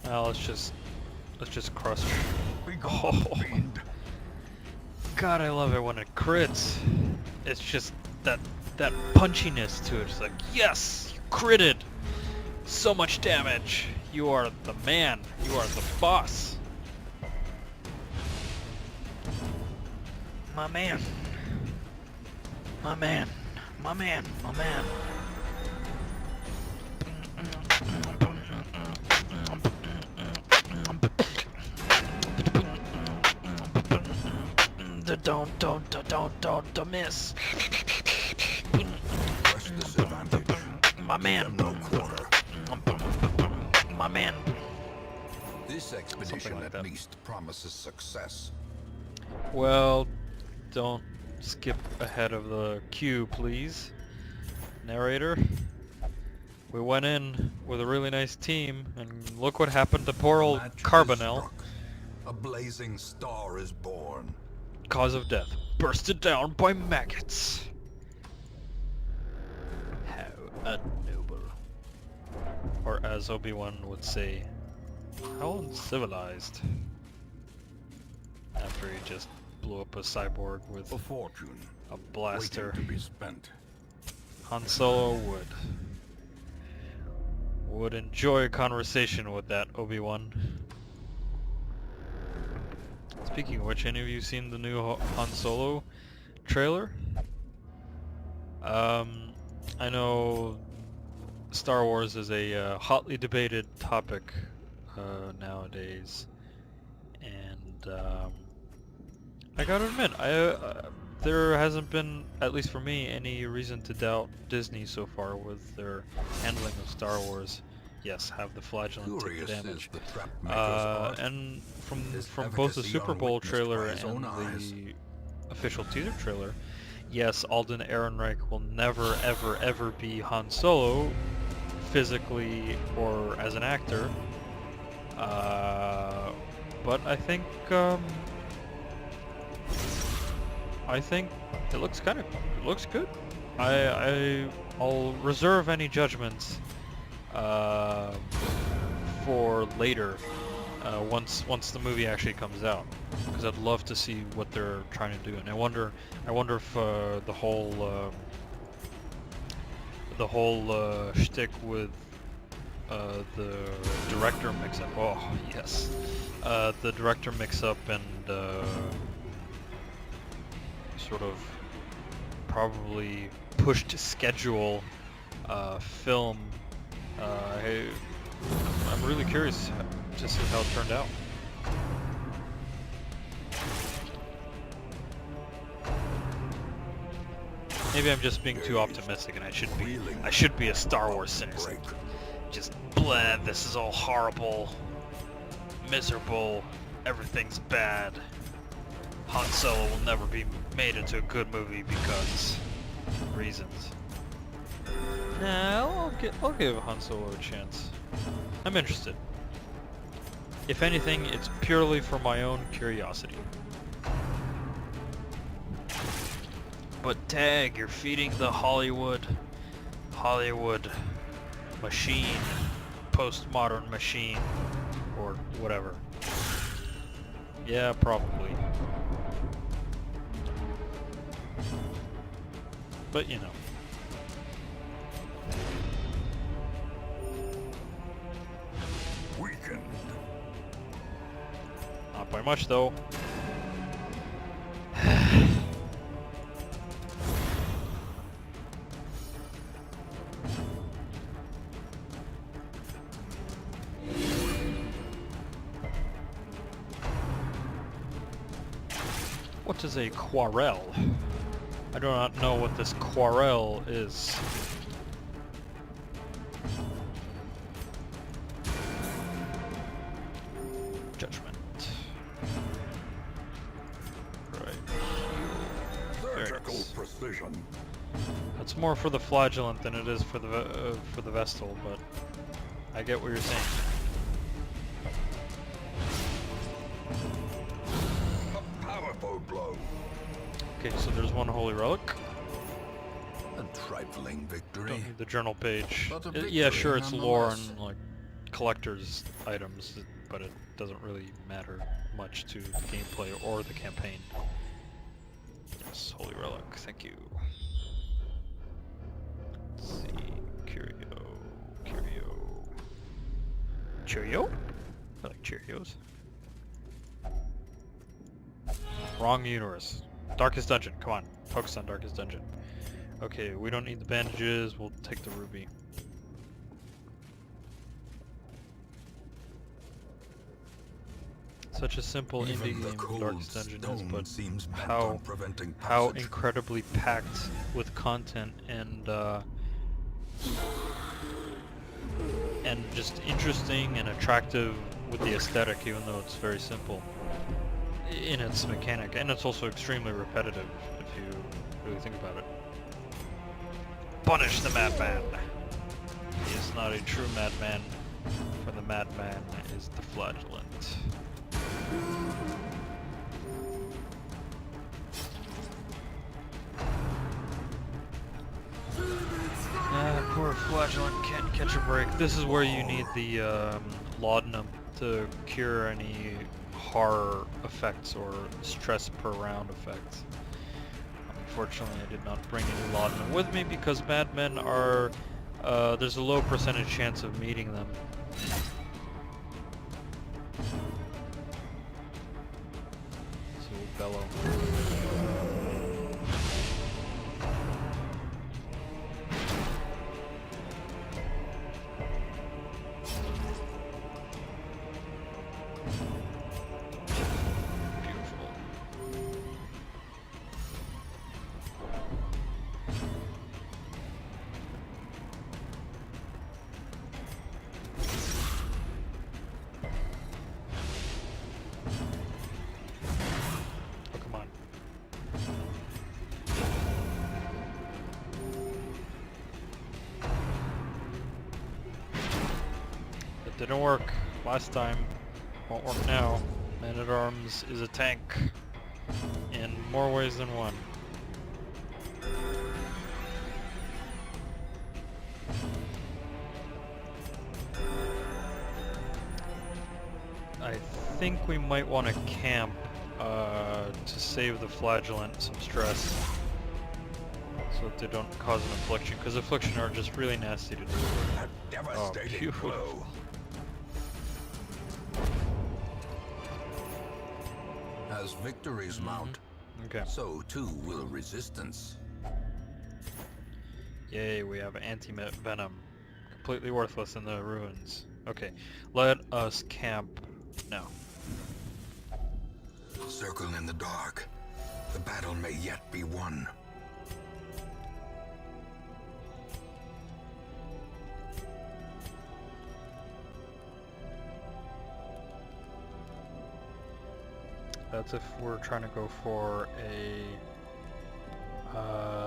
[SPEAKER 1] Well, let's just crush.
[SPEAKER 2] Begone, fiend.
[SPEAKER 1] God, I love it when it crits. It's just that punchiness to it. It's like, yes, you critted. So much damage. You are the man. You are the boss. My man. My man. My man. My man. Don't miss.
[SPEAKER 2] Press this advantage.
[SPEAKER 1] My man.
[SPEAKER 2] No quarter.
[SPEAKER 1] My man.
[SPEAKER 2] This expedition
[SPEAKER 1] like
[SPEAKER 2] at
[SPEAKER 1] that.
[SPEAKER 2] least promises success.
[SPEAKER 1] Well, don't skip ahead of the queue, please. Narrator. We went in with a really nice team, and look what happened to poor old
[SPEAKER 2] Match is
[SPEAKER 1] Carbonell.
[SPEAKER 2] struck. A blazing star is born.
[SPEAKER 1] Cause of death. Bursted down by maggots. How unnoble. Or as Obi-Wan would say, how uncivilized. After he just blew up a cyborg with
[SPEAKER 2] A fortune
[SPEAKER 1] a blaster.
[SPEAKER 2] waiting to be spent.
[SPEAKER 1] Han Solo would enjoy a conversation with that, Obi-Wan. Speaking of which, any of you seen the new Han Solo trailer? I know Star Wars is a hotly debated topic nowadays, and I gotta admit, there hasn't been, at least for me, any reason to doubt Disney so far with their handling of Star Wars. Yes, have the flagellant take the
[SPEAKER 2] Curious is
[SPEAKER 1] damage.
[SPEAKER 2] the trap maker's art.
[SPEAKER 1] And
[SPEAKER 2] His
[SPEAKER 1] from both the
[SPEAKER 2] efficacy
[SPEAKER 1] Super Bowl
[SPEAKER 2] unwitnessed by
[SPEAKER 1] trailer
[SPEAKER 2] his own
[SPEAKER 1] and
[SPEAKER 2] eyes.
[SPEAKER 1] the official teaser trailer, yes, Alden Ehrenreich will never, ever, ever be Han Solo, physically or as an actor. But I think it looks good. I'll reserve any judgments for later, once the movie actually comes out, because I'd love to see what they're trying to do, and I wonder if the whole shtick with the director mix-up. Oh yes, the director mix-up and sort of probably pushed schedule film. I'm really curious to see how it turned out. Maybe I'm just being too optimistic, and I should be a Star Wars cynic. Just blah, this is all horrible, miserable, everything's bad. Han Solo will never be made into a good movie because reasons. Nah, I'll give Han Solo a chance. I'm interested. If anything, it's purely for my own curiosity. But Tag, you're feeding the Hollywood machine, postmodern machine, or whatever. Yeah, probably. But you know.
[SPEAKER 2] Weakened.
[SPEAKER 1] Not by much though. What is a quarrel? I do not know what this quarrel is. Judgment. Right.
[SPEAKER 2] Surgical precision.
[SPEAKER 1] That's more for the flagellant than it is for the Vestal, but I get what you're saying.
[SPEAKER 2] A powerful blow.
[SPEAKER 1] Okay, so there's one holy relic.
[SPEAKER 2] A trifling victory.
[SPEAKER 1] Don't need the journal page.
[SPEAKER 2] But a
[SPEAKER 1] Yeah,
[SPEAKER 2] victory
[SPEAKER 1] sure, it's lore
[SPEAKER 2] nonetheless.
[SPEAKER 1] and like collector's items, but it doesn't really matter much to the gameplay or the campaign. Yes, holy relic. Thank you. Let's see, Cheerio? I like Cheerios. Wrong universe. Darkest Dungeon, come on. Focus on Darkest Dungeon. Okay, we don't need the bandages, we'll take the ruby. Such a simple
[SPEAKER 2] Even
[SPEAKER 1] indie
[SPEAKER 2] the
[SPEAKER 1] game,
[SPEAKER 2] cold
[SPEAKER 1] Darkest Dungeon is,
[SPEAKER 2] stone
[SPEAKER 1] but
[SPEAKER 2] seems bent
[SPEAKER 1] how
[SPEAKER 2] on preventing
[SPEAKER 1] how
[SPEAKER 2] passage.
[SPEAKER 1] incredibly packed with content and just interesting and attractive with the aesthetic, even though it's very simple in its mechanic, and it's also extremely repetitive if you really think about it. Punish the madman! He is not a true madman, for the madman is the flagellant. Poor flagellant can't catch a break. This is where you need the laudanum to cure any horror effects or stress per round effects. Unfortunately, I did not bring any laudanum with me because madmen are, there's a low percentage chance of meeting them. So we'll bellow. It didn't work last time. Won't work now. Man-at-Arms is a tank in more ways than one. I think we might want to camp to save the Flagellant some stress, so that they don't cause an affliction, because affliction are just really nasty to do.
[SPEAKER 2] A devastating blow. As victories mount,
[SPEAKER 1] Okay.
[SPEAKER 2] so too will resistance.
[SPEAKER 1] Yay, we have anti-venom. Completely worthless in the ruins. Okay, let us camp now.
[SPEAKER 2] Circle in the dark. The battle may yet be won.
[SPEAKER 1] That's if we're trying to go for a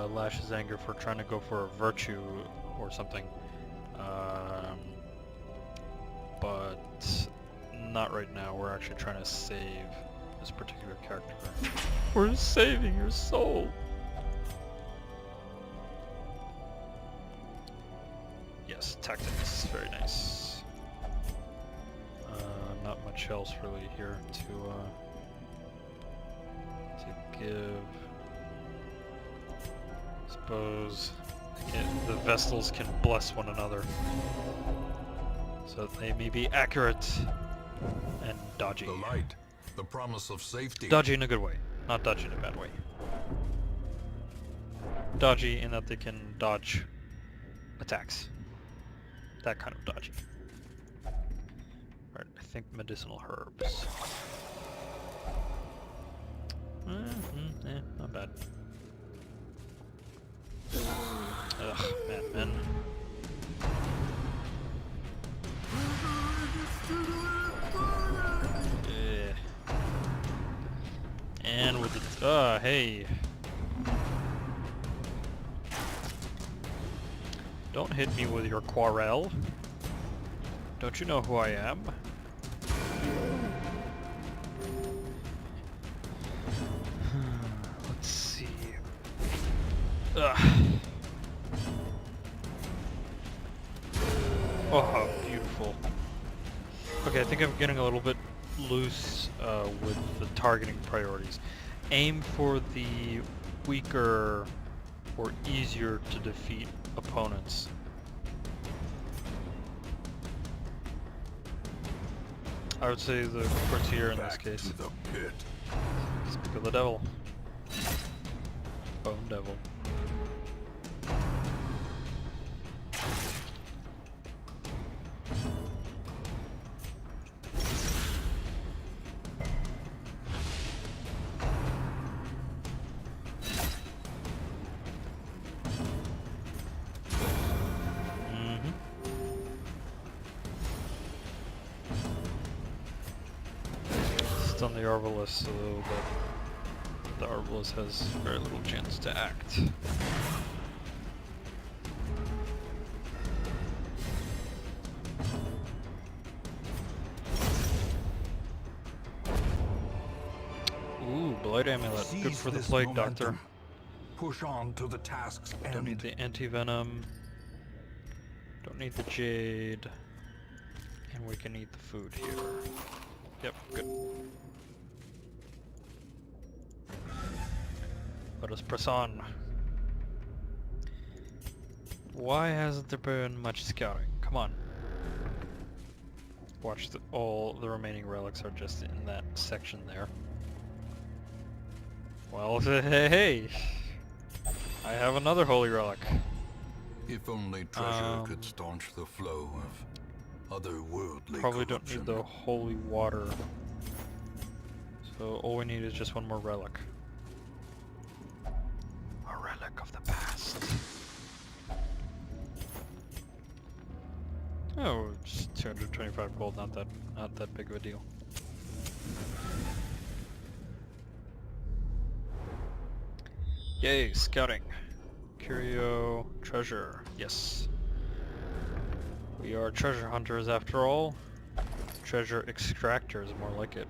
[SPEAKER 1] Lash's Anger, if we're trying to go for a Virtue or something. But not right now. We're actually trying to save this particular character. We're saving your soul! Yes, tactics. Very nice. Not much else really here to give. Suppose the Vestals can bless one another, so that they may be accurate and dodgy.
[SPEAKER 2] The light, the promise of safety.
[SPEAKER 1] Dodgy in a good way, not dodgy in a bad way. Dodgy in that they can dodge attacks. That kind of dodgy. Alright, I think medicinal herbs. Not bad. Ugh, man. Yeah. And with the hey. Don't hit me with your quarrel. Don't you know who I am? Let's see. Ugh. Oh, how beautiful. Okay, I think I'm getting a little bit loose with the targeting priorities. Aim for the weaker or easier to defeat opponents. I would say the courtier in this case.
[SPEAKER 2] To the pit.
[SPEAKER 1] Speak of the devil. Bone devil. On the Arbalest a little bit. The Arbalest has very little chance to act. Ooh, Blight Amulet. Good for the Plague Doctor.
[SPEAKER 2] Push on to the task's end.
[SPEAKER 1] Don't need the anti-venom. Don't need the Jade. And we can eat the food here. Yep, good. Let us press on. Why hasn't there been much scouting? Come on. Watch, all the remaining relics are just in that section there. Well, hey! I have another holy relic.
[SPEAKER 2] If only treasure could staunch the flow of otherworldly
[SPEAKER 1] Probably
[SPEAKER 2] corruption.
[SPEAKER 1] don't need the holy water. So all we need is just one more relic. A relic of the past. Oh, just 225 gold, not that big of a deal. Yay, scouting. Curio, treasure, yes. We are treasure hunters after all. Treasure extractors, more like it.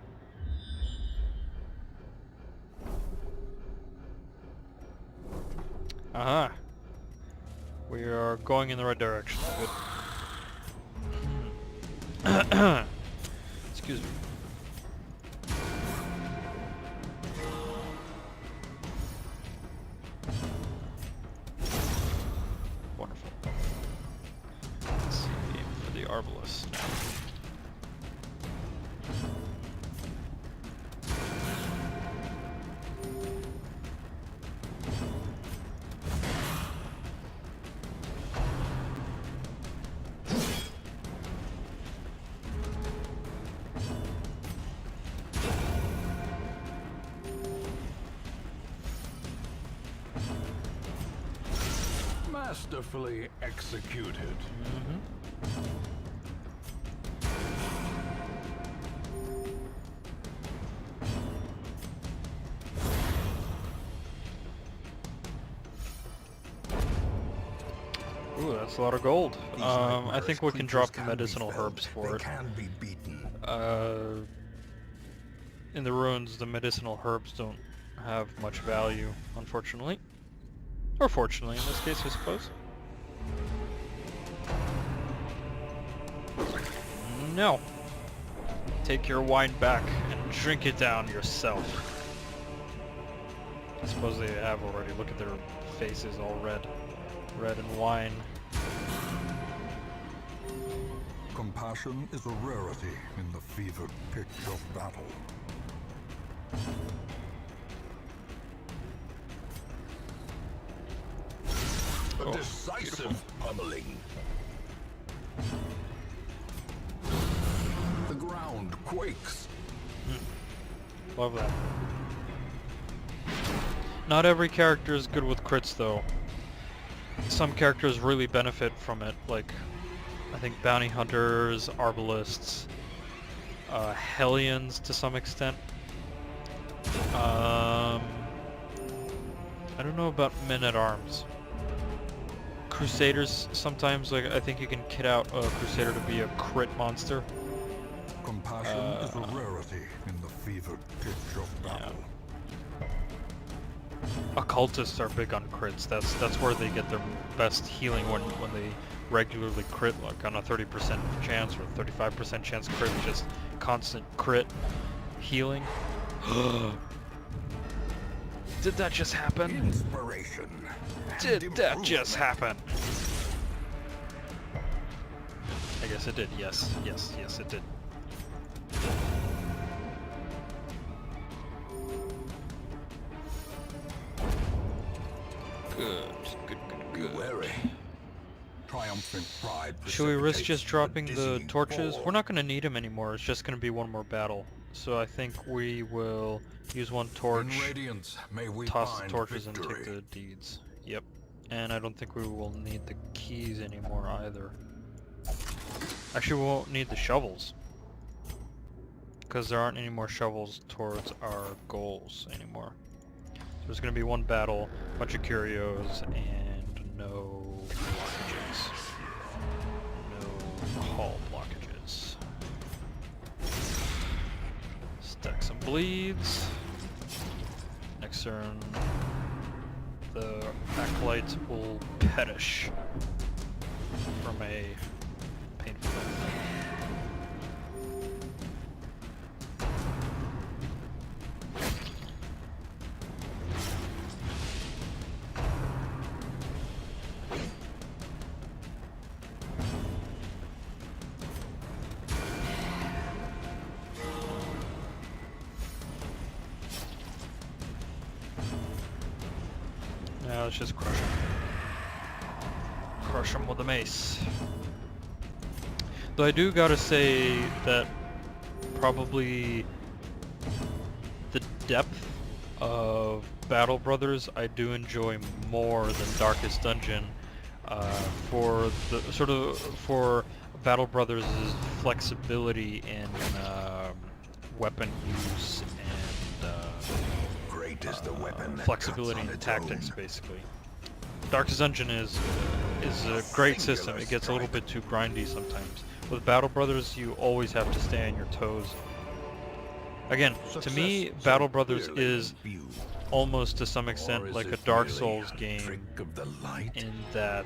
[SPEAKER 1] Aha! We are going in the right direction. Good. Excuse me. Wonderful. Let's see, aim for the arbalist now.
[SPEAKER 2] Masterfully executed.
[SPEAKER 1] Ooh, that's a lot of gold.
[SPEAKER 2] These
[SPEAKER 1] I
[SPEAKER 2] nightmarish
[SPEAKER 1] think we can
[SPEAKER 2] creatures
[SPEAKER 1] drop the
[SPEAKER 2] can be
[SPEAKER 1] medicinal
[SPEAKER 2] felled.
[SPEAKER 1] herbs for
[SPEAKER 2] They
[SPEAKER 1] it.
[SPEAKER 2] can be beaten.
[SPEAKER 1] In the ruins, the medicinal herbs don't have much value, unfortunately. Or fortunately, in this case, I suppose. No. Take your wine back and drink it down yourself. I suppose they have already. Look at their faces all red. Red and wine.
[SPEAKER 2] Compassion is a rarity in the fevered pitch of battle. A decisive pummeling. The ground quakes.
[SPEAKER 1] Love that. Not every character is good with crits, though. Some characters really benefit from it, like I think bounty hunters, arbalists, hellions to some extent. I don't know about men-at-arms. Crusaders sometimes, like I think you can kit out a crusader to be a crit monster.
[SPEAKER 2] Compassion is a rarity in the fevered pitch of battle.
[SPEAKER 1] Occultists are big on crits. That's where they get their best healing when they regularly crit, like on a 30% chance or 35% chance crit, just constant crit healing. Did that just happen?
[SPEAKER 2] Inspiration.
[SPEAKER 1] Did that just happen? I guess it did. Yes, it did. Good.
[SPEAKER 2] Be wary. Triumphant pride.
[SPEAKER 1] Should we risk
[SPEAKER 2] precipitates
[SPEAKER 1] just
[SPEAKER 2] a
[SPEAKER 1] dropping the
[SPEAKER 2] dizzying
[SPEAKER 1] torches?
[SPEAKER 2] fall.
[SPEAKER 1] We're not going to need them anymore. It's just going to be one more battle. So I think we will use one torch,
[SPEAKER 2] In radiance, may we
[SPEAKER 1] toss the
[SPEAKER 2] find
[SPEAKER 1] torches
[SPEAKER 2] victory.
[SPEAKER 1] and take the deeds. Yep. And I don't think we will need the keys anymore either. Actually, we won't need the shovels. Because there aren't any more shovels towards our goals anymore. So there's going to be one battle, bunch of curios, and no blockages. No hall blockages. Stack some bleeds. Next turn, the acolyte will perish from a painful death. Now let's just crush him. Crush him with a mace. Though I do gotta say that probably the depth of Battle Brothers I do enjoy more than Darkest Dungeon. For the for Battle Brothers' flexibility in weapon use and
[SPEAKER 2] Great is the weapon that
[SPEAKER 1] flexibility
[SPEAKER 2] cuts
[SPEAKER 1] in
[SPEAKER 2] on its
[SPEAKER 1] tactics,
[SPEAKER 2] own.
[SPEAKER 1] basically. Darkest Dungeon is a great system. It gets a little bit too grindy sometimes. With Battle Brothers, you always have to stay on your toes. Again, to me, Battle Brothers is almost to some extent like a Dark Souls game in that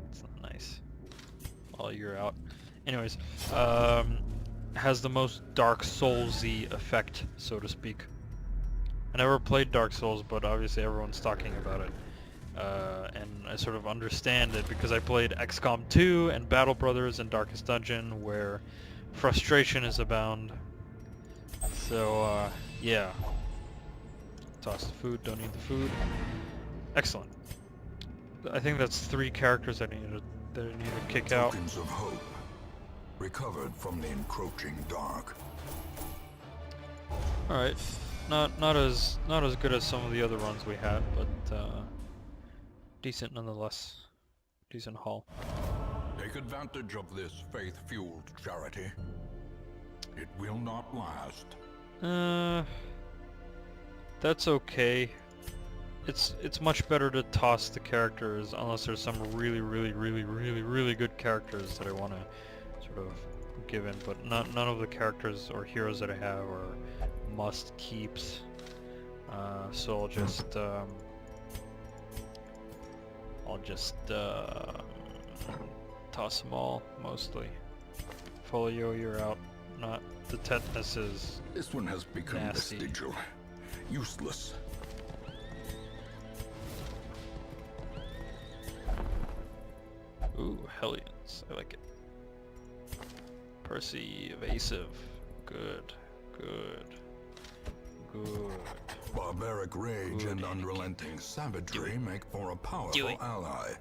[SPEAKER 1] it's not nice. Oh, you're out. Anyways, has the most Dark Souls-y effect, so to speak. I never played Dark Souls, but obviously everyone's talking about it. And I sort of understand it because I played XCOM 2 and Battle Brothers and Darkest Dungeon, where frustration is abound. So, yeah. Toss the food, don't need the food. Excellent. I think that's 3 characters that I need to kick out.
[SPEAKER 2] Tokens of hope, recovered from the encroaching dark.
[SPEAKER 1] Alright. Not as good as some of the other runs we had, but decent nonetheless. Decent haul.
[SPEAKER 2] Take advantage of this faith-fueled charity. It will not last.
[SPEAKER 1] That's okay. It's much better to toss the characters unless there's some really good characters that I want to sort of give in, but none of the characters or heroes that I have are must keeps. So I'll just toss them all mostly. Folio, you're out. Not the tetanus is
[SPEAKER 2] This one has become
[SPEAKER 1] nasty.
[SPEAKER 2] vestigial, useless.
[SPEAKER 1] Ooh, Hellions. I like it. Percy, evasive. Good.
[SPEAKER 2] Barbaric rage and unrelenting savagery make for a powerful ally.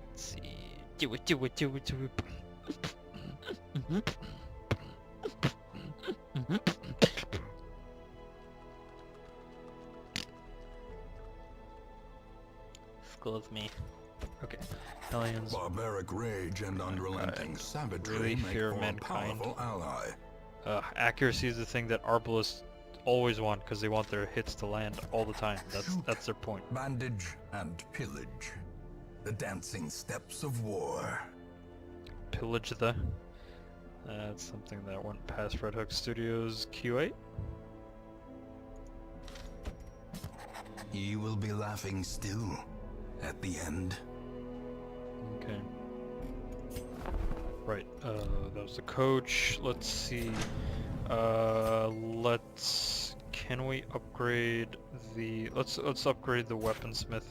[SPEAKER 1] Let's see. Do it. Excuse me. Okay. Hellions.
[SPEAKER 2] Barbaric rage and unrelenting savagery
[SPEAKER 1] Really
[SPEAKER 2] make
[SPEAKER 1] fear
[SPEAKER 2] for
[SPEAKER 1] mankind.
[SPEAKER 2] a powerful ally.
[SPEAKER 1] Accuracy is the thing that Arbalists always want because they want their hits to land all the time. That's their point.
[SPEAKER 2] Bandage and pillage. The dancing steps of war.
[SPEAKER 1] Pillage the. That's something that went past Red Hook Studios Q8.
[SPEAKER 2] He will be laughing still at the end.
[SPEAKER 1] Okay. Right, that was the coach. Let's see. Can we upgrade the, let's upgrade the weaponsmith.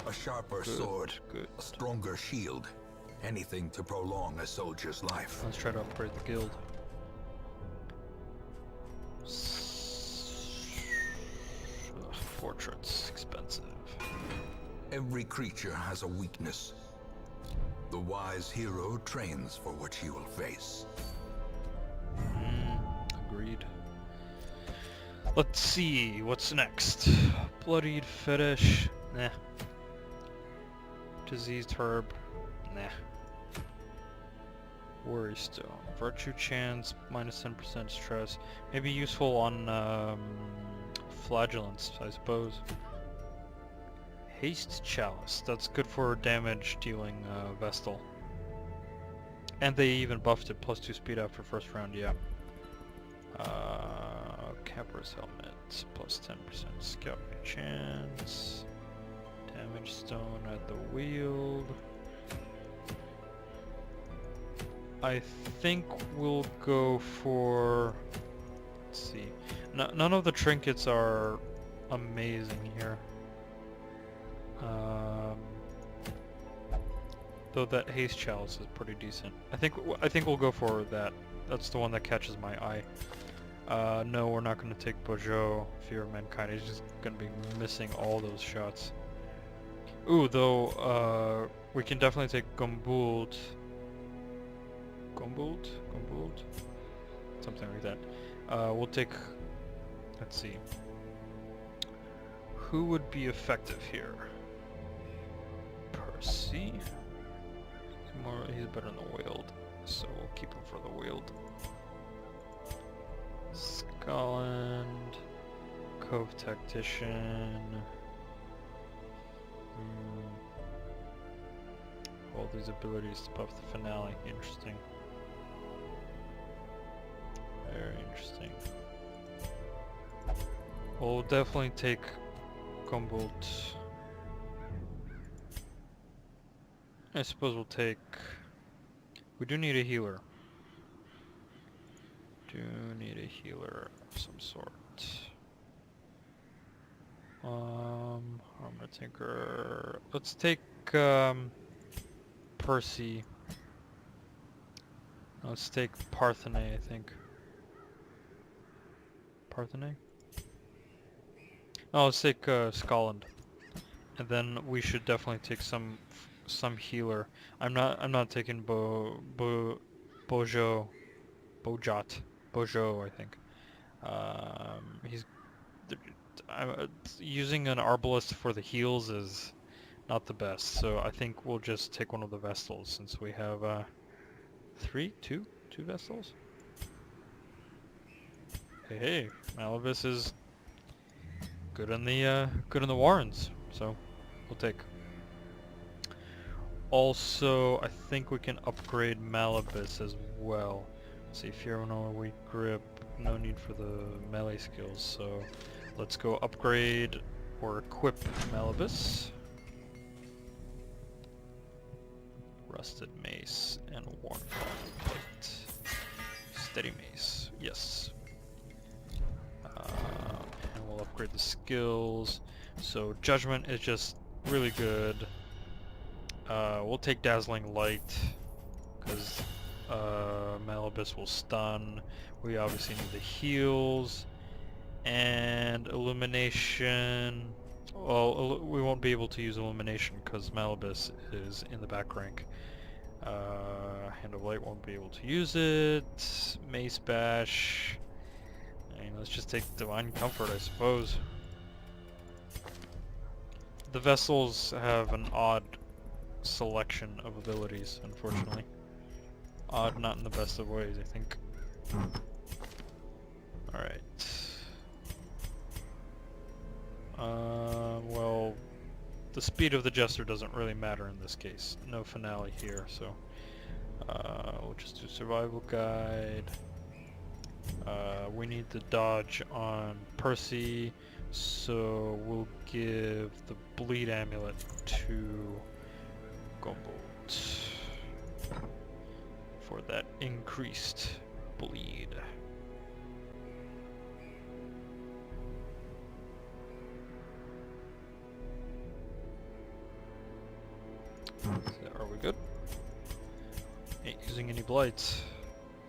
[SPEAKER 2] A sharper sword, a stronger shield. Anything to prolong a soldier's life.
[SPEAKER 1] Let's try to upgrade the guild. Portraits, expensive.
[SPEAKER 2] Every creature has a weakness. The wise hero trains for what he will face.
[SPEAKER 1] Agreed. Let's see, what's next? Bloodied fetish, nah. Diseased herb, nah. Worry stone, virtue chance, minus 10% stress. Maybe useful on flagellants, I suppose. Haste chalice, that's good for damage dealing Vestal. And they even buffed it, +2 speed after first round, yeah. Capper's helmet, +10% scout chance. Damage stone at the wield. I think we'll go for, let's see, none of the trinkets are amazing here. Though that haste chalice is pretty decent. I think we'll go for that. That's the one that catches my eye. No, we're not going to take Bojo, Fear of Mankind. He's just going to be missing all those shots. Ooh, though, we can definitely take Gumbult. Gumbult? Something like that. We'll take, let's see. Who would be effective here? Percy? He's better than the Wild. so we'll keep him for the Weald. Scotland, Cove Tactician. All these abilities to buff the finale. Interesting. Very interesting. We'll definitely take Gumbolt. I suppose we'll take... We do need a healer. Do need a healer of some sort. Armor Tinker. Let's take Percy. Let's take Parthenae, I think. Parthenae? Oh, let's take Scotland. And then we should definitely take some healer. I'm not taking Bojot, I think. He's using an Arbalest for the heals is not the best, so I think we'll just take one of the Vestals since we have two Vestals. Hey, Malibus is good in the Warrens, so we'll take. Also, I think we can upgrade Malibus as well. Let's see, Fear no weak grip, no need for the melee skills, so let's go upgrade or equip Malibus. Rusted Mace and Worn Plate. Steady Mace, yes. And we'll upgrade the skills. So Judgment is just really good. We'll take Dazzling Light because Malibus will stun. We obviously need the heals. And Illumination. Well, we won't be able to use Illumination because Malibus is in the back rank. Hand of Light won't be able to use it. Mace Bash. I mean, let's just take Divine Comfort, I suppose. The Vessels have an odd selection of abilities, unfortunately. Odd, not in the best of ways, I think. Alright. Well, the speed of the Jester doesn't really matter in this case. No finale here, so we'll just do Survival Guide. We need the dodge on Percy, so we'll give the Bleed Amulet to Gumbolt for that increased bleed. Are we good? Ain't using any blights.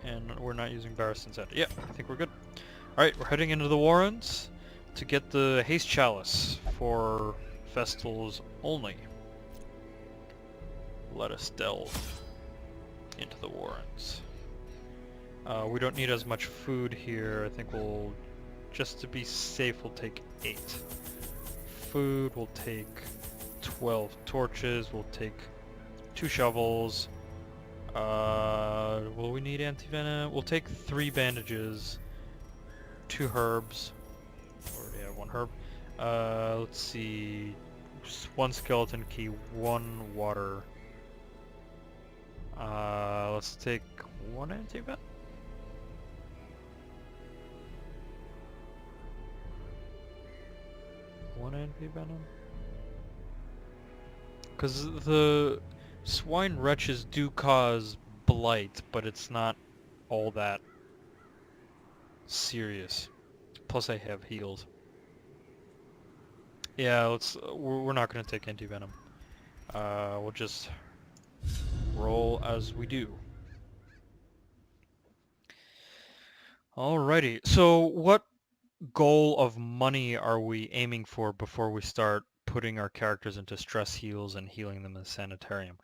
[SPEAKER 1] And we're not using Barristan's Head. Yeah, I think we're good. Alright, we're heading into the Warrens to get the Haste Chalice for Vestals only. Let us delve into the Warrens. We don't need as much food here. I think we'll, just to be safe, we'll take 8. Food, we'll take 12 torches, we'll take 2 shovels. Will we need anti-venom? We'll take 3 bandages, 2 herbs. Already have 1 herb. Let's see. 1 skeleton key, 1 water. Let's take 1 anti-venom. One anti-venom? Because the swine wretches do cause blight, but it's not all that serious. Plus I have healed. Yeah, we're not going to take anti-venom. We'll just roll as we do. Alrighty, so what goal of money are we aiming for before we start putting our characters into stress heals and healing them in the sanitarium?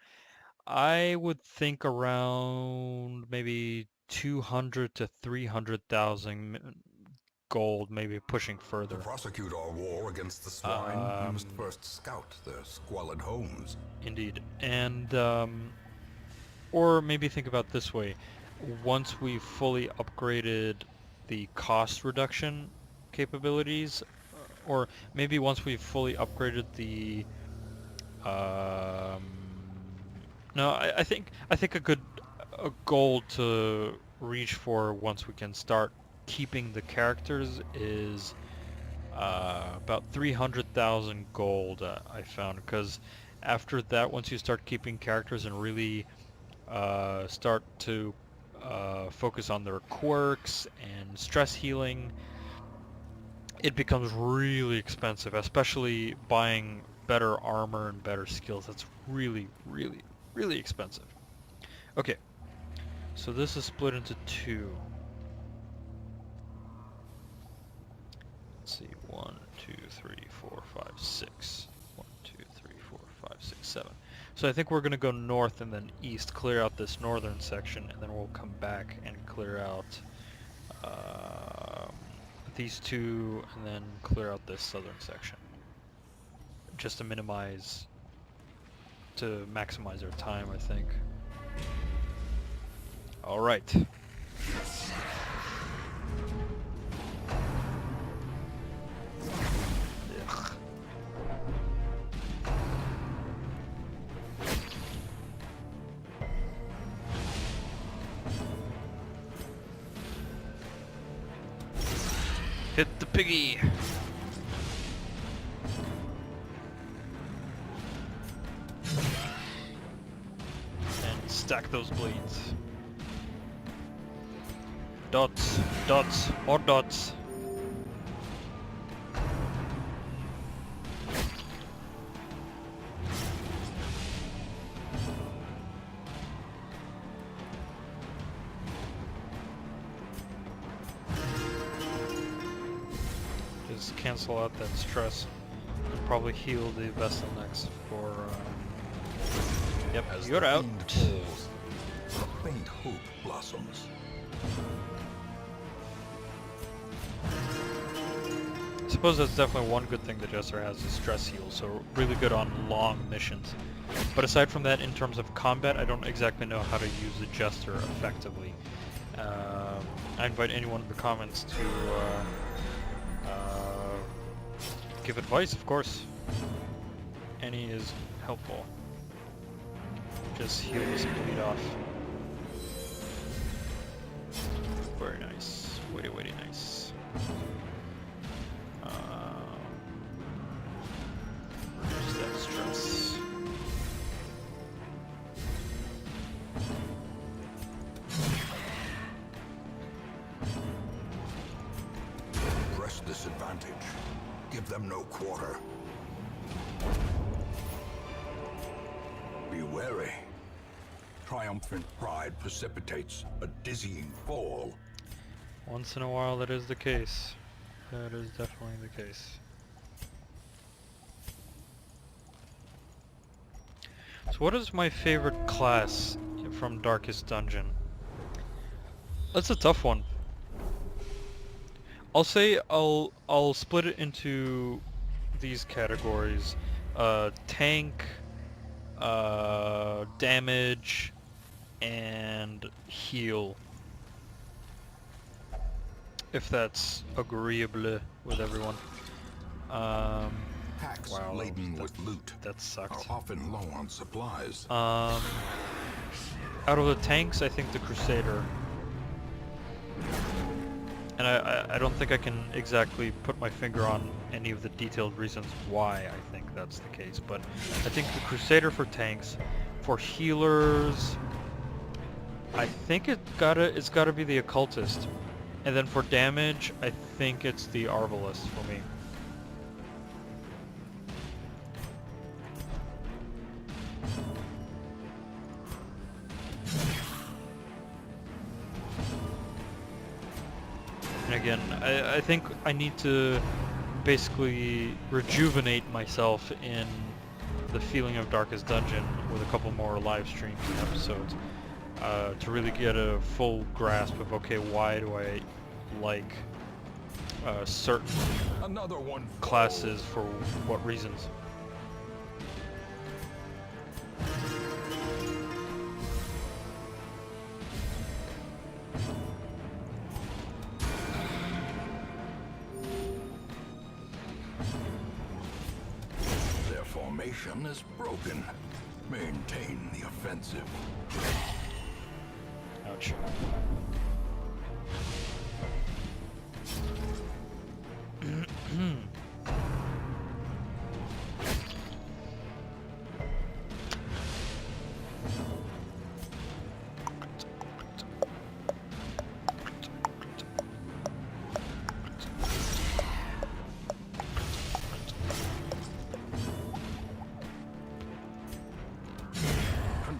[SPEAKER 1] I would think around maybe 200 to 300,000 gold, maybe pushing further.
[SPEAKER 2] To prosecute our war against the swine, we must first scout their squalid homes.
[SPEAKER 1] Indeed. And Or maybe think about this way. Once we've fully upgraded the cost reduction capabilities, or maybe once we've fully upgraded the um, no, I think a goal to reach for once we can start keeping the characters is about 300,000 gold. I found, because after that, once you start keeping characters and really start to focus on their quirks and stress healing, it becomes really expensive, especially buying better armor and better skills. That's really, really, really expensive. Okay, so this is split into two. Let's see, 1, 2, 3, 4, 5, 6. 1, 2, 3, 4, 5, 6, 7. So I think we're going to go north and then east, clear out this northern section, and then we'll come back and clear out these two, and then clear out this southern section. Just to maximize our time, I think. Alright. Hit the piggy! And stack those blades. Dots, dots, more dots. Just cancel out that stress and probably heal the vessel next for yep,
[SPEAKER 2] As
[SPEAKER 1] you're
[SPEAKER 2] the
[SPEAKER 1] out.
[SPEAKER 2] fiend falls, a faint hope blossoms.
[SPEAKER 1] I suppose that's definitely one good thing the Jester has, is stress heal, so really good on long missions. But aside from that, in terms of combat, I don't exactly know how to use the Jester effectively. I invite anyone in the comments to give advice, of course. Any is helpful. Just heal this bleed off. Very nice. Very, very nice. Just that stress.
[SPEAKER 2] Press this advantage. Give them no quarter. Be wary. Triumphant pride precipitates a dizzying fall.
[SPEAKER 1] Once in a while that is the case. That is definitely the case. So what is my favorite class from Darkest Dungeon? That's a tough one. I'll say I'll split it into these categories. Tank, damage, and heal. If that's agreeable with everyone.
[SPEAKER 2] Packs
[SPEAKER 1] Wow,
[SPEAKER 2] laden with loot
[SPEAKER 1] that
[SPEAKER 2] are
[SPEAKER 1] sucked.
[SPEAKER 2] often low on supplies.
[SPEAKER 1] Out of the tanks, I think the Crusader. And I don't think I can exactly put my finger on any of the detailed reasons why I think that's the case, but I think the Crusader for tanks. For healers, I think it's gotta be the Occultist. And then for damage, I think it's the Arbalest for me. And again, I think I need to basically rejuvenate myself in the feeling of Darkest Dungeon with a couple more live streams and episodes to really get a full grasp of, okay, why do I like certain
[SPEAKER 2] Another one
[SPEAKER 1] classes for what reasons.
[SPEAKER 2] formation is broken. Maintain the offensive.
[SPEAKER 1] Ouch.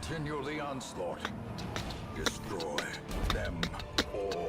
[SPEAKER 2] Continue the onslaught. Destroy them all.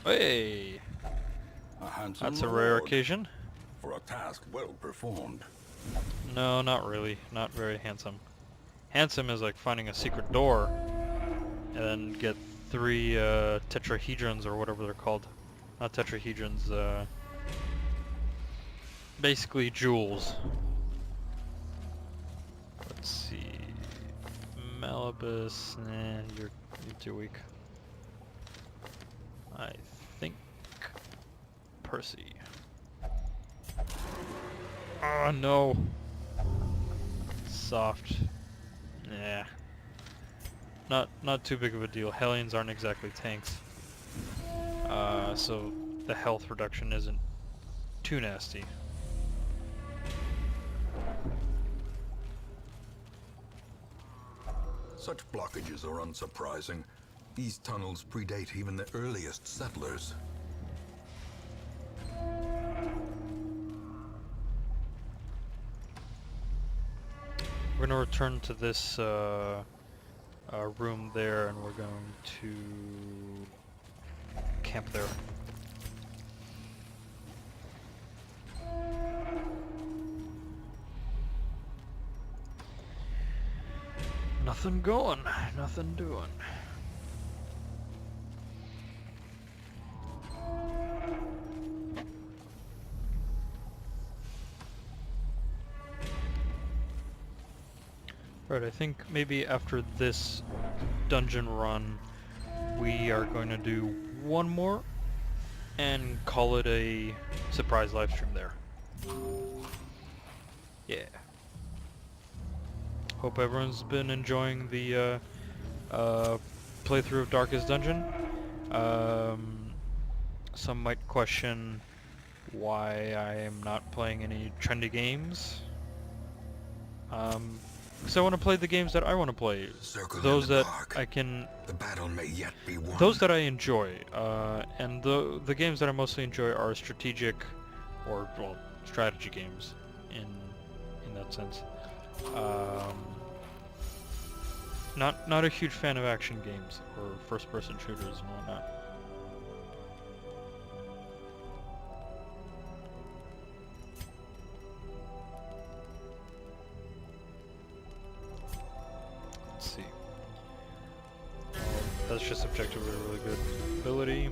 [SPEAKER 1] Hey,
[SPEAKER 2] A handsome
[SPEAKER 1] that's a rare
[SPEAKER 2] reward
[SPEAKER 1] occasion.
[SPEAKER 2] for a task well performed.
[SPEAKER 1] No, not really. Not very handsome. Handsome is like finding a secret door and then get 3 tetrahedrons or whatever they're called. Not tetrahedrons, basically jewels. Let's see. Malibus, nah, you're too weak. I think Percy. Oh no. Soft. Nah. Not too big of a deal. Hellions aren't exactly tanks. So the health reduction isn't too nasty.
[SPEAKER 2] Such blockages are unsurprising. These tunnels predate even the earliest settlers.
[SPEAKER 1] We're gonna return to this room there, and we're going to camp there. Nothing going, nothing doing. Right, I think maybe after this dungeon run, we are going to do one more and call it a surprise live stream there. Yeah. Hope everyone's been enjoying the playthrough of Darkest Dungeon. Some might question why I am not playing any trendy games. Because I want to play the games that I want to play. Those that I can...
[SPEAKER 2] The battle may yet be won.
[SPEAKER 1] Those that I enjoy. And the games that I mostly enjoy are strategic, or, well, strategy games, in that sense. Not a huge fan of action games, or first-person shooters and whatnot. Let's see. That's just objectively a really good ability.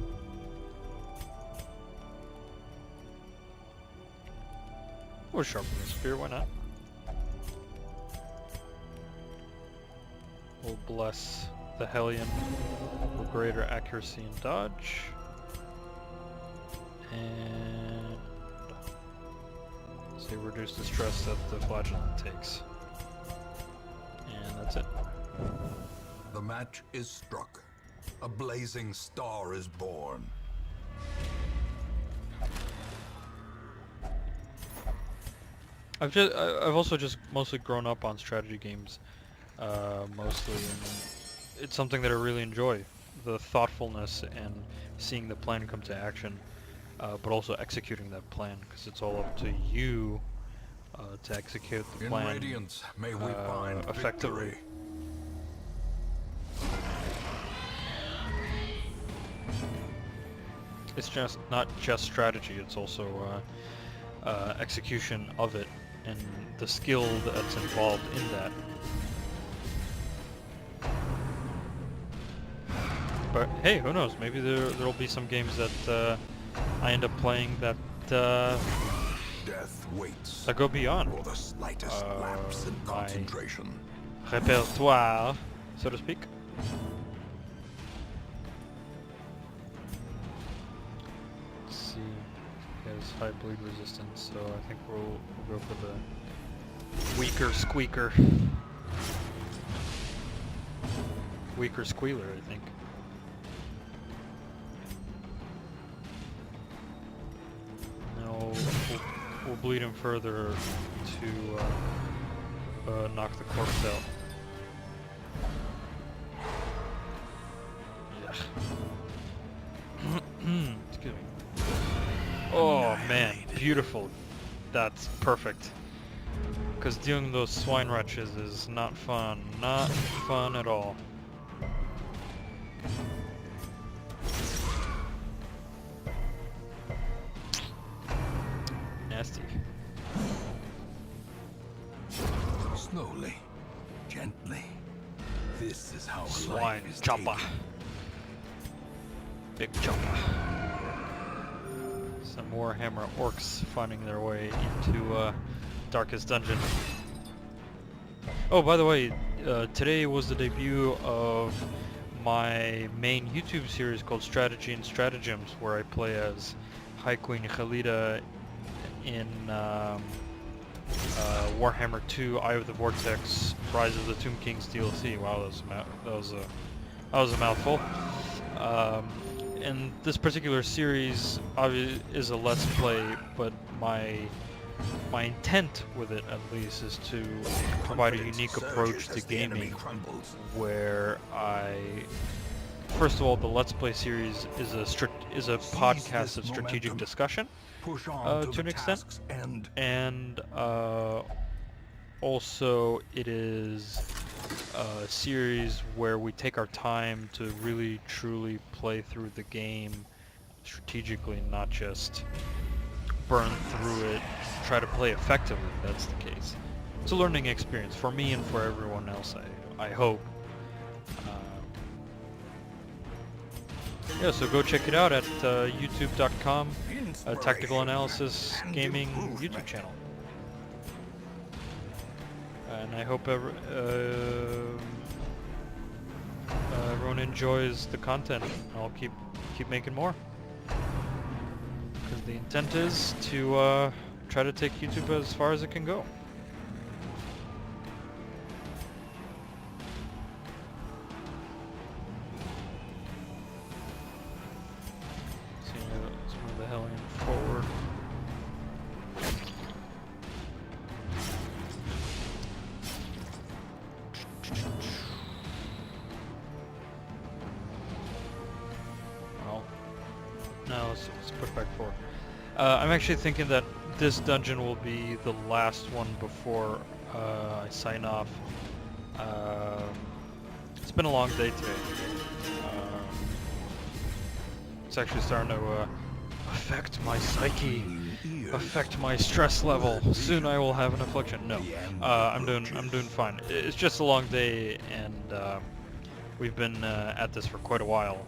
[SPEAKER 1] Or sharpen the spear, why not? We'll bless the Hellion for greater accuracy and dodge. And say reduce the stress that the flagellant takes. And that's it.
[SPEAKER 2] The match is struck. A blazing star is born.
[SPEAKER 1] I've also just mostly grown up on strategy games, mostly, and it's something that I really enjoy. The thoughtfulness and seeing the plan come to action, but also executing that plan, because it's all up to you to execute the plan
[SPEAKER 2] In Radiance, may we find
[SPEAKER 1] effectively.
[SPEAKER 2] victory.
[SPEAKER 1] It's just not just strategy; it's also execution of it and the skill that's involved in that. But hey, who knows? Maybe there'll be some games that I end up playing that
[SPEAKER 2] Death waits
[SPEAKER 1] that go beyond
[SPEAKER 2] for the slightest lapse in
[SPEAKER 1] my
[SPEAKER 2] concentration.
[SPEAKER 1] repertoire, so to speak. Let's see. It has high bleed resistance, so I think we'll go for the weaker squeaker. Weaker squealer, I think. No, we'll bleed him further to knock the corpse out. Yeah. Excuse me. Oh man, beautiful. That's perfect. Because doing those swine wretches is not fun. Not fun at all. Nasty.
[SPEAKER 2] Slowly, gently. This is how
[SPEAKER 1] Swine
[SPEAKER 2] life is
[SPEAKER 1] chopper.
[SPEAKER 2] taken.
[SPEAKER 1] Big chopper. Some Warhammer orcs finding their way into Darkest Dungeon. Oh, by the way, today was the debut of my main YouTube series called Strategy and Stratagems, where I play as High Queen Khalida in Warhammer 2: Eye of the Vortex, Rise of the Tomb Kings DLC. Wow, that was a mouthful. And this particular series obviously is a let's play, but my intent with it, at least, is to provide a unique approach to gaming, where first of all, the Let's Play series is a podcast of strategic discussion, to an extent, and also it is a series where we take our time to really truly play through the game strategically, not just burn through it, try to play effectively. That's the case. It's a learning experience for me and for everyone else, I hope. Yeah, so go check it out at youtube.com, Tactical Analysis Gaming YouTube channel. And I hope everyone enjoys the content. I'll keep making more. Because the intent is to try to take YouTube as far as it can go. Let's move the Hellion forward. Well, now let's put back forward. I'm actually thinking that this dungeon will be the last one before I sign off. It's been a long day today. It's actually starting to affect my psyche, affect my stress level. Soon I will have an affliction. No, I'm doing fine. It's just a long day, and we've been at this for quite a while.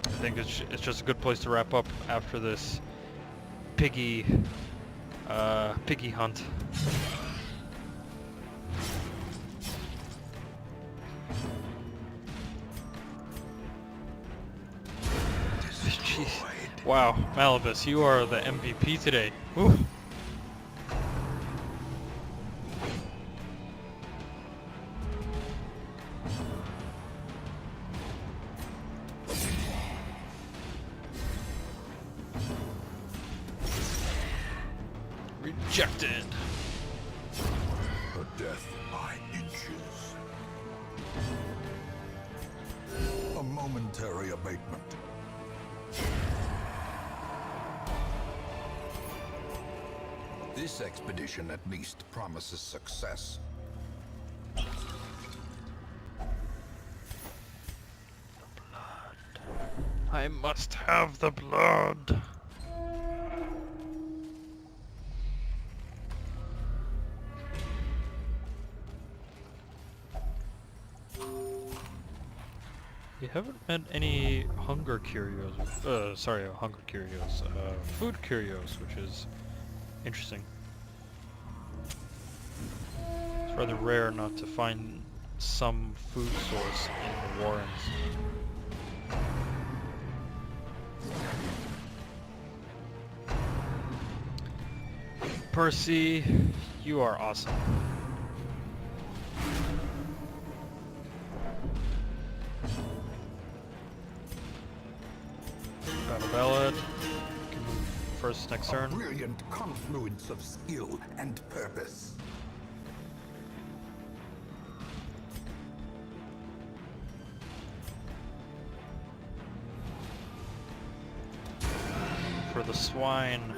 [SPEAKER 1] I think it's just a good place to wrap up after this piggy hunt. Jeez. Wow, Malibus, you are the MVP today. Whew. Rejected.
[SPEAKER 2] A death by inches. A momentary abatement. This expedition at least promises success.
[SPEAKER 1] I must have the blood. We haven't met any hunger curios. Sorry, hunger curios. Food curios, which is interesting. It's rather rare not to find some food source in the Warrens. Percy, you are awesome. Battle Ballad. Can move first next turn.
[SPEAKER 2] A brilliant confluence of skill and purpose.
[SPEAKER 1] For the swine.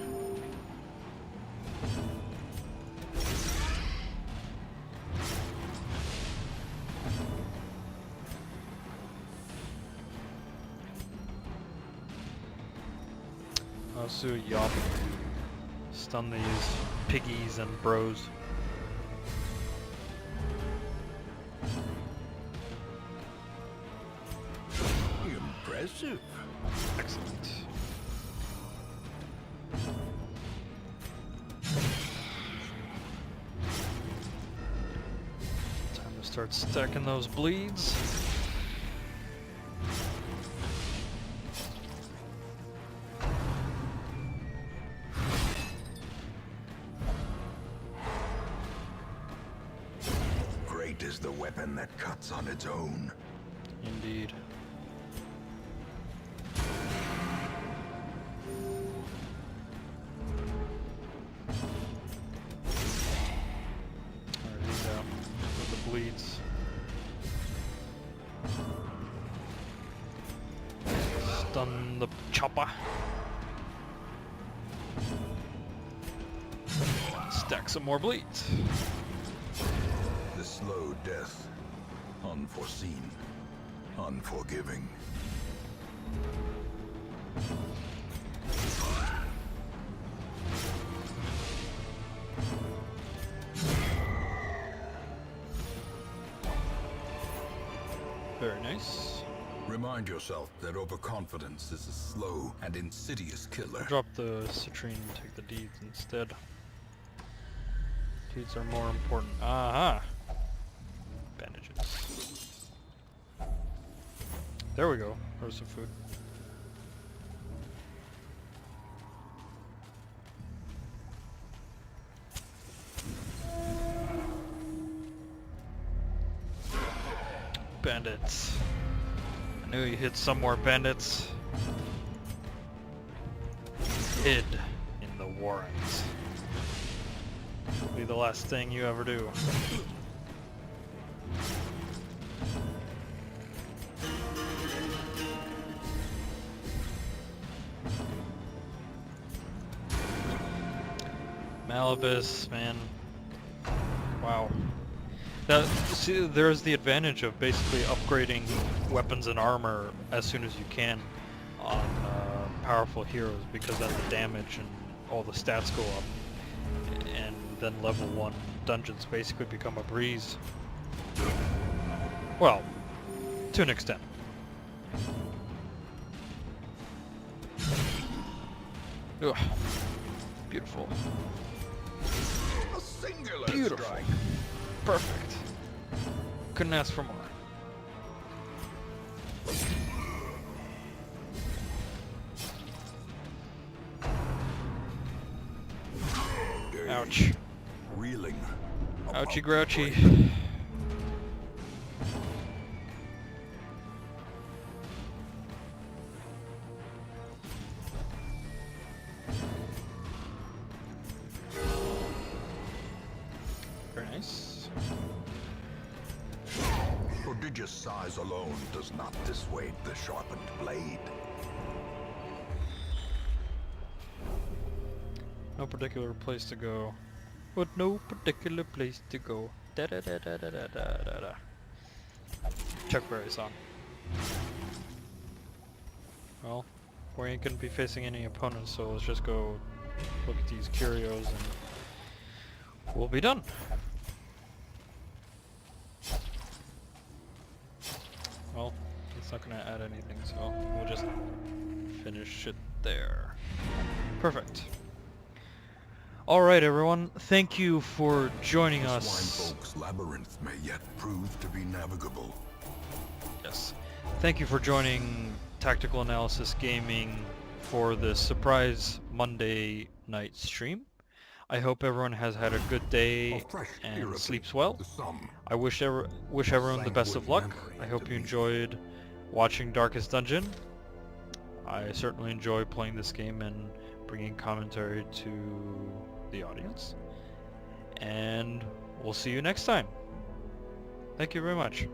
[SPEAKER 1] Also, yop. Stun these piggies and bros.
[SPEAKER 2] Impressive.
[SPEAKER 1] Excellent. Time to start stacking those bleeds.
[SPEAKER 2] Great is the weapon that cuts on its own.
[SPEAKER 1] Indeed. Alright, he's out with the bleeds. Stun the chopper. Stack some more bleeds.
[SPEAKER 2] The slow death. Unforeseen. Unforgiving.
[SPEAKER 1] Very nice.
[SPEAKER 2] Remind yourself that overconfidence is a slow and insidious killer.
[SPEAKER 1] Drop the citrine and take the deeds instead. Deeds are more important. Aha! Bandages. There we go. There's some food. Bandits. I knew you hit some more bandits. Hid in the Warrens. Will be the last thing you ever do. Malibus, man. Wow. Now, see, there's the advantage of basically upgrading weapons and armor as soon as you can on powerful heroes, because then the damage and all the stats go up, and then level 1 dungeons basically become a breeze. Well, to an extent. Ugh. Beautiful.
[SPEAKER 2] A singular
[SPEAKER 1] Beautiful.
[SPEAKER 2] strike.
[SPEAKER 1] Perfect. Couldn't ask for more. Ouch.
[SPEAKER 2] Reeling.
[SPEAKER 1] Ouchie grouchy. Very nice.
[SPEAKER 2] Prodigious size alone does not dissuade the sharpened blade.
[SPEAKER 1] No particular place to go. But no particular place to go. Da da da da da da da da da. Chuck Berry song. Well, we ain't gonna be facing any opponents, so let's just go look at these curios and we'll be done. Well, let's It's not gonna add anything, so we'll just finish it there. Perfect. Alright everyone, thank you for joining
[SPEAKER 2] The
[SPEAKER 1] us.
[SPEAKER 2] Swine Folk's labyrinth may yet prove to be navigable.
[SPEAKER 1] Yes. Thank you for joining Tactical Analysis Gaming for this surprise Monday night stream. I hope everyone has had a good day and sleeps well. I wish everyone the best of luck. I hope you enjoyed watching Darkest Dungeon. I certainly enjoy playing this game and bringing commentary to the audience. And we'll see you next time. Thank you very much.